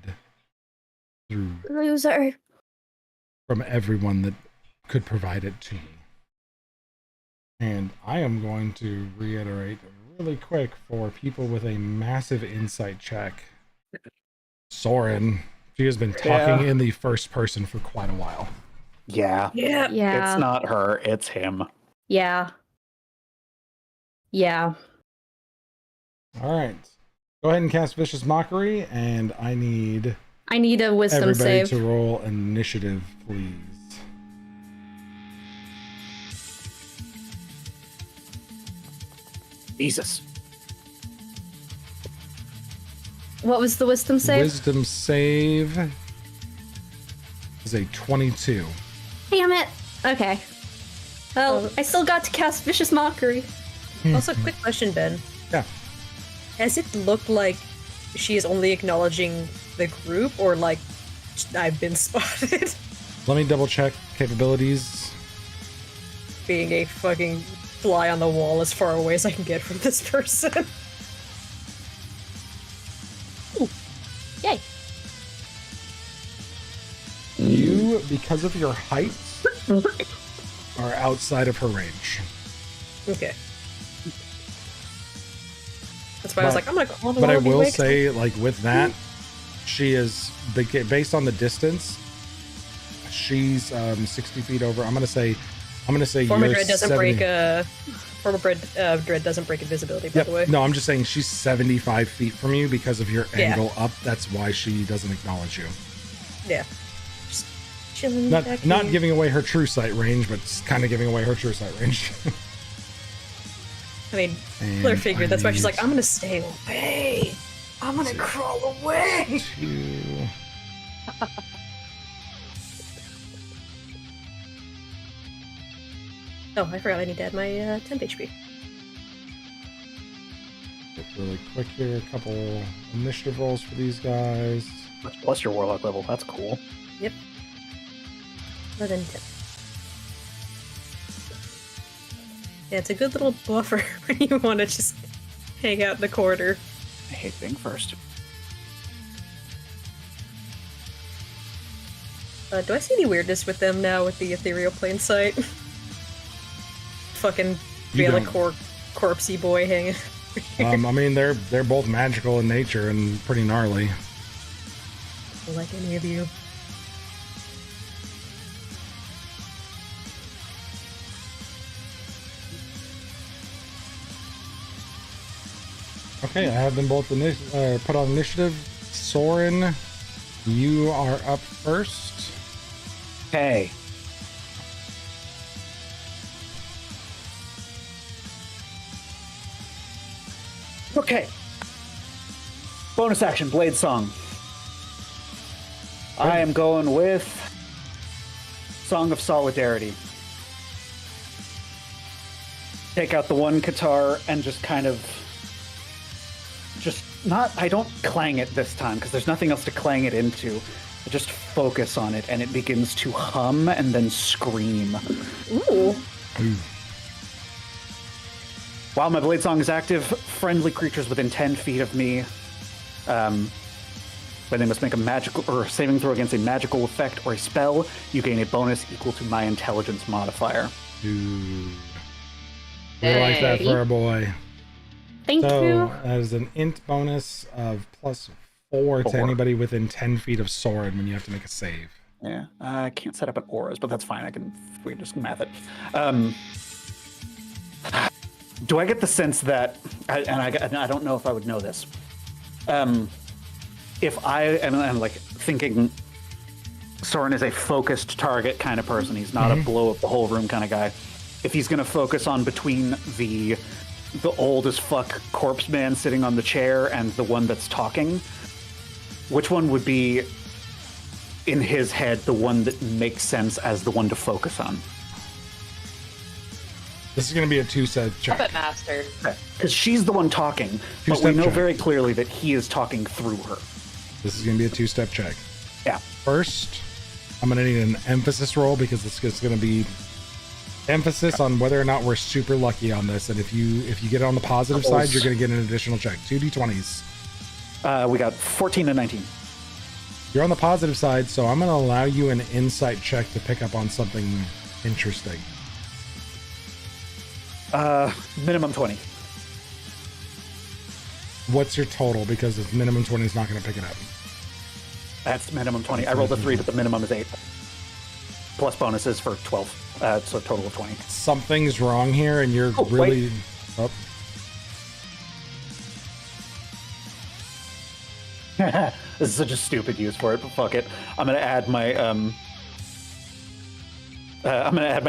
through Loser. from everyone that could provide it to me. And I am going to reiterate really quick for people with a massive insight check. Soren, she has been talking in the first person for quite a while. Yeah. Yeah. Yeah. It's not her, it's him. Yeah. Yeah. All right. Go ahead and cast Vicious Mockery, and I need a wisdom everybody save. to roll initiative, please. Jesus. What was the wisdom save? Wisdom save is a 22. Damn it. Okay. Well, I still got to cast Vicious Mockery. Also, quick question, Ben. Yeah. Does it look like she is only acknowledging the group, or like I've been spotted Let me double check capabilities. being a fucking fly on the wall as far away as I can get from this person? Yay. You, because of your height, are outside of her range. Okay. That's why I was like, I'm gonna call the But I wall will anyway, 'cause say, like, with that, she is, based on the distance, she's 60 feet over. I'm gonna say Form of you're Dread doesn't 70 break Form of Dread doesn't break invisibility, by Yep. the way. No, I'm just saying she's 75 feet from you because of your Yeah. angle up. That's why she doesn't acknowledge you. Yeah. Just chilling Not back not here. giving away her true sight range, but kind of giving away her true sight range. I mean, And Blair figured. That's why she's I like, I'm gonna stay away. I'm gonna crawl away. need to- Oh, I forgot I need to add my 10 HP. Get really quick here. A couple initiative rolls for these guys. Plus your warlock level, that's cool. Yep. More than 10. Yeah, it's a good little buffer when you want to just hang out in the corner. I hate being first. Do I see any weirdness with them now with the ethereal plane sight? Fucking You don't. Velikor corpsey boy hanging. I mean, they're both magical in nature and pretty gnarly. Like any of you. Okay, I have them both put on initiative. Soren, you are up first. Okay. Okay. Bonus action, Blade Song. I am going with Song of Solidarity. Take out the one guitar and just kind of I don't clang it this time because there's nothing else to clang it into. I just focus on it and it begins to hum and then scream. Ooh. While my blade song is active, friendly creatures within 10 feet of me, when they must make a magical or saving throw against a magical effect or a spell, you gain a bonus equal to my intelligence modifier. Dude. We like that for a boy. Thank So you. that is an int bonus of +4 to anybody within 10 feet of Soren when you have to make a save. Yeah, I can't set up an auras, but that's fine. We can just math it. Do I get the sense that, and I don't know if I would know this, if I am like thinking Soren is a focused target kind of person, he's not a blow up the whole room kind of guy. If he's going to focus on between the old as fuck corpse man sitting on the chair and the one that's talking, which one would be in his head the one that makes sense as the one to focus on? This is going to be a 2-step check. Puppet Master. Because she's the one talking, but we Two-step know check. very clearly that he is talking through her. This is going to be a 2-step check. Yeah. First, I'm going to need an emphasis roll because it's going to be emphasis on whether or not we're super lucky on this. And if you get it on the positive side, you're going to get an additional check. 2d20s. We got 14 and 19. You're on the positive side, so I'm going to allow you an insight check to pick up on something interesting. Minimum 20. What's your total? Because it's minimum 20 is not going to pick it up. That's minimum 20. I rolled a 3, but the minimum is 8. Plus bonuses for 12. So a total of 20. Something's wrong here, and you're really... Oh, This is such a stupid use for it, but fuck it. I'm gonna add my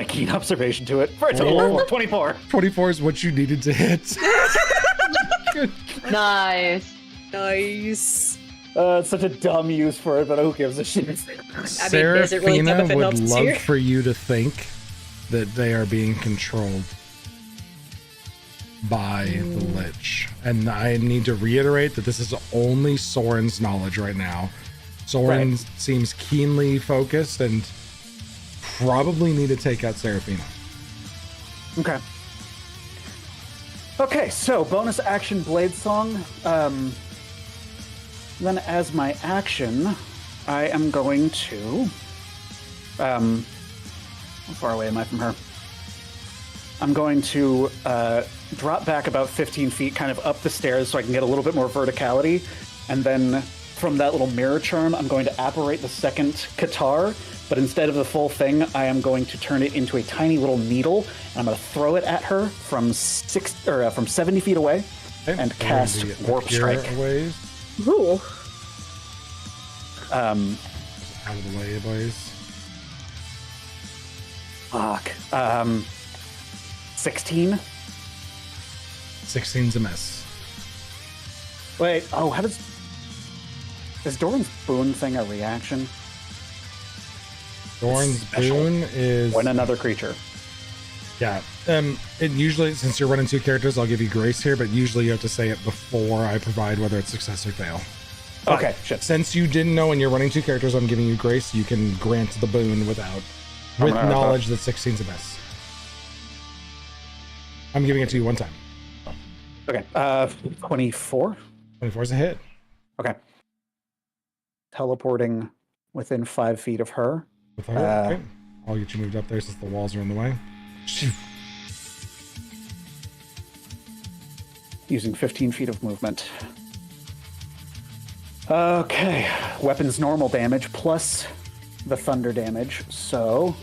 keen observation to it for a total of 24. 24 is what you needed to hit. Good. Nice. Nice. It's such a dumb use for it, but who gives a shit? is it really dumb Seraphina if it would helps love you? for you to think that they are being controlled by the Lich. And I need to reiterate that this is only Soren's knowledge right now. Soren seems keenly focused and probably need to take out Seraphina. Okay. Okay, so bonus action Blade Song. Then as my action, I am going to... how far away am I from her? I'm going to drop back about 15 feet, kind of up the stairs so I can get a little bit more verticality. And then from that little mirror charm, I'm going to apparate the second guitar. But instead of the full thing, I am going to turn it into a tiny little needle. And I'm going to throw it at her from 70 feet away and cast Warp Strike. Ways. Ooh. Out of the way, boys. Fuck. 16? 16's a miss. Wait, how does... Is Doran's Boon thing a reaction? Doran's Special. boon is... When another creature. Yeah. It usually, since you're running 2 characters, I'll give you grace here, but usually you have to say it before I provide whether it's success or fail. Okay, shit. Since you didn't know and you're running 2 characters, I'm giving you grace. You can grant the boon with knowledge that 16's a miss. I'm giving it to you one time. Okay, 24? 24 is a hit. Okay. Teleporting within 5 feet of her. With her? Okay. I'll get you moved up there since the walls are in the way. Using 15 feet of movement. Okay. Weapons normal damage plus the thunder damage. So...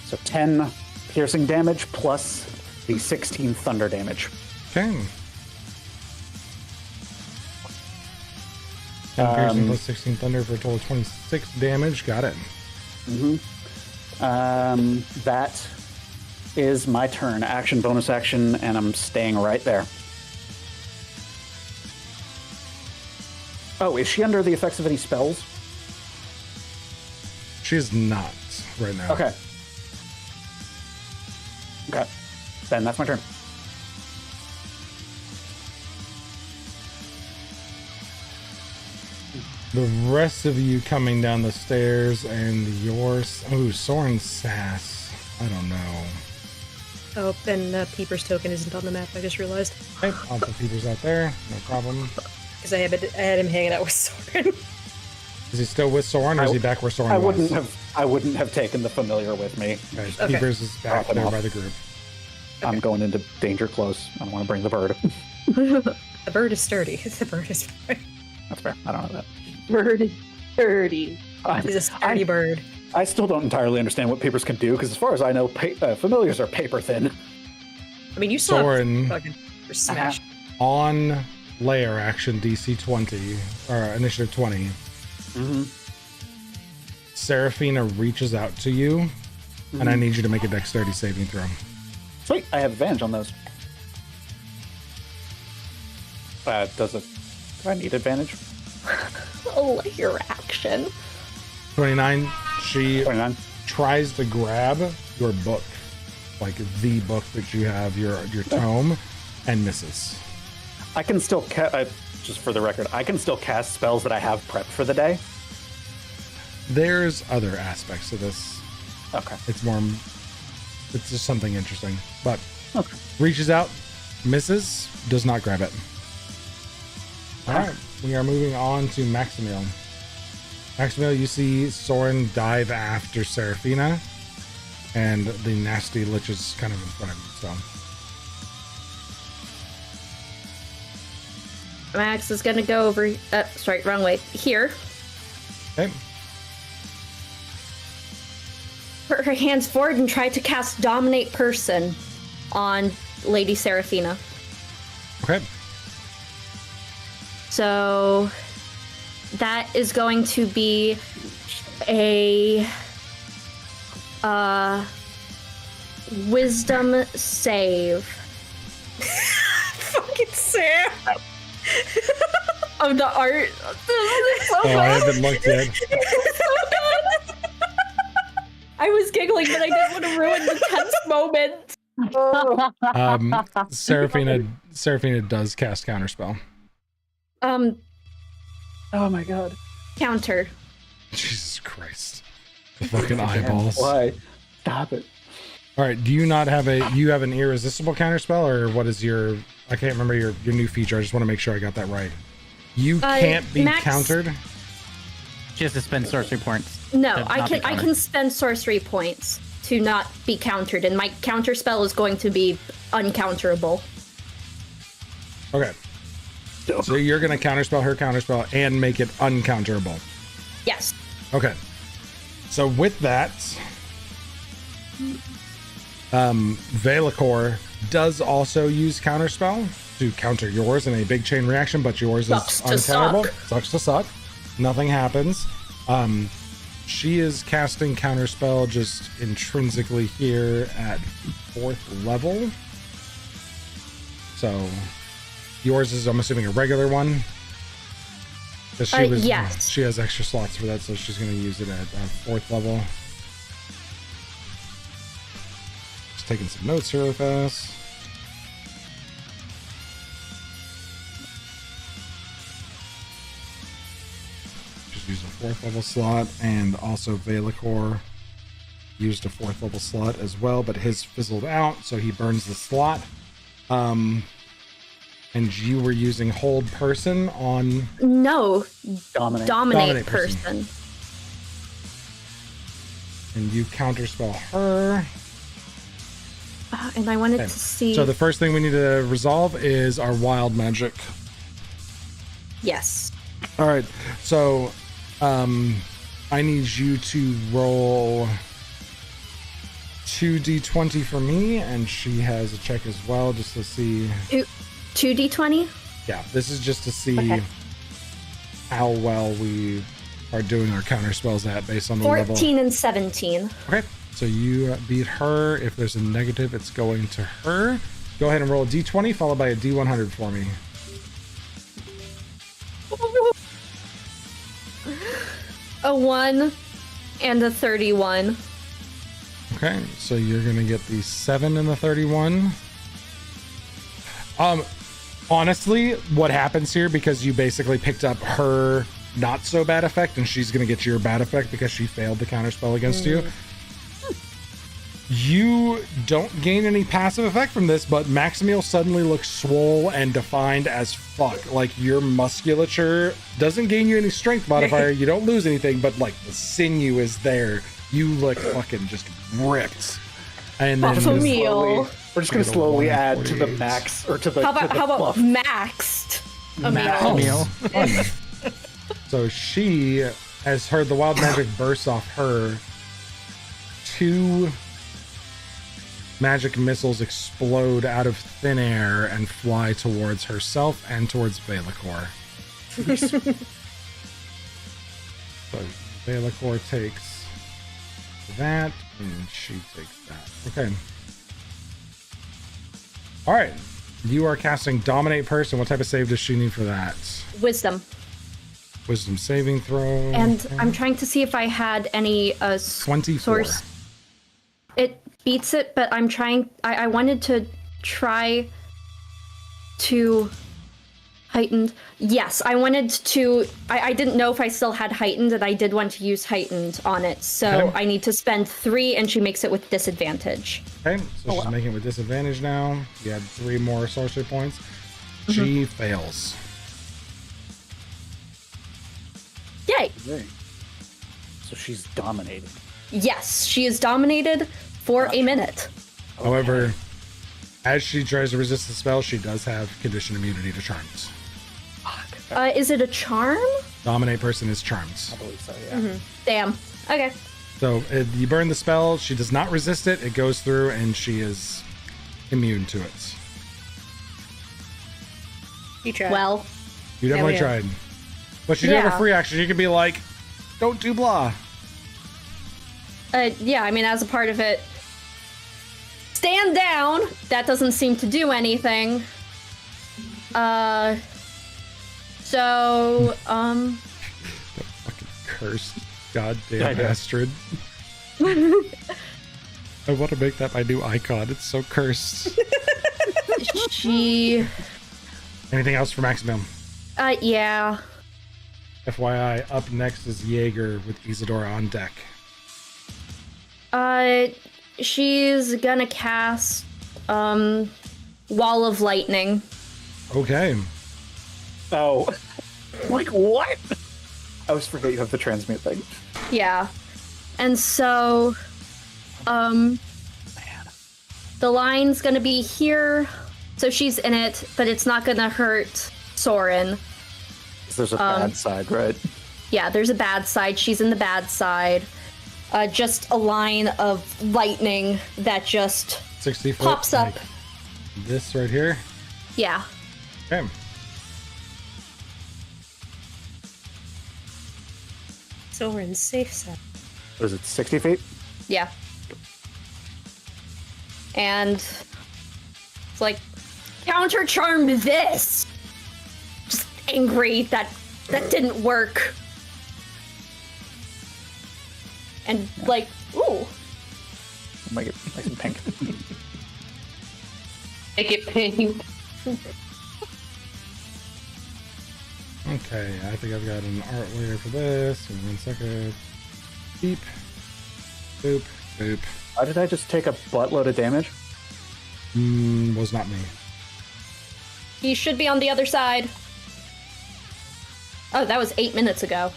So 10 piercing damage plus the 16 thunder damage. Okay. 10 piercing plus 16 thunder for a total of 26 damage. Got it. That is my turn. Action, bonus action, and I'm staying right there. Oh, is she under the effects of any spells? She's not right now. Okay. Okay. Then that's my turn. The rest of you coming down the stairs and yours. Oh, Soren Sass. I don't know. Oh, and Peeper's token isn't on the map, I just realized. Okay, I'll put Peepers out there. No problem. Because I had him hanging out with Soren. Is he still with Soren, or is he back where Soren was? I wouldn't have taken the familiar with me. Okay, Okay. Peepers is back there by the group. I'm going into danger close. I don't want to bring the bird. The bird is sturdy. The bird is fine. That's fair. I don't know that. Bird is dirty. He's a sturdy bird. I still don't entirely understand what papers can do, because as far as I know, familiars are paper thin. I mean, you saw Soren fucking smash. on layer action DC 20 or initiative 20. Seraphina reaches out to you, and I need you to make a dexterity saving throw. Sweet, I have advantage on those. Do I need advantage? Oh, your action. 29. She 29. tries to grab your book, like the book that you have, your tome, and misses. I can still just for the record, I can still cast spells that I have prepped for the day. There's other aspects to this. Okay. It's just something interesting. But Okay. reaches out, misses, does not grab it. All right, we are moving on to Maximil. Maximil, you see Soren dive after Seraphina, and the nasty Lich is kind of in front of you, so. Max is gonna go over. Sorry, wrong way. Here. Okay. Put her hands forward and try to cast Dominate Person on Lady Seraphina. Okay. So that is going to be a wisdom save. Fucking Sam. Of the art. Oh, I haven't looked yet. I was giggling, but I didn't want to ruin the tense moment. Seraphina does cast Counterspell. Oh my god. Counter. Jesus Christ. The fucking eyeballs. Why? Stop it. All right, do you not have you have an irresistible counterspell, or what is your, I can't remember your new feature. I just want to make sure I got that right. You can't be Max- countered. She has to spend sorcery points. No, to I not be can countered. spend sorcery points to not be countered, and my counter spell is going to be uncounterable. Okay. So you're going to counterspell her counterspell and make it uncounterable. Yes. Okay. So with that, Velikor does also use counterspell to counter yours in a big chain reaction, but yours Sucks to is uncounterable. suck. Sucks to suck. Nothing happens. She is casting counterspell just intrinsically here at 4th level. So yours is, I'm assuming, a regular one. 'Cause yes. She has extra slots for that, so she's going to use it at 4th level. Just taking some notes here real fast. Just use a 4th level slot, and also Velikor used a 4th level slot as well, but his fizzled out, so he burns the slot. And you were using hold person on No, Dominate. dominate person. person. and you counterspell her. And I wanted Okay. to see. So the first thing we need to resolve is our wild magic. Yes. All right. So I need you to roll 2d20 for me, and she has a check as well, just to see. 2d20? Yeah, this is just to see Okay. how well we are doing our counter spells at based on the level. 14 and 17. Okay, so you beat her. If there's a negative, it's going to her. Go ahead and roll a d20 followed by a d100 for me. A 1 and a 31. Okay, so you're gonna get the 7 and the 31. Honestly, what happens here, because you basically picked up her not so bad effect and she's gonna get your bad effect because she failed the counter spell against you. You don't gain any passive effect from this, but Maximiel suddenly looks swole and defined as fuck. Like, your musculature doesn't gain you any strength modifier. You don't lose anything, but like the sinew is there. You look fucking just ripped. And then Maximiel. We're just gonna Get a slowly add to the 148. max or to the. How to about, the how about fluff. maxed? Meow. So she has heard the wild magic burst off her. 2 magic missiles explode out of thin air and fly towards herself and towards Valakor. So Valakor takes that, and she takes that. Okay. All right. You are casting Dominate Person. What type of save does she need for that? Wisdom. Wisdom saving throw. And Okay. I'm trying to see if I had any 24. source. It beats it, but I'm trying. I wanted to try to heightened. Yes, I wanted to. I didn't know if I still had heightened, and I did want to use heightened on it. So Okay. I need to spend 3, and she makes it with disadvantage. Okay, so she's making it with disadvantage now. You had 3 more sorcery points. She fails. Yay! So she's dominated. Yes, she is dominated for a minute. However, as she tries to resist the spell, she does have condition immunity to charms. Is it a charm? Dominate Person is charms. I believe so, yeah. Damn. Okay. So you burn the spell. She does not resist it. It goes through, and she is immune to it. You tried. Well, You definitely yeah. tried. But you do have a Yeah. free action. You can be like, don't do blah. yeah, I mean, as a part of it, stand down. That doesn't seem to do anything. So, Fucking cursed goddamn I know. Astrid. I want to make that my new icon. It's so cursed. she, Anything else for Maximum? yeah. FYI, up next is Jaeger with Isadora on deck. She's gonna cast, Wall of Lightning. Okay. Oh, like what? I always forget you have the transmute thing. Yeah. And so, the line's gonna be here, so she's in it, but it's not gonna hurt Soren. There's a bad side, right? Yeah, there's a bad side. She's in the bad side. Just a line of lightning that just 60 foot. pops up. like this right here. Yeah. Okay. So we're in safe side. What is it, 60 feet? Yeah. And it's like, counter charm this. Just angry that didn't work. And like, ooh. Make it nice and pink. Make it pink. Okay, I think I've got an art layer for this. In 1 second. Beep. Boop. Boop. Why did I just take a buttload of damage? Was not me. He should be on the other side. Oh, that was 8 minutes ago.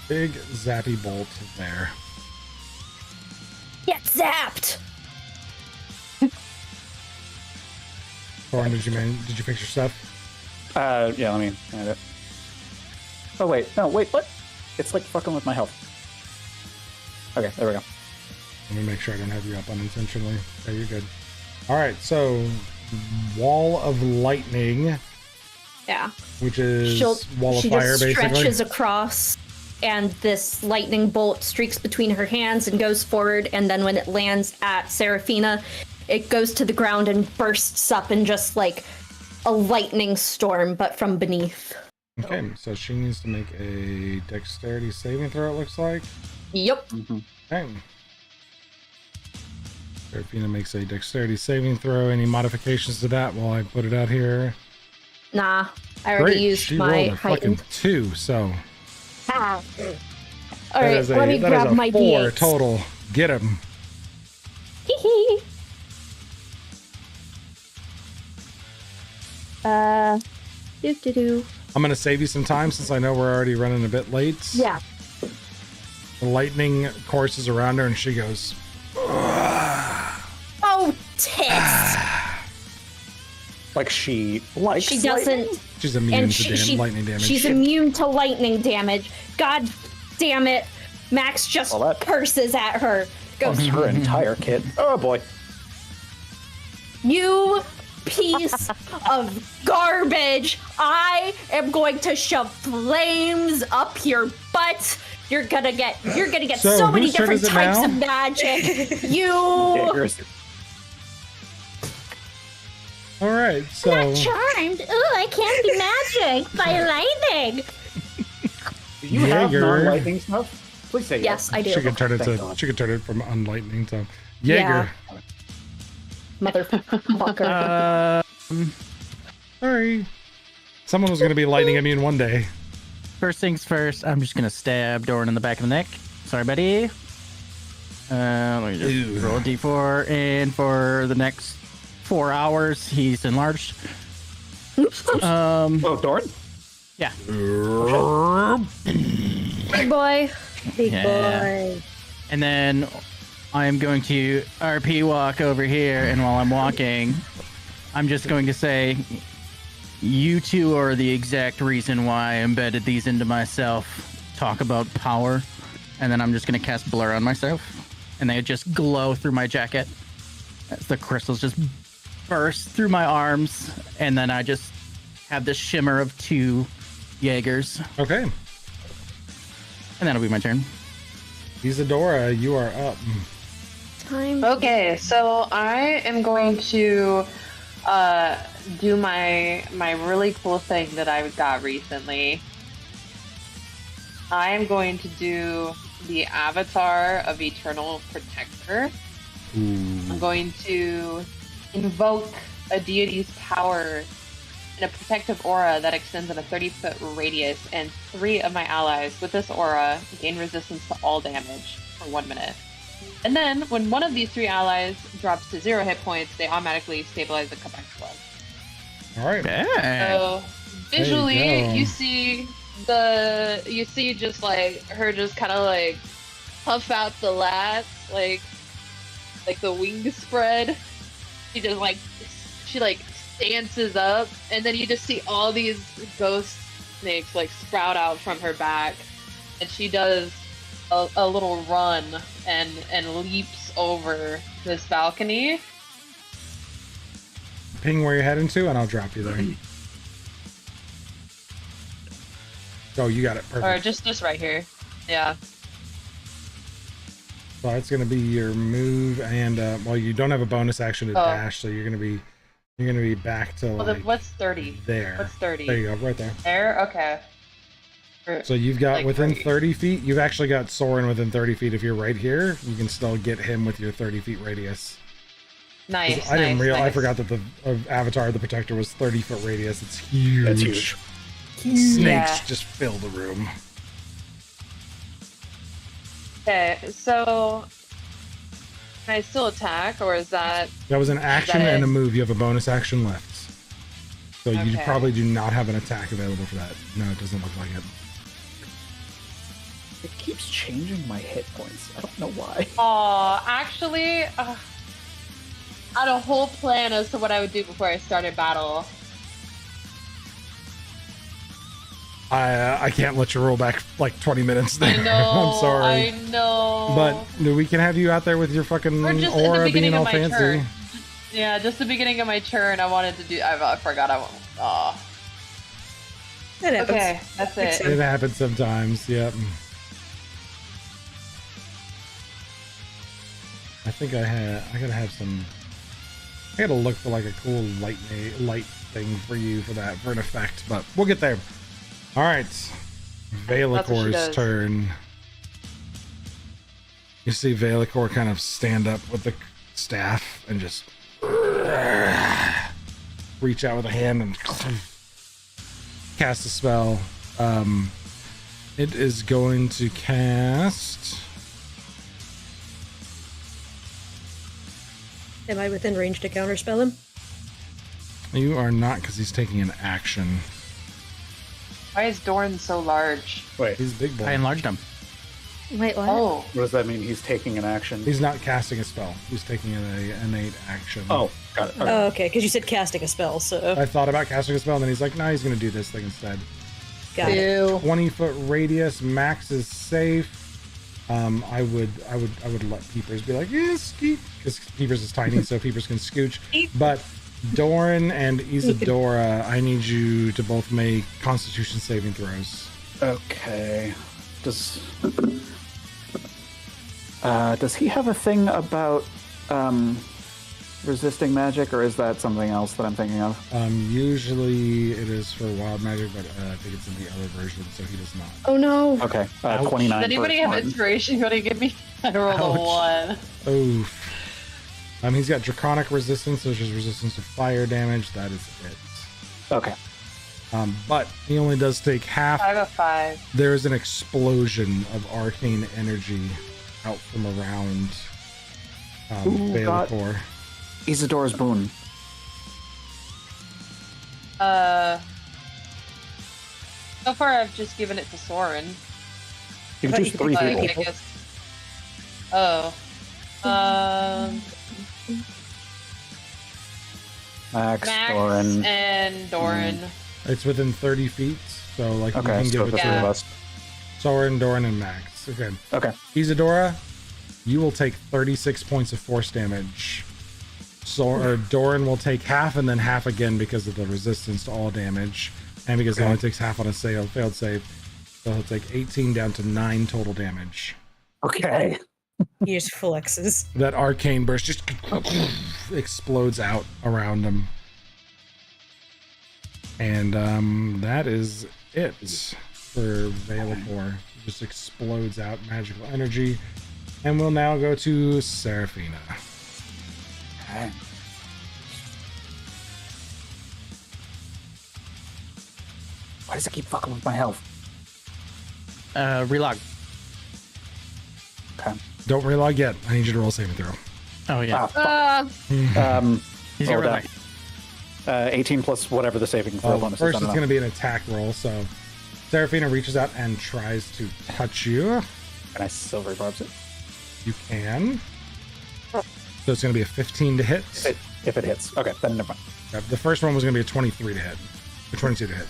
Big zappy bolt there. Get zapped! Thorin, did you fix your stuff? Yeah, let me add it. Oh, wait. No, wait, what? It's like fucking with my health. Okay, there we go. Let me make sure I don't have you up unintentionally. Okay, you're good. All right, so Wall of Lightning, Yeah. which is Wall of she Fire, just basically. stretches across, and this lightning bolt streaks between her hands and goes forward, and then when it lands at Seraphina, it goes to the ground and bursts up in just like a lightning storm, but from beneath. Okay, so she needs to make a dexterity saving throw, it looks like. Yep. Okay. Seraphina makes a dexterity saving throw. Any modifications to that while I put it out here? Nah, I already Great, used she my rolled a fucking heightened. 2, so All that right, is let me that grab is a my 4 D8s. total. Get him. Hee doo. I'm gonna save you some time since I know we're already running a bit late. Yeah. The lightning courses around her and she goes, Oh, tits! Like she likes She lightning? doesn't. she's immune And to lightning damage. She's immune to lightning damage. God damn it. Max just Well, that- curses at her. Goes, That's her entire kit. Oh boy. you piece of garbage. I am going to shove flames up your butt. You're gonna get So, so many whose turn different is it types now? of magic. You All right, so charmed. Ooh, I can't be magic by lightning. Do you have Jaeger. non-lightning stuff? Please say Yes, I do. she could turn it Thank to God. she could turn it from unlightning to Jaeger. Motherfucker. Sorry. Someone was gonna be lightning immune one day. First things first, I'm just gonna stab Doran in the back of the neck. Sorry, buddy. Let me just roll a d4, and for the next 4 hours, he's enlarged. Oh, Doran? Yeah. Big boy. Big Yeah. boy. And then I'm going to RP walk over here, and while I'm walking, I'm just going to say, you two are the exact reason why I embedded these into myself. Talk about power. And then I'm just going to cast Blur on myself, and they just glow through my jacket as the crystals just burst through my arms, and then I just have this shimmer of 2 Jaegers, Okay. and that'll be my turn. Isadora, you are up. Time. Okay, so I am going to do my really cool thing that I got recently. I am going to do the Avatar of Eternal Protector. I'm going to invoke a deity's power in a protective aura that extends in a 30-foot radius, and 3 of my allies with this aura gain resistance to all damage for 1 minute. And then, when one of these 3 allies drops to 0 hit points, they automatically stabilize and come back to life. All right. So visually, go. you see just like her just kind of like puff out the lats, like the wings spread. She just like stances up, and then you just see all these ghost snakes like sprout out from her back, and she does a little run and leaps over this balcony. Ping where you're heading to, and I'll drop you there. Oh, you got it. Or Perfect. just right here. Yeah. So it's gonna be your move, and well, you don't have a bonus action to Oh. dash, so you're gonna be back to Well, like what's 30? there. What's 30? There you go, right there. There? Okay. So you've got Like within right- 30 feet. You've actually got Soren within 30 feet. If you're right here, you can still get him with your 30 feet radius. 'Cause Nice. I didn't nice, realize. I nice. forgot that the Avatar, the Protector, was 30-foot radius. It's huge. That's huge. Snakes Yeah. just fill the room. Okay, so Can I still attack, or is that? That was an action it? and a move. You have a bonus action left. So you Okay. probably do not have an attack available for that. No, it doesn't look like it. It keeps changing my hit points. I don't know why. Oh, actually, I had a whole plan as to what I would do before I started battle. I can't let you roll back like 20 minutes there. I know. I'm sorry. I know. But we can have you out there with your fucking Or just at the aura beginning being all of my fancy. turn. Yeah, just the beginning of my turn. I wanted to do. I forgot. Oh. That happens. Okay, that's it. It happens sometimes. Yep. I think I gotta have some. I gotta look for like a cool light thing for you for that for an effect, but we'll get there. All right, Valicor's does. turn. You see Valicor kind of stand up with the staff and just reach out with a hand and cast a spell. It is going to cast. Am I within range to counterspell him? You are not, because he's taking an action. Why is Dorn so large? Wait, He's a big boy. I enlarged him. Wait, what? Oh, what does that mean? He's taking an action. He's not casting a spell. He's taking an innate action. Oh, got it. Okay. Oh, okay, because you said casting a spell, so I thought about casting a spell, and then he's like, "No, he's going to do this thing instead." got it. ew. 20-foot radius, max is safe. I would let Peepers be like, "Yeah, skeet," because Peepers is tiny, so Peepers can scooch. But Doran and Isadora, I need you to both make Constitution saving throws. Okay. Does he have a thing about resisting magic, or is that something else that I'm thinking of? Usually it is for wild magic, but I think it's in the other version, so he does not. Oh no. Okay, Ouch. 29. Does anybody for have Martin. inspiration? You want to give me? I rolled Ouch. a 1. Oof. He's got draconic resistance, which is resistance to fire damage. That is it. Okay. But he only does take half. I have a 5. There is an explosion of arcane energy out from around Ooh, God. Valicor. Isadora's boon. So far I've just given it to Soren. You can choose 3 But I people. guess. Oh. Max, Max Doran. and Doran. It's within 30 feet, so like you Okay, can so give the it 3 of to us. Soren, Doran, and Max. Okay. Okay. Isadora, you will take 36 points of force damage. Doran will take half and then half again because of the resistance to all damage, and because he only takes half on a failed save. So he'll take 18 down to 9 total damage. Okay. He just flexes. That arcane burst just explodes out around him. And that is it for Valicor. Just explodes out magical energy. And we'll now go to Seraphina. Okay. Why does it keep fucking with my health? Relog. Okay. Don't relog yet. I need you to roll saving throw. Oh yeah. He's got roll relag. that. 18 plus whatever the saving throw bonus is. First, I it's don't going know. to be an attack roll. So Seraphina reaches out and tries to touch you. Can I silver barbs it? You can. So it's going to be a 15 to hit. If it hits. Okay, then never mind. The first one was going to be a 23 to hit. Or 22 to hit.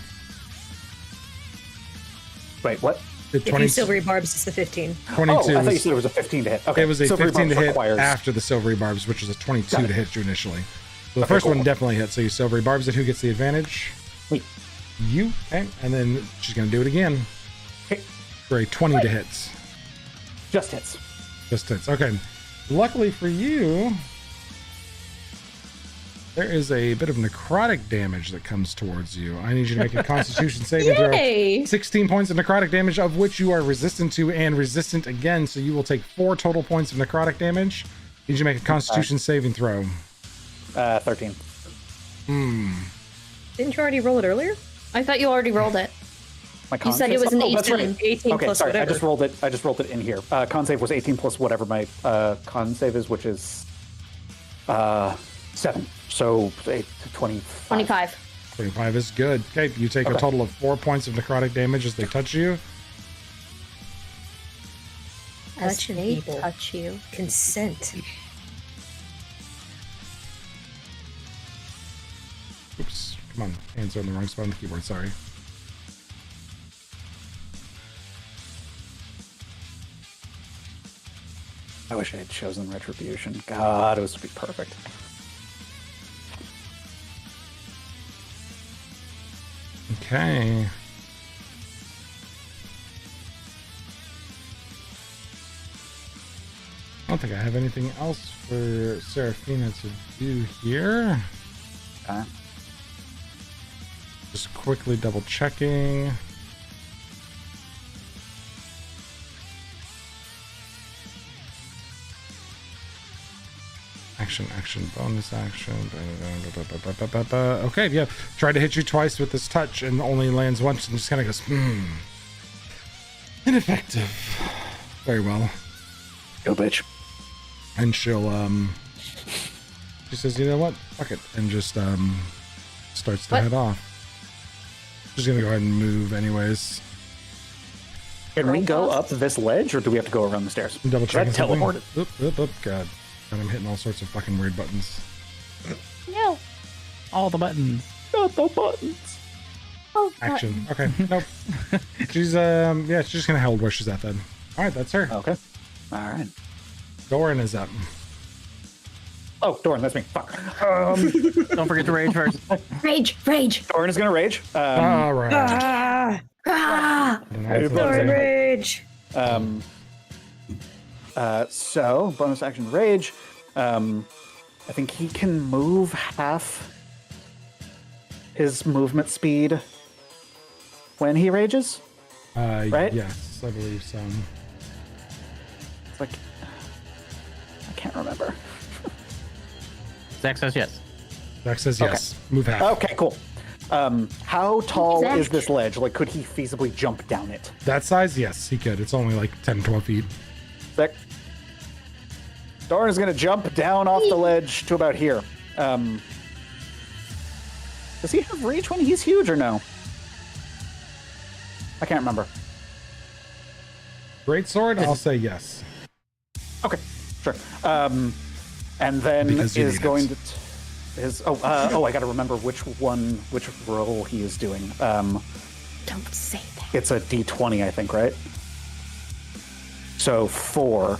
Wait, what? The If you 20, silvery barbs, it's the 15. 22 Oh, I thought you was, said it was a 15 to hit. Okay. it was a Silvery 15 to barbs hit requires... after the silvery barbs, which was a 22 Got to it. hit you initially. So the Okay, first cool. one definitely hit. So you silvery barbs it. Who gets the advantage? Wait. You. Okay. And then she's going to do it again Okay. for a 20 to hit. Just hits. Just hits. Okay. Luckily for you, there is a bit of necrotic damage that comes towards you. I need you to make a Constitution saving throw. Yay! 16 points of necrotic damage, of which you are resistant to and resistant again. So you will take 4 total points of necrotic damage. Need you to make a Constitution saving throw. 13. Didn't you already roll it earlier? I thought you already rolled it. My con said save- it was an oh, that's 18. right. 18 Okay, plus sorry. whatever. I just rolled it in here. Con save was 18 plus whatever my con save is, which is 7. So 25. 25. 25 is good. Okay, you take a Okay. total of 4 points of necrotic damage as they touch you. As As they people. touch you. Consent. Oops, come on. Hands are in the wrong spot on the keyboard, sorry. I wish I had chosen Retribution. God, it would be perfect. Okay. I don't think I have anything else for Seraphina to do here. Okay. Just quickly double checking. Action, bonus action. Okay, yeah. Tried to hit you twice with this touch and only lands once and just kind of goes, ineffective. Very well. Go, bitch. And she'll, she says, you know what? Fuck it. And just, starts to What? head off. She's gonna go ahead and move anyways. Can we go up this ledge, or do we have to go around the stairs? Double checking something. teleported. Oop, God. God, I'm hitting all sorts of fucking weird buttons. No. All the buttons. Got the buttons. Oh, Action. Okay, nope. She's, yeah, she's just gonna hold where she's at then. Alright, that's her. Okay. All right. Doran is up. Oh, Doran, that's me. Fuck. Don't forget to rage first. Rage, rage. Doran is gonna rage. Alright. Ah! Ah! Lord rage. So bonus action rage. I think he can move half his movement speed when he rages. Right? Yes, I believe so. It's like I can't remember. Zach says yes. Zach says yes. Move half. Okay, cool. How tall Zach. is this ledge? Like, could he feasibly jump down it? That size? Yes, he could. It's only like 10, 12 feet. Zach. Doran is gonna jump down off the ledge to about here. Does he have reach when he's huge or no? I can't remember. Great sword? I'll say yes. Okay, sure. And then Because you is need going it. to I gotta remember which roll he is doing. Don't say that. It's a D20, I think, right? So 4.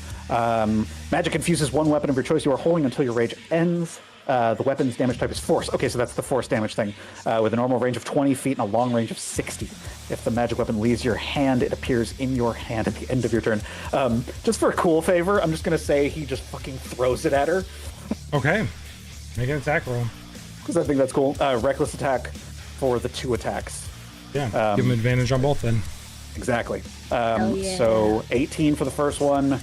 Magic infuses one weapon of your choice you are holding until your rage ends. The weapon's damage type is force. Okay, so that's the force damage thing. With a normal range of 20 feet and a long range of 60. If the magic weapon leaves your hand, it appears in your hand at the end of your turn. Just for a cool favor, I'm just going to say he just fucking throws it at her. Okay. Make an attack roll. Because I think that's cool. Reckless attack for the 2 attacks. Yeah, give him advantage on both then. Exactly. Hell yeah. So 18 for the first one.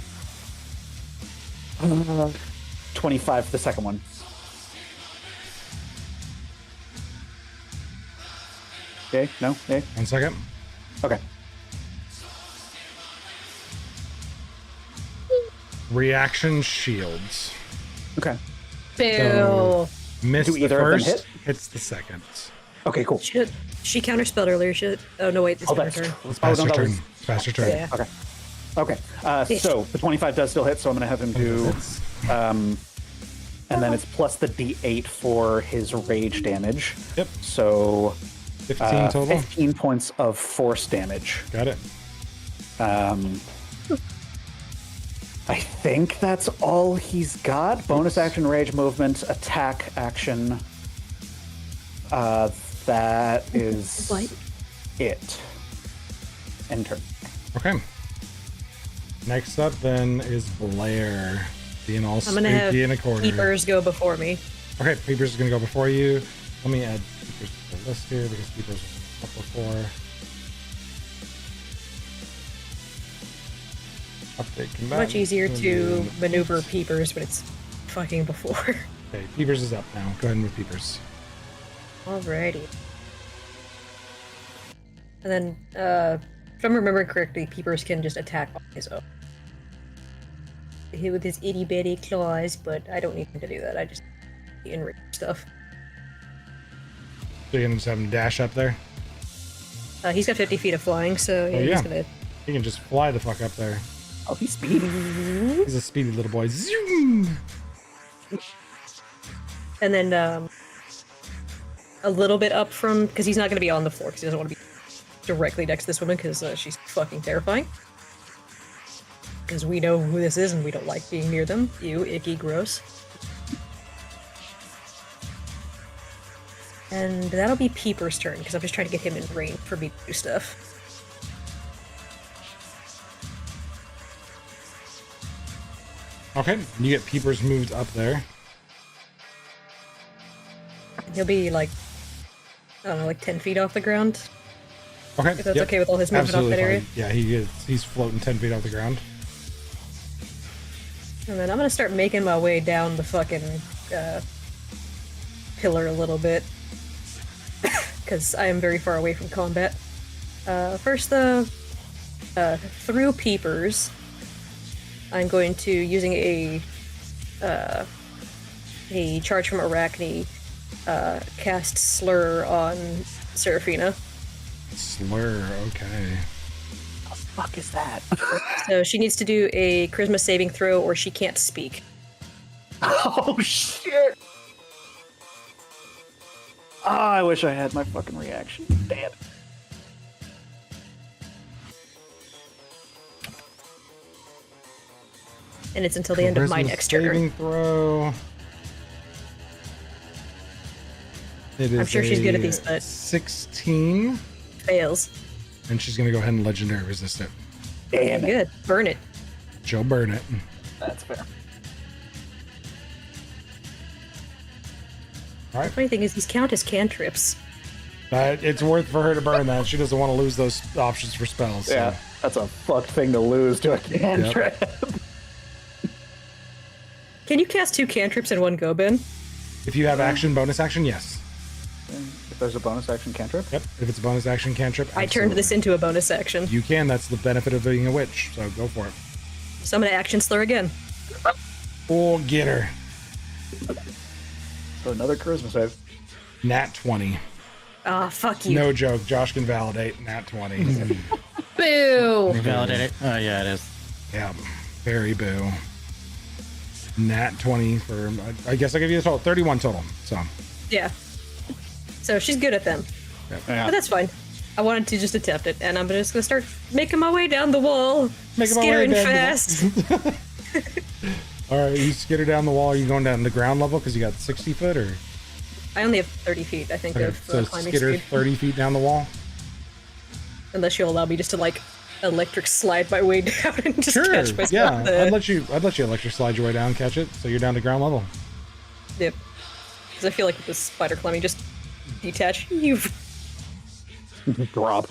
25 for the second one. Okay, no? Okay. 1 second. Okay. Reaction shields. Okay. Boo. Miss Do the either of them first, hit? hits the second. Okay, cool. She counterspelled earlier. Oh no, wait, it's Oh, my that's turn. It's past no, your that turn. was- It's past your turn. Yeah. Okay. Okay. So the 25 does still hit, so I'm going to have him do. And then it's plus the D8 for his rage damage. Yep. So 15 total. 15 points of force damage. Got it. I think that's all he's got. Bonus action, rage movement, attack action. That is What? it. End turn. Okay. Next up then is Blair. Being all I'm gonna have spooky in a corner. Keepers go before me. Okay, Peepers is gonna go before you. Let me add Peepers to the list here because Peepers was up before. Update combat. Much easier to maneuver Peepers, but it's fucking before. Okay, Peepers is up now. Go ahead and move Peepers. Alrighty. And then, if I'm remembering correctly, Peepers can just attack on his own. With his itty bitty claws, but I don't need him to do that. I just enrich stuff. So you're gonna just have him dash up there? He's got 50 feet of flying, so yeah, yeah. he's gonna. He can just fly the fuck up there. Oh, he's speedy. He's a speedy little boy. Zoom! And then a little bit up from, because he's not gonna be on the floor, because he doesn't want to be directly next to this woman, because she's fucking terrifying. Because we know who this is, and we don't like being near them. Ew, icky, gross. And that'll be Peeper's turn, because I'm just trying to get him in range for me to do stuff. Okay, you get Peepers moved up there. He'll be like, I don't know, like 10 feet off the ground. Okay, If that's okay with all his movement off that area. Yeah, he's floating 10 feet off the ground. And then I'm gonna start making my way down the fucking pillar a little bit. Because I am very far away from combat. First, though, through Peepers, I'm going to, using a charge from Arachne, cast Slur on Seraphina. Slur, okay. What the fuck is that? So she needs to do a charisma saving throw or she can't speak. Oh, shit! Oh, I wish I had my fucking reaction. Damn it. And it's until the end of my Charisma next saving turn. throw. It is I'm sure she's good at a these, but 16. fails. And she's gonna go ahead and legendary resist it. Damn it. Good. Burn it. She'll burn it. That's fair. All The right. funny thing is, these count as cantrips. It's worth for her to burn that. She doesn't want to lose those options for spells. So. Yeah, that's a fucked thing to lose to a cantrip. Can you cast 2 cantrips in one go, Ben? If you have action, bonus action, yes. If there's a bonus action cantrip? Yep. If it's a bonus action cantrip, I turned this into a bonus action. You can. That's the benefit of being a witch. So go for it. So I'm gonna action slur again. Oh, get her. So another charisma save. Nat 20. Ah, fuck you. No joke. Josh can validate Nat 20. Boo! Validate it. Oh yeah, it is. Yeah. Very boo. Nat 20 for, I guess I'll give you the total. 31 total. So. Yeah. So she's good at them. Yeah. But that's fine. I wanted to just attempt it, and I'm just gonna start making my way down the wall. Making my way skittering down the fast. All right. You skitter down the wall. Are you going down the ground level because you got 60 foot or? I only have 30 feet, I think, Okay, of so climbing skitter speed. 30 feet down the wall. Unless you'll allow me just to, like, electric slide my way down and just Sure. catch myself. Yeah. I'd let you electric slide your way down, catch it, so you're down to ground level. Yep. Because I feel like with this spider climbing, just detach. You. Drop.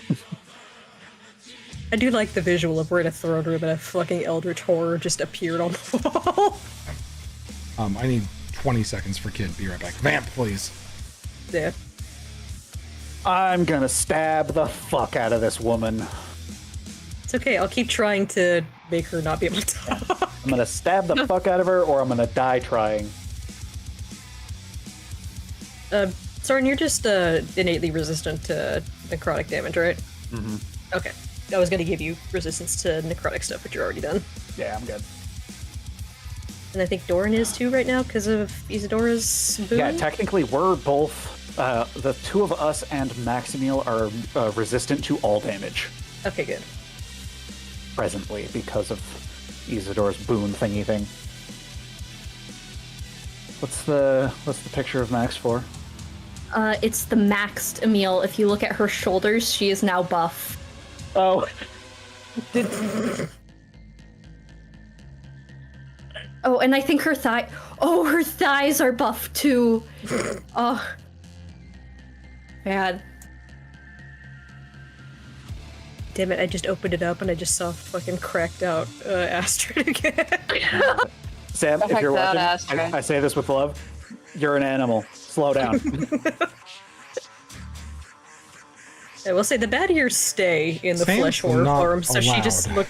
I do like the visual of we're in a throne room and a fucking eldritch horror just appeared on the wall. I need 20 seconds for Kid. Be right back. Vamp, please. Yeah. I'm gonna stab the fuck out of this woman. It's okay, I'll keep trying to make her not be able to talk. I'm gonna stab the fuck out of her, or I'm gonna die trying. Soren, you're just innately resistant to necrotic damage, right? Mm-hmm. Okay. I was gonna give you resistance to necrotic stuff, but you're already done. Yeah, I'm good. And I think Doran is too right now because of Isadora's boon. Yeah, technically we're both, the two of us and Maximiel are resistant to all damage Okay, good. presently because of Isidore's boon thingy thing. What's the picture of Max for? It's the maxed Emil. If you look at her shoulders, she is now buff. Oh, Oh, and I think her her thighs are buff too. Oh. Bad. Damn it, I just opened it up and I just saw fucking cracked out Astrid again. Sam, if Check you're that watching, out, Astrid. I say this with love. You're an animal. Slow down. I will say the bad ears stay in the Sam's flesh horror not form, so she just allowed. looked.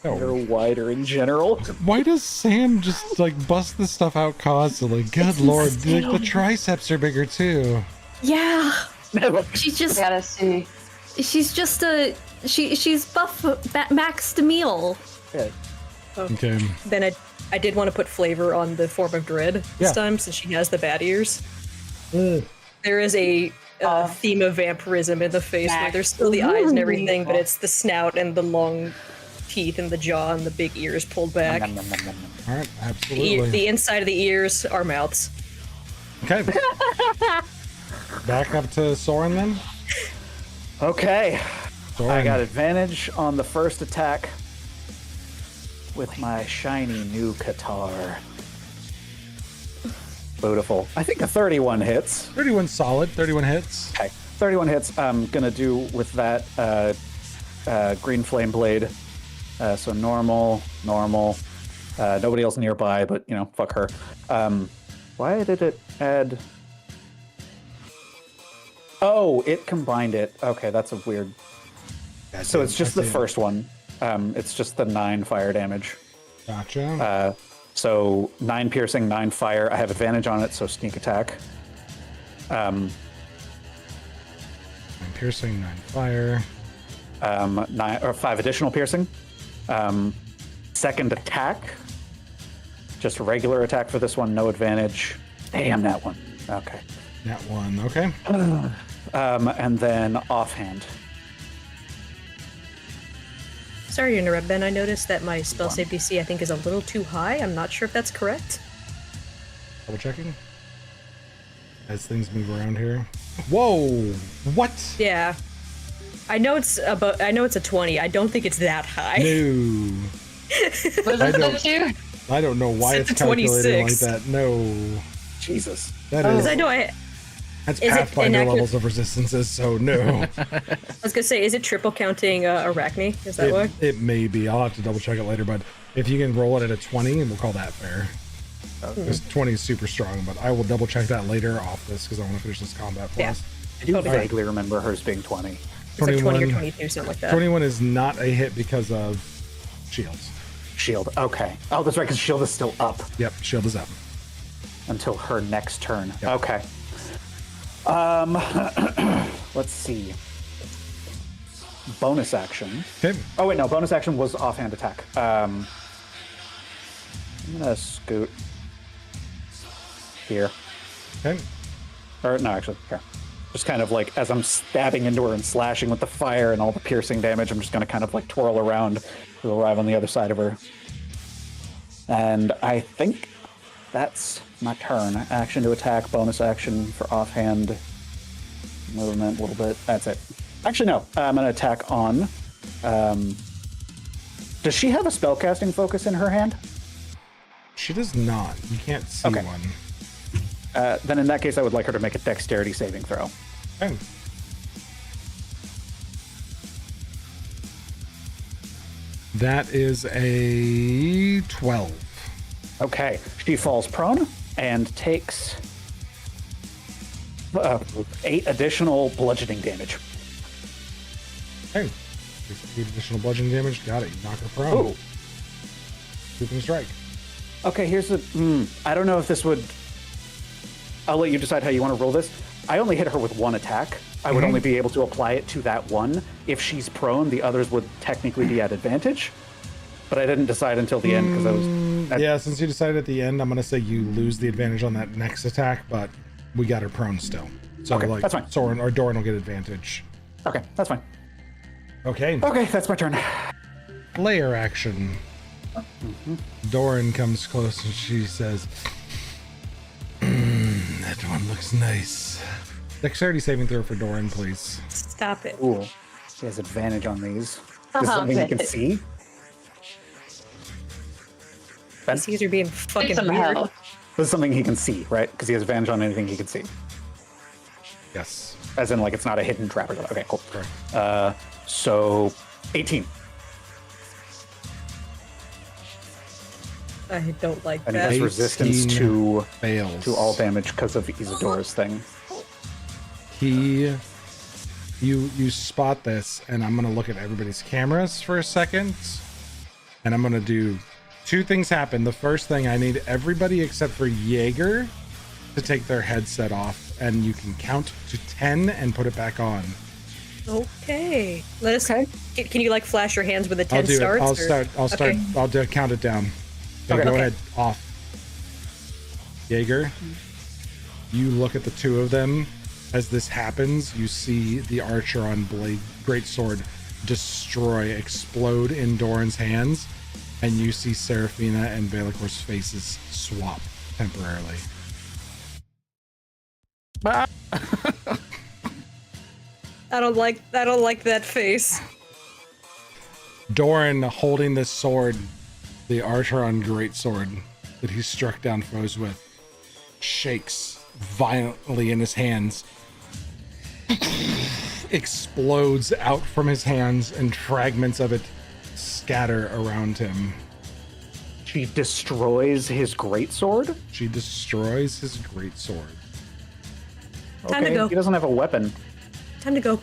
They're Oh. wider in general. Why does Sam just like bust this stuff out constantly? Good lord, like, the triceps are bigger too. Yeah. She's just Gotta see. she's just a she's buff max to meal. Yeah. Okay. Then I did want to put flavor on the form of dread this Yeah. time, since she has the bad ears. There is a theme of vampirism in the face where there's still the eyes and everything, but it's the snout and the long teeth and the jaw and the big ears pulled back. Nom, nom, nom, nom, nom. All right. The, Absolutely. the inside of the ears are mouths. Okay. Back up to Soren then. Okay. Soren. I got advantage on the first attack with my shiny new Qatar. Beautiful. I think a 31 hits. 31 solid. 31 hits. Okay. 31 hits. I'm gonna do with that green flame blade. So normal. Nobody else nearby, but you know, fuck her. Why did it add? Oh, it combined it. Okay, that's a weird. So it's just the first one. It's just the 9 fire damage. Gotcha. So 9 piercing, 9 fire. I have advantage on it, so sneak attack. 9 piercing, 9 fire. 9 or 5 additional piercing. Second attack, just a regular attack for this one, no advantage. Damn that one. Okay. That one. Okay. And then offhand. Sorry to interrupt, Ben. I noticed that my spell save DC I think is a little too high. I'm not sure if that's correct. Double checking. As things move around here. Whoa! What? Yeah. I know it's a 20. I don't think it's that high. No. Was I it don't- the two? I don't know why It's it's a calculating like 26. that. No. Jesus. That Because is. I know That's is it Pathfinder inaccurate- levels of resistances, so no. I was gonna say, is it triple counting Arachne? Is that why? it may be. I'll have to double check it later, but if you can roll it at a 20, and we'll call that fair. Because 20 is super strong, but I will double check that later off this because I want to finish this combat Yeah. plus. I do Totally. vaguely remember hers being 20. It's like 20 or 22, something like that. 21 is not a hit because of shields. Shield. Okay. Oh, that's right, because shield is still up Yep, shield is up. until her next turn. Yep. Okay. Let's see. Bonus action. Okay. Oh wait, no. Bonus action was offhand attack. I'm gonna scoot here. Okay. Or no, actually, here. Just kind of like as I'm stabbing into her and slashing with the fire and all the piercing damage, I'm just gonna kind of like twirl around to arrive on the other side of her. And I think that's my turn. Action to attack, bonus action for offhand movement a little bit. That's it. Actually, no. I'm gonna attack on. Does she have a spellcasting focus in her hand? She does not. You can't see Okay. one. Then in that case, I would like her to make a dexterity saving throw. Okay. That is a 12. Okay, she falls prone and takes 8 additional bludgeoning damage. Okay. 8 additional bludgeoning damage. Got it. You knock her prone. Ooh. Sweeping strike. Okay, here's the. I don't know if this would. I'll let you decide how you want to roll this. I only hit her with 1 attack. I would only be able to apply it to that one. If she's prone, the others would technically be at advantage. But I didn't decide until the end because I was. Yeah, since you decided at the end, I'm going to say you lose the advantage on that next attack, but we got her prone still. So, Okay, like, that's fine. Soren or Doran will get advantage. Okay, that's fine. Okay. Okay, that's my turn. Layer action. Doran comes close and she says, that one looks nice. Dexterity saving throw for Doran, please. Stop it. Ooh, he has advantage on these. This is something you can see. These are being fucking Some weird. hell. This is something he can see, right? Because he has advantage on anything he can see. Yes. As in, like, it's not a hidden trap or something. Okay, cool. Correct. So, 18. I don't like And he that. has resistance 18 to Fails. all damage because of Isadora's thing. He You spot this, and I'm gonna look at everybody's cameras for a second, and I'm gonna do two things happen. The first thing, I need everybody except for Jaeger to take their headset off, and you can count to 10 and put it back on. Okay. Let us. Okay. Can you like flash your hands with the 10 I'll do starts? it. I'll start. Okay. I'll count it down. Okay, go ahead. Off. Jaeger, you look at the two of them. As this happens, you see the archer on blade greatsword explode in Doran's hands, and you see Seraphina and Velikor's faces swap temporarily. I don't like that face. Doran holding this sword, the archer on greatsword that he struck down foes with, shakes violently in his hands, explodes out from his hands, and fragments of it scatter around him. She destroys his greatsword? She destroys his greatsword. Time to go. He doesn't have a weapon. Time to go.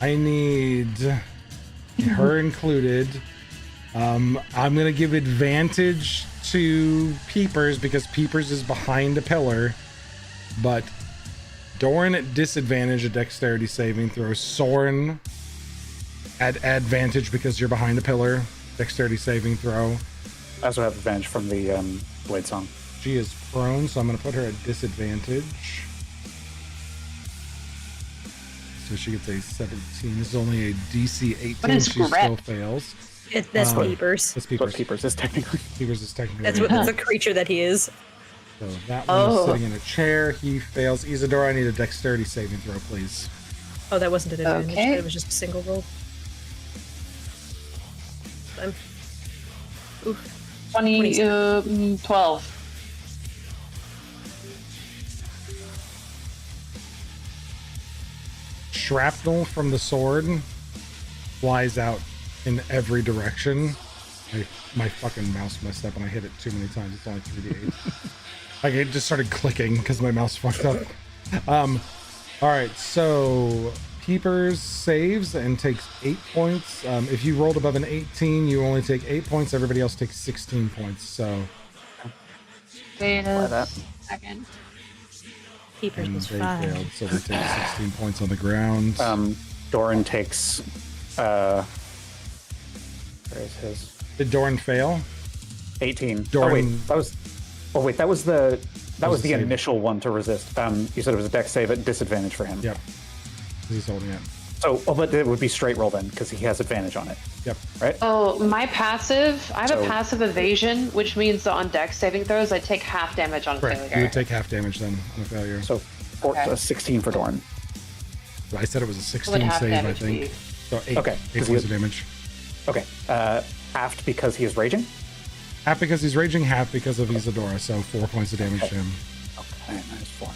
I need her included. I'm gonna give advantage to Peepers because Peepers is behind a pillar, but Doran at disadvantage, a dexterity saving throw. Soren at advantage because you're behind a pillar, dexterity saving throw. I also have advantage from the blade song. She is prone, so I'm gonna put her at disadvantage. So she gets a 17. This is only a DC 18. She still fails. That's Peepers. That's Peepers. Peepers is technically. Peepers is technically. That's the creature that he is. So that one is sitting in a chair. He fails. Isadora, I need a dexterity saving throw, please. Oh, that wasn't an advantage. Okay. It was just a single roll. 12. Shrapnel from the sword flies out in every direction. My fucking mouse messed up and I hit it too many times. It's only 3d8. Like it just started clicking because my mouse fucked up. All right, so Peepers saves and takes 8 points. If you rolled above an 18, you only take 8 points. Everybody else takes 16 points. So Wait a second. Peepers and was they 5. failed, so they take 16 points on the ground. Doran takes. Where is his? Did Doran fail? 18. Doran- Oh wait, that was. Oh wait, that was the the save. initial one to resist. You said it was a dex save at disadvantage for him. Yep. He's holding it. So, but it would be straight roll then because he has advantage on it. Yep. Right. Oh, my passive. I have So- a passive evasion, which means that on dex saving throws, I take half damage on Correct. failure. You would take half damage then on a failure. So, 16 for Doran. I said it was a What 16 would half save, I damage think. be? So 8, Okay, 8 'cause points he- of damage. Okay. Halved because he is raging. Half because he's raging, half because of Isadora, so 4 points of damage to him. Okay, minus 4.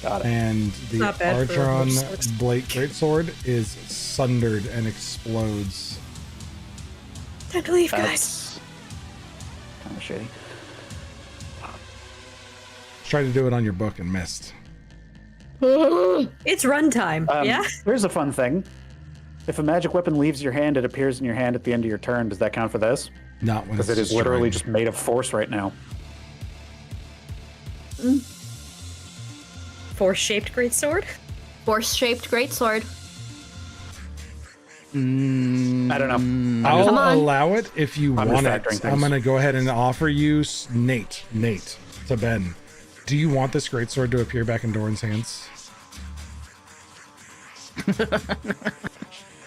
Got it. And the Not bad for archer on most looks. Blake Greatsword is sundered and explodes. Time to leave, guys. That's kind of shitty. Tried to do it on your book and missed. It's runtime. Yeah. Here's a fun thing. If a magic weapon leaves your hand, it appears in your hand at the end of your turn. Does that count for this? Not when Because it's it is literally destroyed. just made of force right now. Force-shaped greatsword. Force-shaped greatsword. I don't know. I'll Come on. allow it if you I'm want just it. factoring I'm things. going to go ahead and offer you Nate to Ben. Do you want this greatsword to appear back in Doran's hands?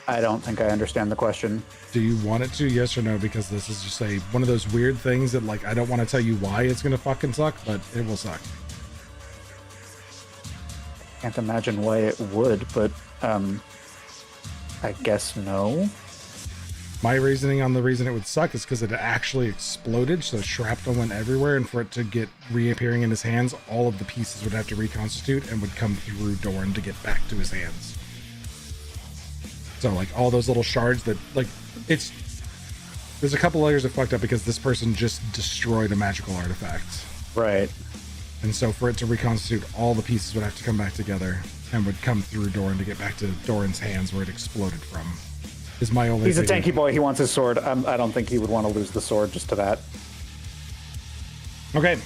I don't think I understand the question. Do you want it to? Yes or no? Because this is just one of those weird things that like I don't want to tell you why it's gonna fucking suck, but it will suck. Can't imagine why it would, but I guess no. My reasoning on the reason it would suck is because it actually exploded, so shrapnel went everywhere, and for it to get reappearing in his hands, all of the pieces would have to reconstitute and would come through Doran to get back to his hands. So like all those little shards that like there's a couple layers of fucked up because this person just destroyed a magical artifact. Right. And so for it to reconstitute, all the pieces would have to come back together and would come through Doran to get back to Doran's hands where it exploded from. Is my only He's a thing. tanky boy. He wants his sword. I don't think he would want to lose the sword just to that. Okay.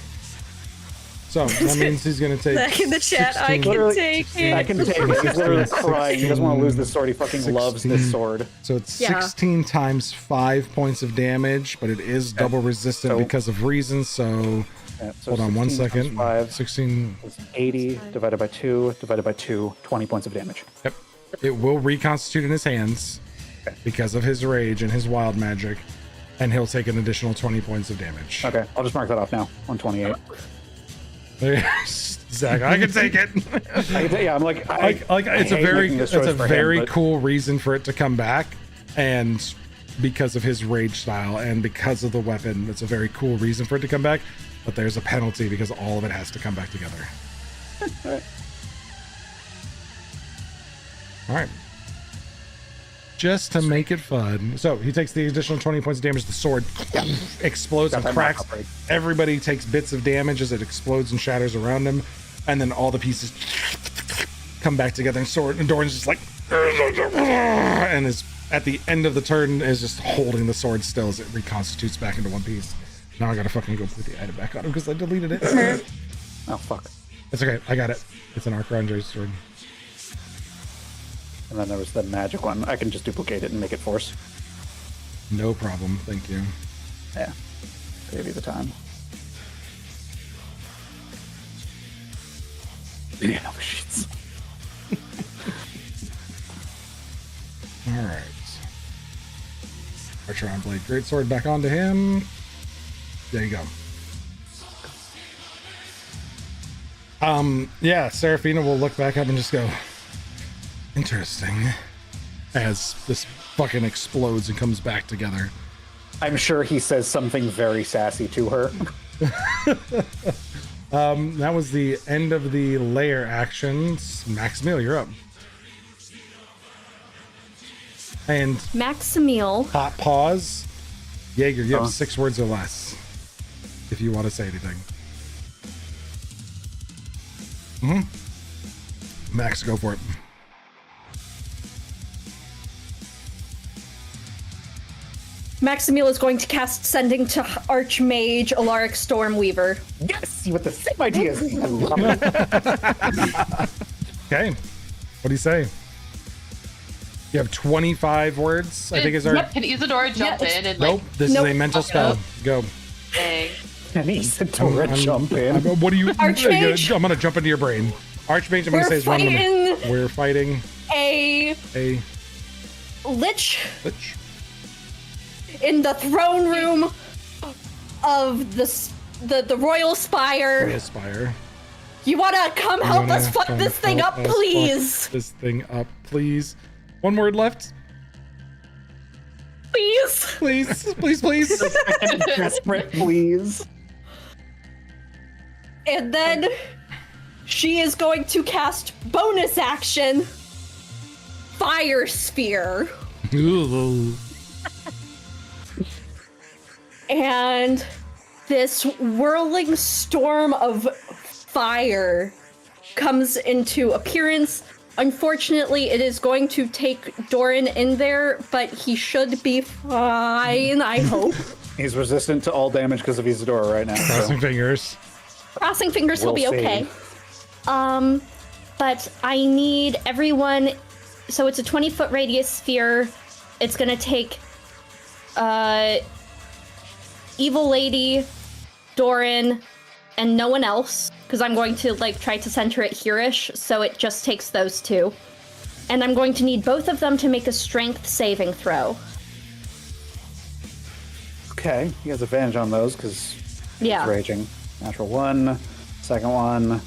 So that means he's going to take. Back in the chat, I 16 can take it. I can take it. He's literally crying. He doesn't want to lose this sword. He fucking loves this 16. sword. So it's Yeah. 16 times 5 points of damage, but it is double resistant So- because of reasons. So Yeah, so hold on 1 16 times second. 5 16. is 80 divided by 2 divided by 2, 20 points of damage. Yep. It will reconstitute in his hands because of his rage and his wild magic, and he'll take an additional 20 points of damage. Okay, I'll just mark that off now. 128. Zach, I can take it. Yeah, I'm like, It's a hate very, making this it's choice a for him, very but- cool reason for it to come back, and because of his rage style and because of the weapon, it's a very cool reason for it to come back. But there's a penalty because all of it has to come back together. All right. Just to make it fun. So he takes the additional 20 points of damage. The sword explodes Got and that cracks. knock-up, right? Everybody takes bits of damage as it explodes and shatters around him. And then all the pieces come back together. And Doran's just like, and is at the end of the turn is just holding the sword still as it reconstitutes back into one piece. Now I gotta fucking go put the item back on him because I deleted it. Oh, fuck. It's okay. I got it. It's an Archranger's sword. And then there was the magic one. I can just duplicate it and make it force. No problem. Thank you. Yeah. Save you the time. Yeah, no sheets. All right. Archer on Blade Greatsword back onto him. There you go. Yeah, Seraphina will look back up and just go, interesting, as this fucking explodes and comes back together. I'm sure he says something very sassy to her. That was the end of the layer actions. Maximil, you're up. And Maximil. hot pause. Jaeger, you have 6 words or less if you want to say anything. Max, go for it. Maximil is going to cast Sending to Archmage Alaric Stormweaver. Yes, with the same ideas. I love it. Okay. What do you say? You have 25 words, I think is our... Yep, can Isadora jump it's- in and Nope, this Nope. is a mental spell. Go. dang. And Isadora jump in. What do you... Archmage. I'm going to jump into your brain. Archmage, I'm going to say is one of them. We're fighting A a... Lich Lich. in the throne room of the Royal Spire. Royal Spire. You wanna come help us fuck Come this thing help up, us fuck please? This thing up, please. One word left. Please. Please, please, please. Desperate, please. And then she is going to cast bonus action Fire Sphere. Ooh. And this whirling storm of fire comes into appearance. Unfortunately, it is going to take Doran in there, but he should be fine, I hope. He's resistant to all damage because of Isadora right now. Crossing So. fingers. Crossing fingers he'll We'll be see. okay. But I need everyone. So it's a 20-foot radius sphere. It's gonna take Evil Lady, Doran, and no one else, because I'm going to try to center it here-ish, so it just takes those two. And I'm going to need both of them to make a strength saving throw. Okay, he has advantage on those because Yeah. he's raging. Natural 1, second one.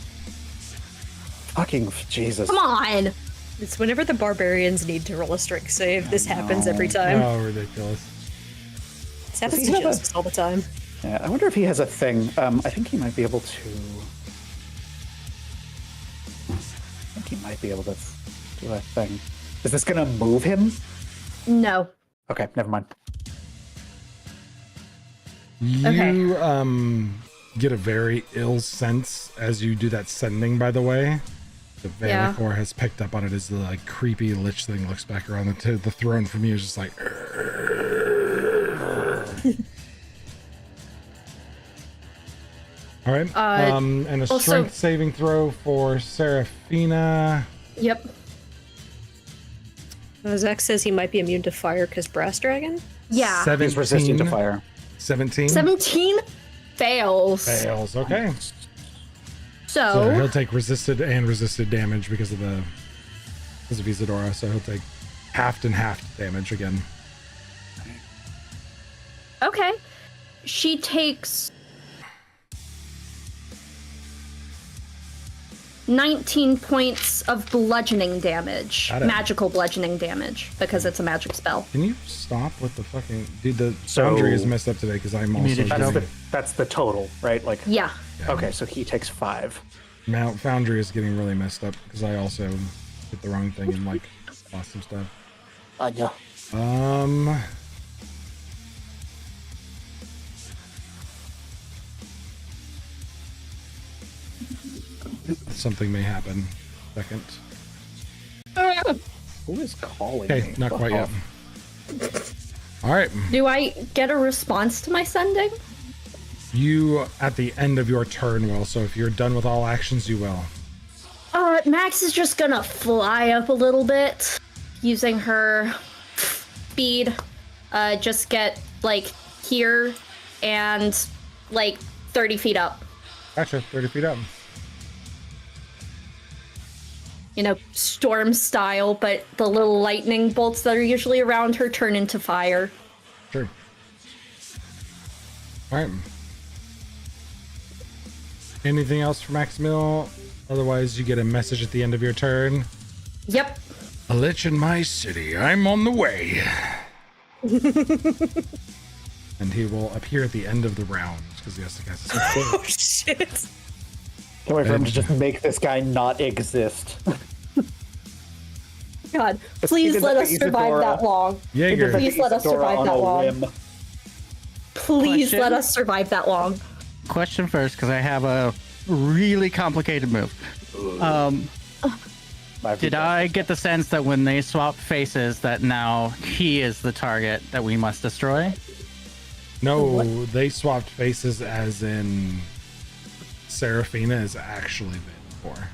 Fucking Jesus. Come on! It's whenever the barbarians need to roll a strength save. This happens every time. Oh, ridiculous. This happens Does to he have a- Justice all the time. Yeah, I wonder if he has a thing. I think he might be able to. I think he might be able to do a thing. Is this gonna move him? No. Okay, never mind. You get a very ill sense as you do that sending, by the way. The Yeah. Valicor has picked up on it as the like creepy Lich thing looks back around the throne from you. Is just like. All right. And a also- strength saving throw for Seraphina. Yep. Zach says he might be immune to fire because brass dragon. Yeah. 17. He's resistant to fire. 17 17 fails. fails. Okay. So So, he'll take resisted damage because of Isadora. So he'll take halved and halved damage again. okay. She takes 19 points of bludgeoning damage. Got it. Magical bludgeoning damage because it's a magic spell. Can you stop with the fucking dude? The So- foundry is messed up today because I'm also muted That's getting, the, that's the total, right? Like, Yeah. okay, so he takes 5. Mount Foundry is getting really messed up because I also hit the wrong thing and like lost some stuff. Yeah. Something may happen. Second. Who is calling Okay, me? not quite yet. All right, Do I get a response to my sending? you at the end of your turn will. So if you're done with all actions, you will. Max is just gonna fly up a little bit using her speed. Just get like here and like 30 feet up. Gotcha. 30 feet up. You know, storm style, but the little lightning bolts that are usually around her turn into fire. Sure. All right. Anything else for Maximil? Otherwise, you get a message at the end of your turn. Yep. A lich in my city. I'm on the way. And he will appear at the end of the round because he has to cast a spell. Oh shit! Can't wait for him to just make this guy not exist. God, please Even let though us survive Isadora- that long. Jaeger. Please let us Isadora survive on that a long. whim. Please Question? let us survive that long. Question first, because I have a really complicated move. Did I get the sense that when they swap faces, that now he is the target that we must destroy? No, they swapped faces as in Seraphina is actually Valicor.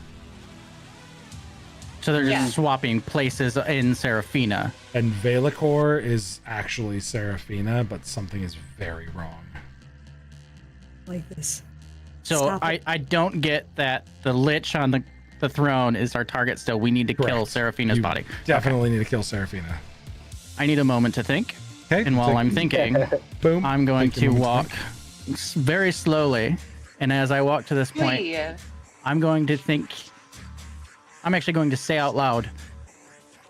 So they're just Yeah. swapping places in Seraphina. And Valicor is actually Seraphina, but something is very wrong. Like this. So Stop I don't get that the Lich on the throne is our target still. We need to kill Correct. Seraphina's You body. Definitely need to kill Seraphina. I need a moment to think. Okay. And while I'm thinking, boom, I'm going take your to moment walk think. very slowly. And as I walk to this point, Wait. I'm going to think. I'm actually going to say out loud,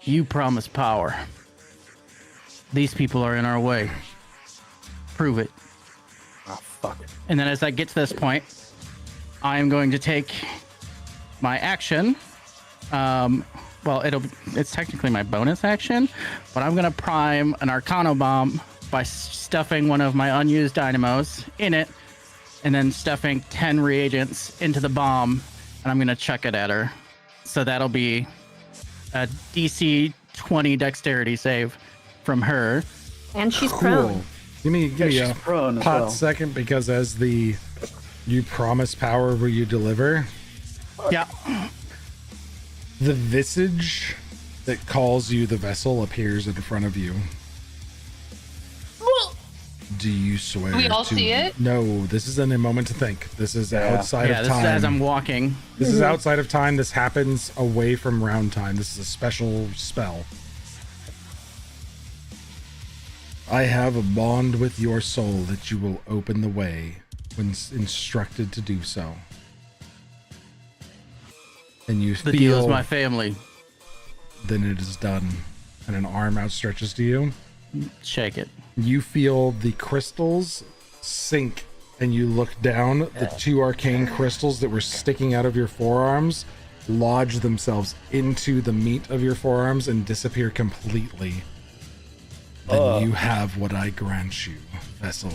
"You promise power. These people are in our way. Prove it." Oh, fuck. And then as I get to this point, I am going to take my action. Well, it's technically my bonus action, but I'm going to prime an Arcano bomb by stuffing one of my unused dynamos in it, and then stuffing 10 reagents into the bomb, and I'm going to chuck it at her. So that'll be a DC 20 dexterity save from her. And she's Cool. prone. Give me she's a prone as hot well. second because as the you promise power where you deliver, Yeah. the visage that calls you the vessel appears in front of you. Do you swear? Do we all to- see it? No, this isn't a moment to think. This is outside Yeah, of this is as time. I'm walking. This is outside of time. This happens away from round time. This is a special spell. I have a bond with your soul that you will open the way when instructed to do so. And you The deal is feel my family. then it is done. And an arm outstretches to you. Shake it. You feel the crystals sink and you look down. The two arcane crystals that were sticking out of your forearms lodge themselves into the meat of your forearms and disappear completely. Then you have what I grant you, vessel.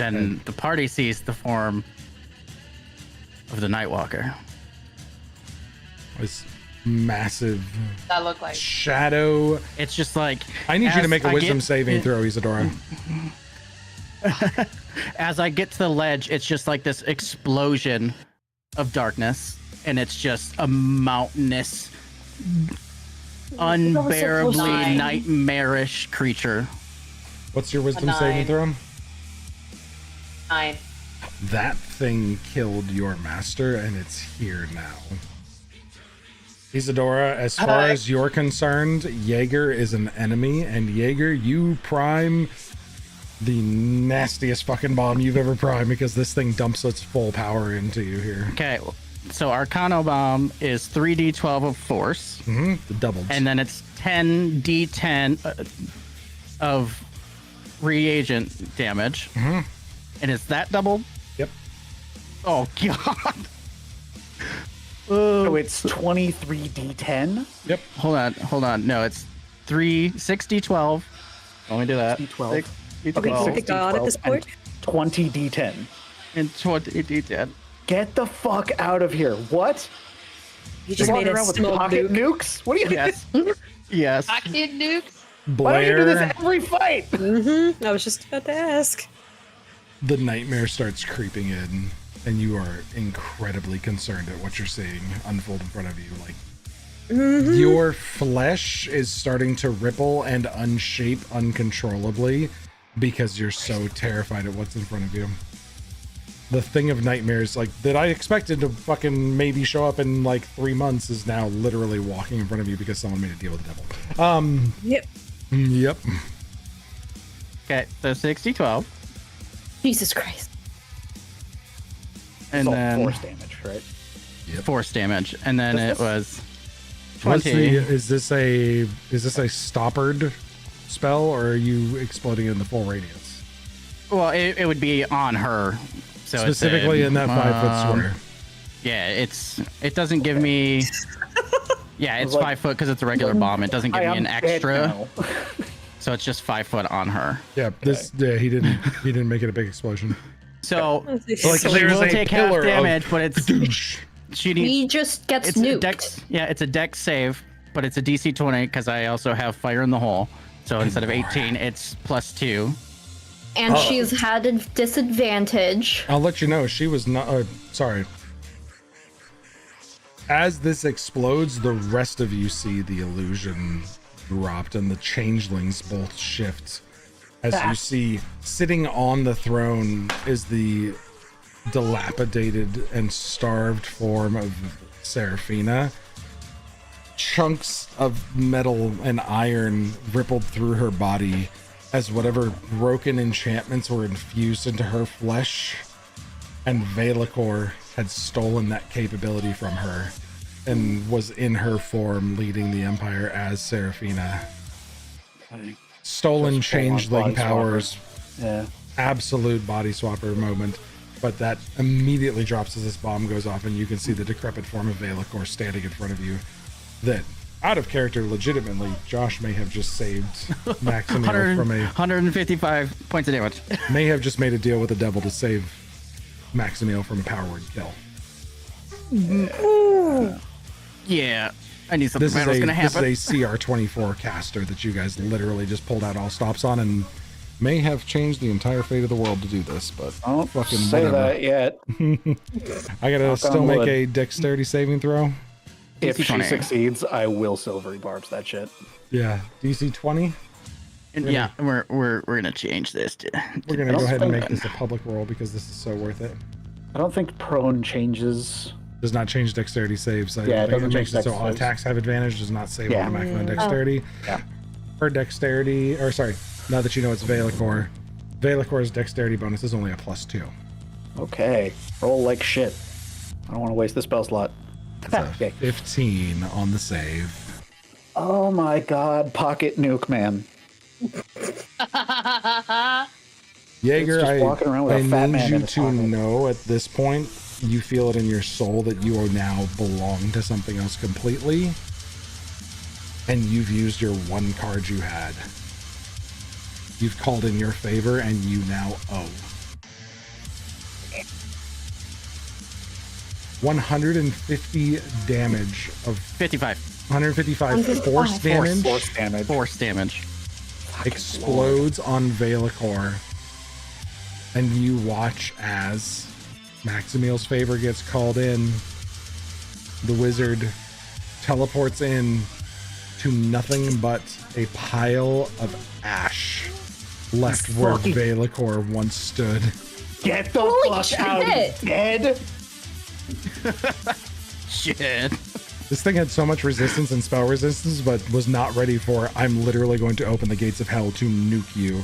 then the party sees the form of the Nightwalker. This massive That look like. shadow. It's just like I need you to as make a I wisdom get- saving throw, Isadora. As I get to the ledge, it's just like this explosion of darkness, and it's just a mountainous, unbearably Nine. nightmarish creature. What's your wisdom nine. saving throw? 9. That thing killed your master, and it's here now. Isadora, as far as you're concerned, Jaeger is an enemy, and Jaeger, you prime the nastiest fucking bomb you've ever primed, because this thing dumps its full power into you here. Okay, so Arcano Bomb is 3d12 of force, The doubled. and then it's 10d10 of reagent damage. And is that doubled? Yep. Oh, God. So it's 23d10. Yep. Hold on. No, it's 6d12. Let me do that. D12. 6d12 Okay, the god at this 6d12 and point? 20d10. and 20d10. Get the fuck out of here. What? You just made Walking a around with smoke pocket nuke. nukes? What are you Yes. Yes. Pocket nukes? Why don't you do this Blair, every fight? I was just about to ask. the nightmare starts creeping in, and you are incredibly concerned at what you're seeing unfold in front of you. Like, your flesh is starting to ripple and unshape uncontrollably because you're so terrified at what's in front of you. The thing of nightmares, like, that I expected to fucking maybe show up in like 3 months, is now literally walking in front of you because someone made a deal with the devil. Yep. Yep. Okay, so 6d12. Jesus Christ. And It's all then force damage, right? force damage. And then it was What's 20. is this a stoppered spell, or are you exploding in the full radius? Well, it would be on her. So Specifically it's in that 5 foot square. Yeah, it doesn't give me. Yeah, it's like- 5 foot because it's a regular bomb. It doesn't give I me am an dead extra, now. so it's just 5 foot on her. Yeah, he didn't make it a big explosion. So, Like, so she there's will a take half pillar of damage, but it's Badoosh. she needs. He just gets It's a nuked. dex. Yeah, it's a dex save, but it's a DC 20 because I also have fire in the hole. So instead of 18, it's +2. And she's had a disadvantage. I'll let you know, she was not. Sorry. As this explodes, the rest of you see the illusion dropped, and the changelings both shift. As you see, sitting on the throne is the dilapidated and starved form of Seraphina. Chunks of metal and iron rippled through her body as whatever broken enchantments were infused into her flesh, and Velikor had stolen that capability from her and was in her form leading the Empire as Seraphina. Stolen Just full-on changeling body swapper. powers, Yeah. absolute body swapper moment, but that immediately drops as this bomb goes off, and you can see the decrepit form of Velikor standing in front of you. That, out of character, legitimately, Josh may have just saved Maximil from 155 points of damage. may have just made a deal with the devil to save Maximil from a power word kill. Yeah, I knew something This bad was gonna is happen. a CR24 caster that you guys literally just pulled out all stops on, and may have changed the entire fate of the world to do this, but Don't fucking say whatever. that yet. I gotta Knock still on make wood. a dexterity saving throw. If DC she 20. succeeds, I will silvery barbs that shit. Yeah, DC 20. And yeah, we're gonna change this to. We're gonna I go don't ahead and think- make this a public roll because this is so worth it. I don't think prone changes. Does not change dexterity saves. I Yeah, it think doesn't it makes change it so dex all saves. attacks have advantage. Does not save Yeah. automatically on dexterity. Yeah. Her dexterity, or sorry, now that you know it's Velikor, Velikor's dexterity bonus is only a +2. Okay. Roll like shit. I don't want to waste the spell slot. It's a Okay. 15 on the save. Oh my god, pocket nuke man. Jaeger, just walking around with a I fat need man you in his to pocket. know at this point, you feel it in your soul that you are now belong to something else completely, and you've used your one card you had. You've called in your favor, and you now owe. 150 damage of 55. 155 force damage. Force damage. Force damage. Explodes on Velikor, and you watch as Maximiel's favor gets called in. The wizard teleports in to nothing but a pile of ash left where Velikor once stood. Get the Holy fuck out! shit. He's dead. Shit. This thing had so much resistance and spell resistance, but was not ready for, I'm literally going to open the gates of hell to nuke you.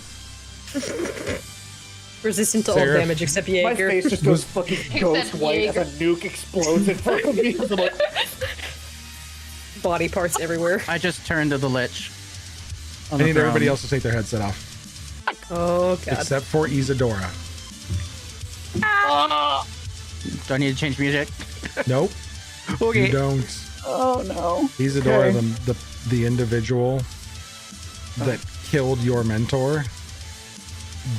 Resistant to all Sarah. damage except My Jaeger. face just goes fucking ghost white Jaeger. as a nuke explodes in front of me. I'm like, Body parts everywhere. I just turned to the Lich. I need everybody else to take their headset off, Oh god. except for Isadora. Do I need to change music? Nope, Okay. you don't. oh no. Isadora, Okay. the individual that killed your mentor,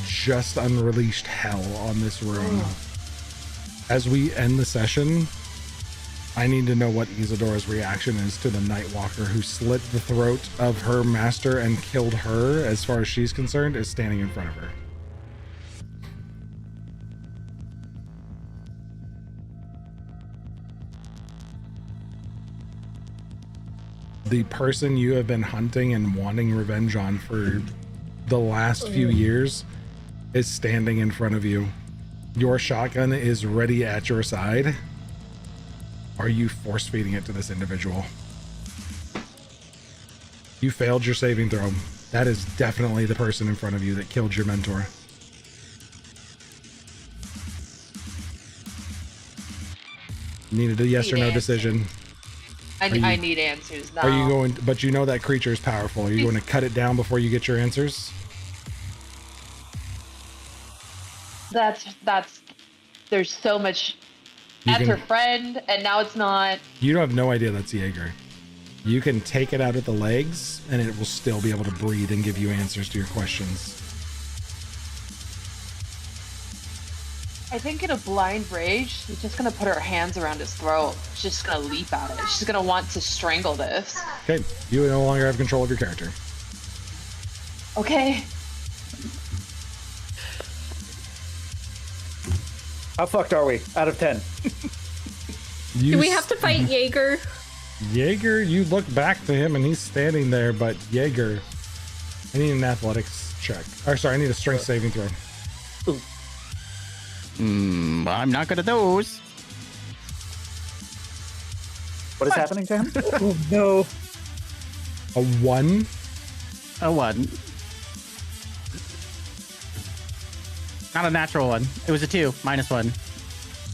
just unleashed hell on this room. As we end the session, I need to know what Isadora's reaction is to the Nightwalker who slit the throat of her master and killed her, as far as she's concerned, is standing in front of her. The person you have been hunting and wanting revenge on for the last few years is standing in front of you. Your shotgun is ready at your side. Are you force feeding it to this individual? You failed your saving throw. That is definitely the person in front of you that killed your mentor. Needed a yes or no decision. I need answers now. Are you going, but you know that creature is powerful. Are you going to cut it down before you get your answers? That's. There's so much. You That's can- her friend, and now it's not. You have no idea that's Jaeger. You can take it out at the legs, and it will still be able to breathe and give you answers to your questions. I think in a blind rage, she's just gonna put her hands around his throat. She's just gonna leap at it. She's gonna want to strangle this. Okay, you no longer have control of your character. Okay. How fucked are we? Out of 10. You Do we have to fight Jaeger? Jaeger, you look back to him, and he's standing there, but Jaeger, I need an athletics check. Or sorry, I need a strength saving throw. I'm not good at those. What is happening to him? Oh no. A 1? A 1. Not a natural one. It was a 2, -1.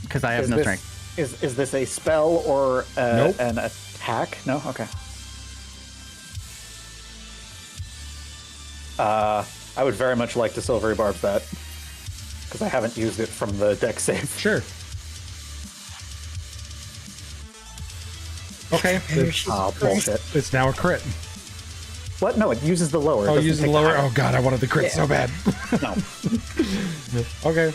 Because I have Is no this- strength. Is this a spell or Nope. an attack? No? Okay. I would very much like to silvery barb that. Because I haven't used it from the deck save. Sure. Okay, Oh, bullshit. it's now a crit. What? No, it uses the lower. It Oh, doesn't use the take lower. higher. Oh god, I wanted the crit so bad. No. Okay.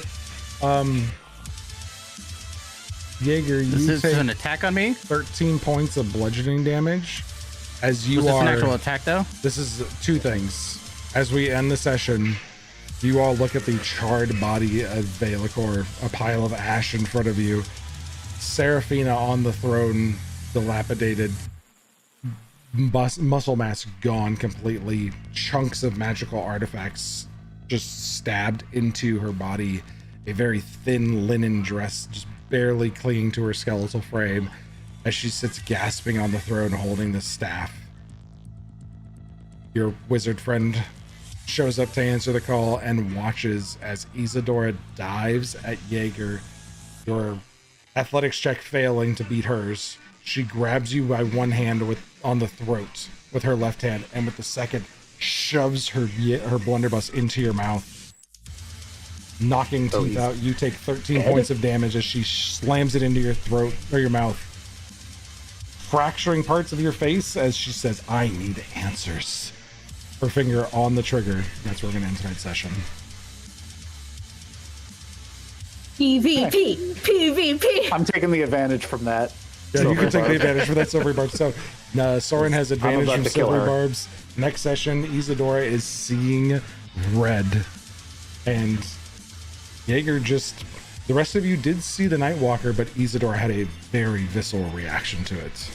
Jaeger, This you is take an attack on me? 13 points of bludgeoning damage. As you Was this are. an actual attack, though? This is two things. As we end the session, you all look at the charred body of Velikor, a pile of ash in front of you. Seraphina on the throne, dilapidated, muscle mass gone completely, chunks of magical artifacts just stabbed into her body, a very thin linen dress just barely clinging to her skeletal frame as she sits gasping on the throne holding the staff. Your wizard friend shows up to answer the call and watches as Isadora dives at Jaeger, your athletics check failing to beat hers. She grabs you by one hand on the throat with her left hand, and with the second shoves her blunderbuss into your mouth, knocking teeth out. You take 13 points of damage as she slams it into your throat or your mouth, fracturing parts of your face as she says, "I need answers." Her finger on the trigger. That's where we're gonna end tonight's session. PvP, PvP. I'm taking the advantage from that. Yeah, you can take the Barb. advantage for that silvery barb. So Soren has advantage about from to kill silvery her. barbs. Next session, Isadora is seeing red. And Jaeger just... The rest of you did see the Nightwalker, but Isadora had a very visceral reaction to it.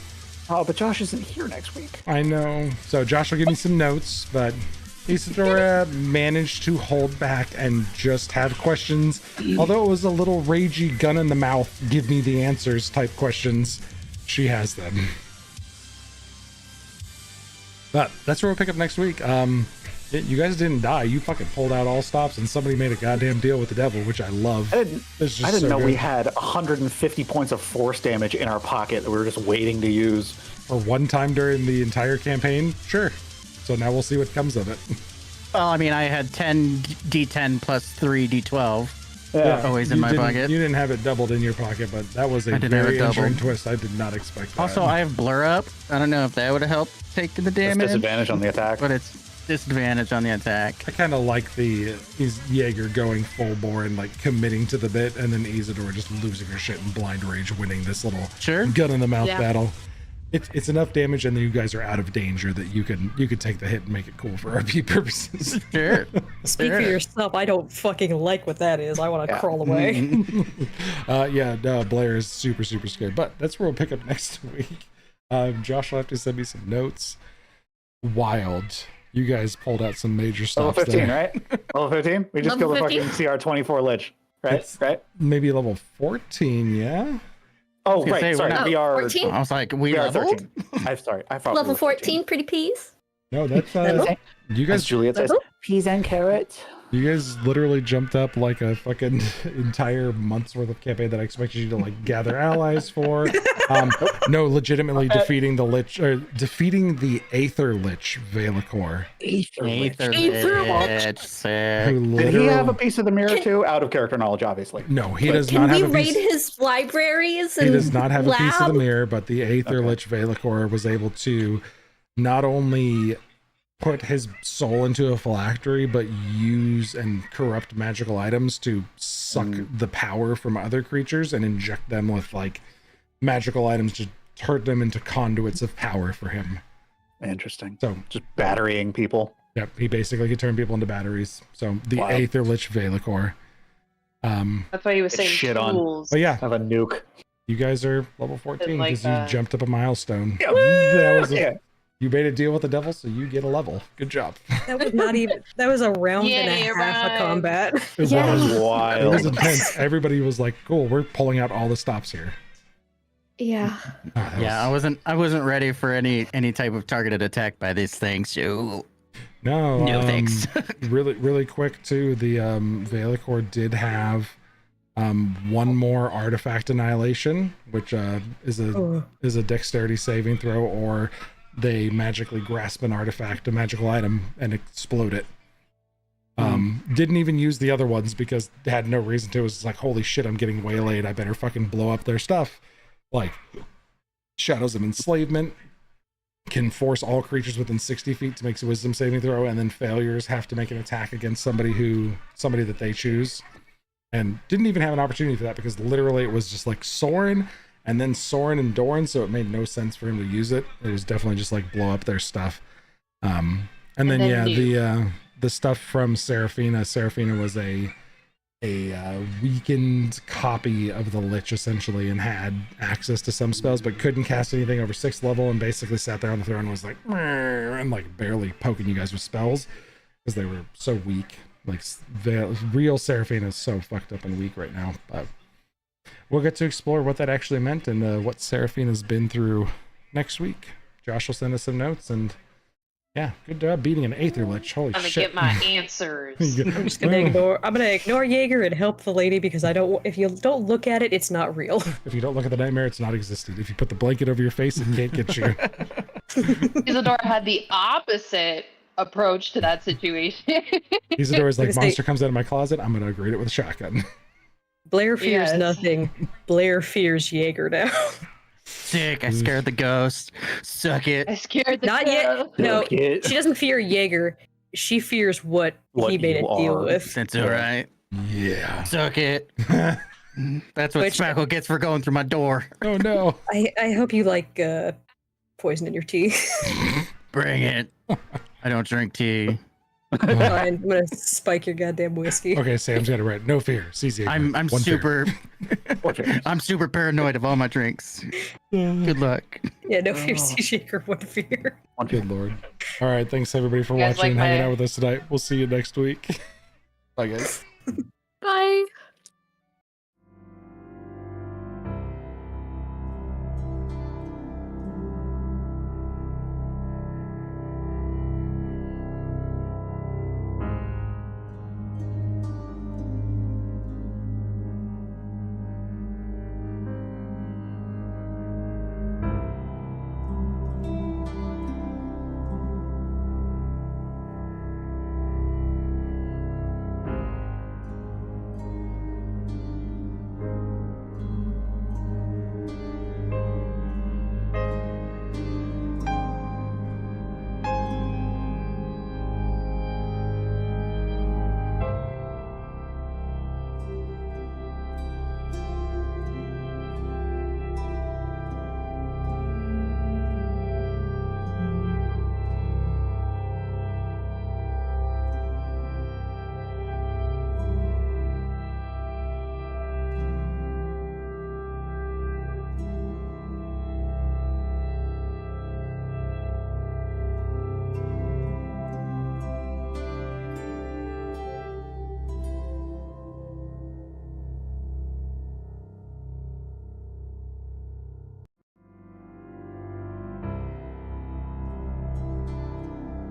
Oh, but Josh isn't here next week. I know. So Josh will give me some notes, but Isadora managed to hold back and just have questions. Although it was a little ragey gun in the mouth, give me the answers type questions, she has them. But that's where we'll pick up next week. You guys didn't die. You fucking pulled out all stops and somebody made a goddamn deal with the devil, which I love. I It's just didn't so know we good. had 150 points of force damage in our pocket that we were just waiting to use. For one time during the entire campaign, sure. So now we'll see what comes of it. Well, I mean, I had 10 D10 plus 3 D12 always in You my didn't- pocket. You didn't have it doubled in your pocket, but that was a I didn't have very it doubled. injuring twist. I did not expect that. Also, I have blur up. I don't know if that would have helped take the It's damage, disadvantage on the attack. but it's disadvantage on the attack. I kind of like the Jaeger going full bore and like committing to the bit, and then Isadora just losing her shit and blind rage, winning this little Sure. gun in the mouth Yeah. battle. It's enough damage, and then you guys are out of danger that you could take the hit and make it cool for RP purposes. Sure. Speak for Sure. yourself. I don't fucking like what that is. I want to crawl away. Blair is super scared, but that's where we'll pick up next week. Josh will have to send me some notes. Wild. You guys pulled out some major Level stops 15, there. right? Level 15? We just Level killed the 15? fucking CR24 Lich, right? It's- Right? Maybe level 14, yeah? Oh, gonna right. say, Sorry. we're not- We are 14? I was like, we We are leveled? 13. I'm sorry. I thought we Level were 13. 14, pretty peas. No, that's you As guys Juliet says, peas and carrots. you guys literally jumped up like a fucking entire month's worth of campaign that I expected you to like gather allies for. No, legitimately defeating the Lich or defeating the Aether Lich Velikor. Aether Lich. Lich, sick. Who Did literally he have a piece of the mirror too? Out of character knowledge, obviously. No, he But does Can not we have a raid piece. his libraries? He And does not have a piece of the lab? mirror, but the Aether Okay. Lich Velikor was able to not only put his soul into a phylactery, but use and corrupt magical items to suck the power from other creatures and inject them with like magical items to turn them into conduits of power for him. Interesting. So, Just batterying people. yep, he basically could turn people into batteries. So the Wow. Aether Lich Velikor. That's why he was saying Shit on. tools. But yeah, Have a nuke. you guys are level 14 like because that. you jumped up a milestone. That was Yeah. You made a deal with the devil, so you get a level. Good job. That was not even. That was a round and Yay, a half right. of combat. It Yeah. was. It was Wild. intense. Everybody was like, "Cool, we're pulling out all the stops here." Yeah. Oh, that Yeah, was- I wasn't ready for any type of targeted attack by these things. So no, no thanks. really quick too. The Velikor did have one more artifact annihilation, which is a dexterity saving throw, or they magically grasp an artifact, a magical item, and explode it. Didn't even use the other ones because they had no reason to. It was just like, holy shit, I'm getting waylaid. I better fucking blow up their stuff. Like Shadows of Enslavement can force all creatures within 60 feet to make a wisdom saving throw, and then failures have to make an attack against somebody that they choose. And didn't even have an opportunity for that because literally it was just like Soren and then Soren and Doran, so it made no sense for him to use it. It was definitely just like blow up their stuff. And then then the stuff from Seraphina. Seraphina was a weakened copy of the Lich essentially, and had access to some spells but couldn't cast anything over 6th level, and basically sat there on the throne and was like, "Meh," and like barely poking you guys with spells because they were so weak. Like real Seraphina is so fucked up and weak right now. But we'll get to explore what that actually meant and what Seraphina's been through next week. Josh will send us some notes, and yeah, good job beating an Aether Lich. Holy I'm gonna shit. get my answers. I'm just gonna ignore. I'm gonna ignore Jaeger and help the lady because I don't. If you don't look at it, it's not real. If you don't look at the nightmare, it's not existed. If you put the blanket over your face, it can't get you. Isadora had the opposite approach to that situation. Isadora's like, Because monster comes out of my closet, I'm gonna greet it with a shotgun. Blair fears Yes. nothing. Blair fears Jaeger now. Sick. I scared the ghost. Suck it. I scared the Not yet. girl. No, Look it. she doesn't fear Jaeger. She fears what What he made you a deal are. with. That's all right. Yeah. Suck it. That's what Which- Spackle gets for going through my door. Oh no. I hope you like poison in your tea. Bring it. I don't drink tea. Fine, I'm gonna spike your goddamn whiskey. Okay, Sam's got it right. No fear. CZ. I'm One fear. super I'm super paranoid of all my drinks. Good luck. Yeah, no fear, sea shaker, one fear. Good lord. All right, thanks everybody for You guys watching and like hanging my- out with us tonight. We'll see you next week. Bye guys. Bye.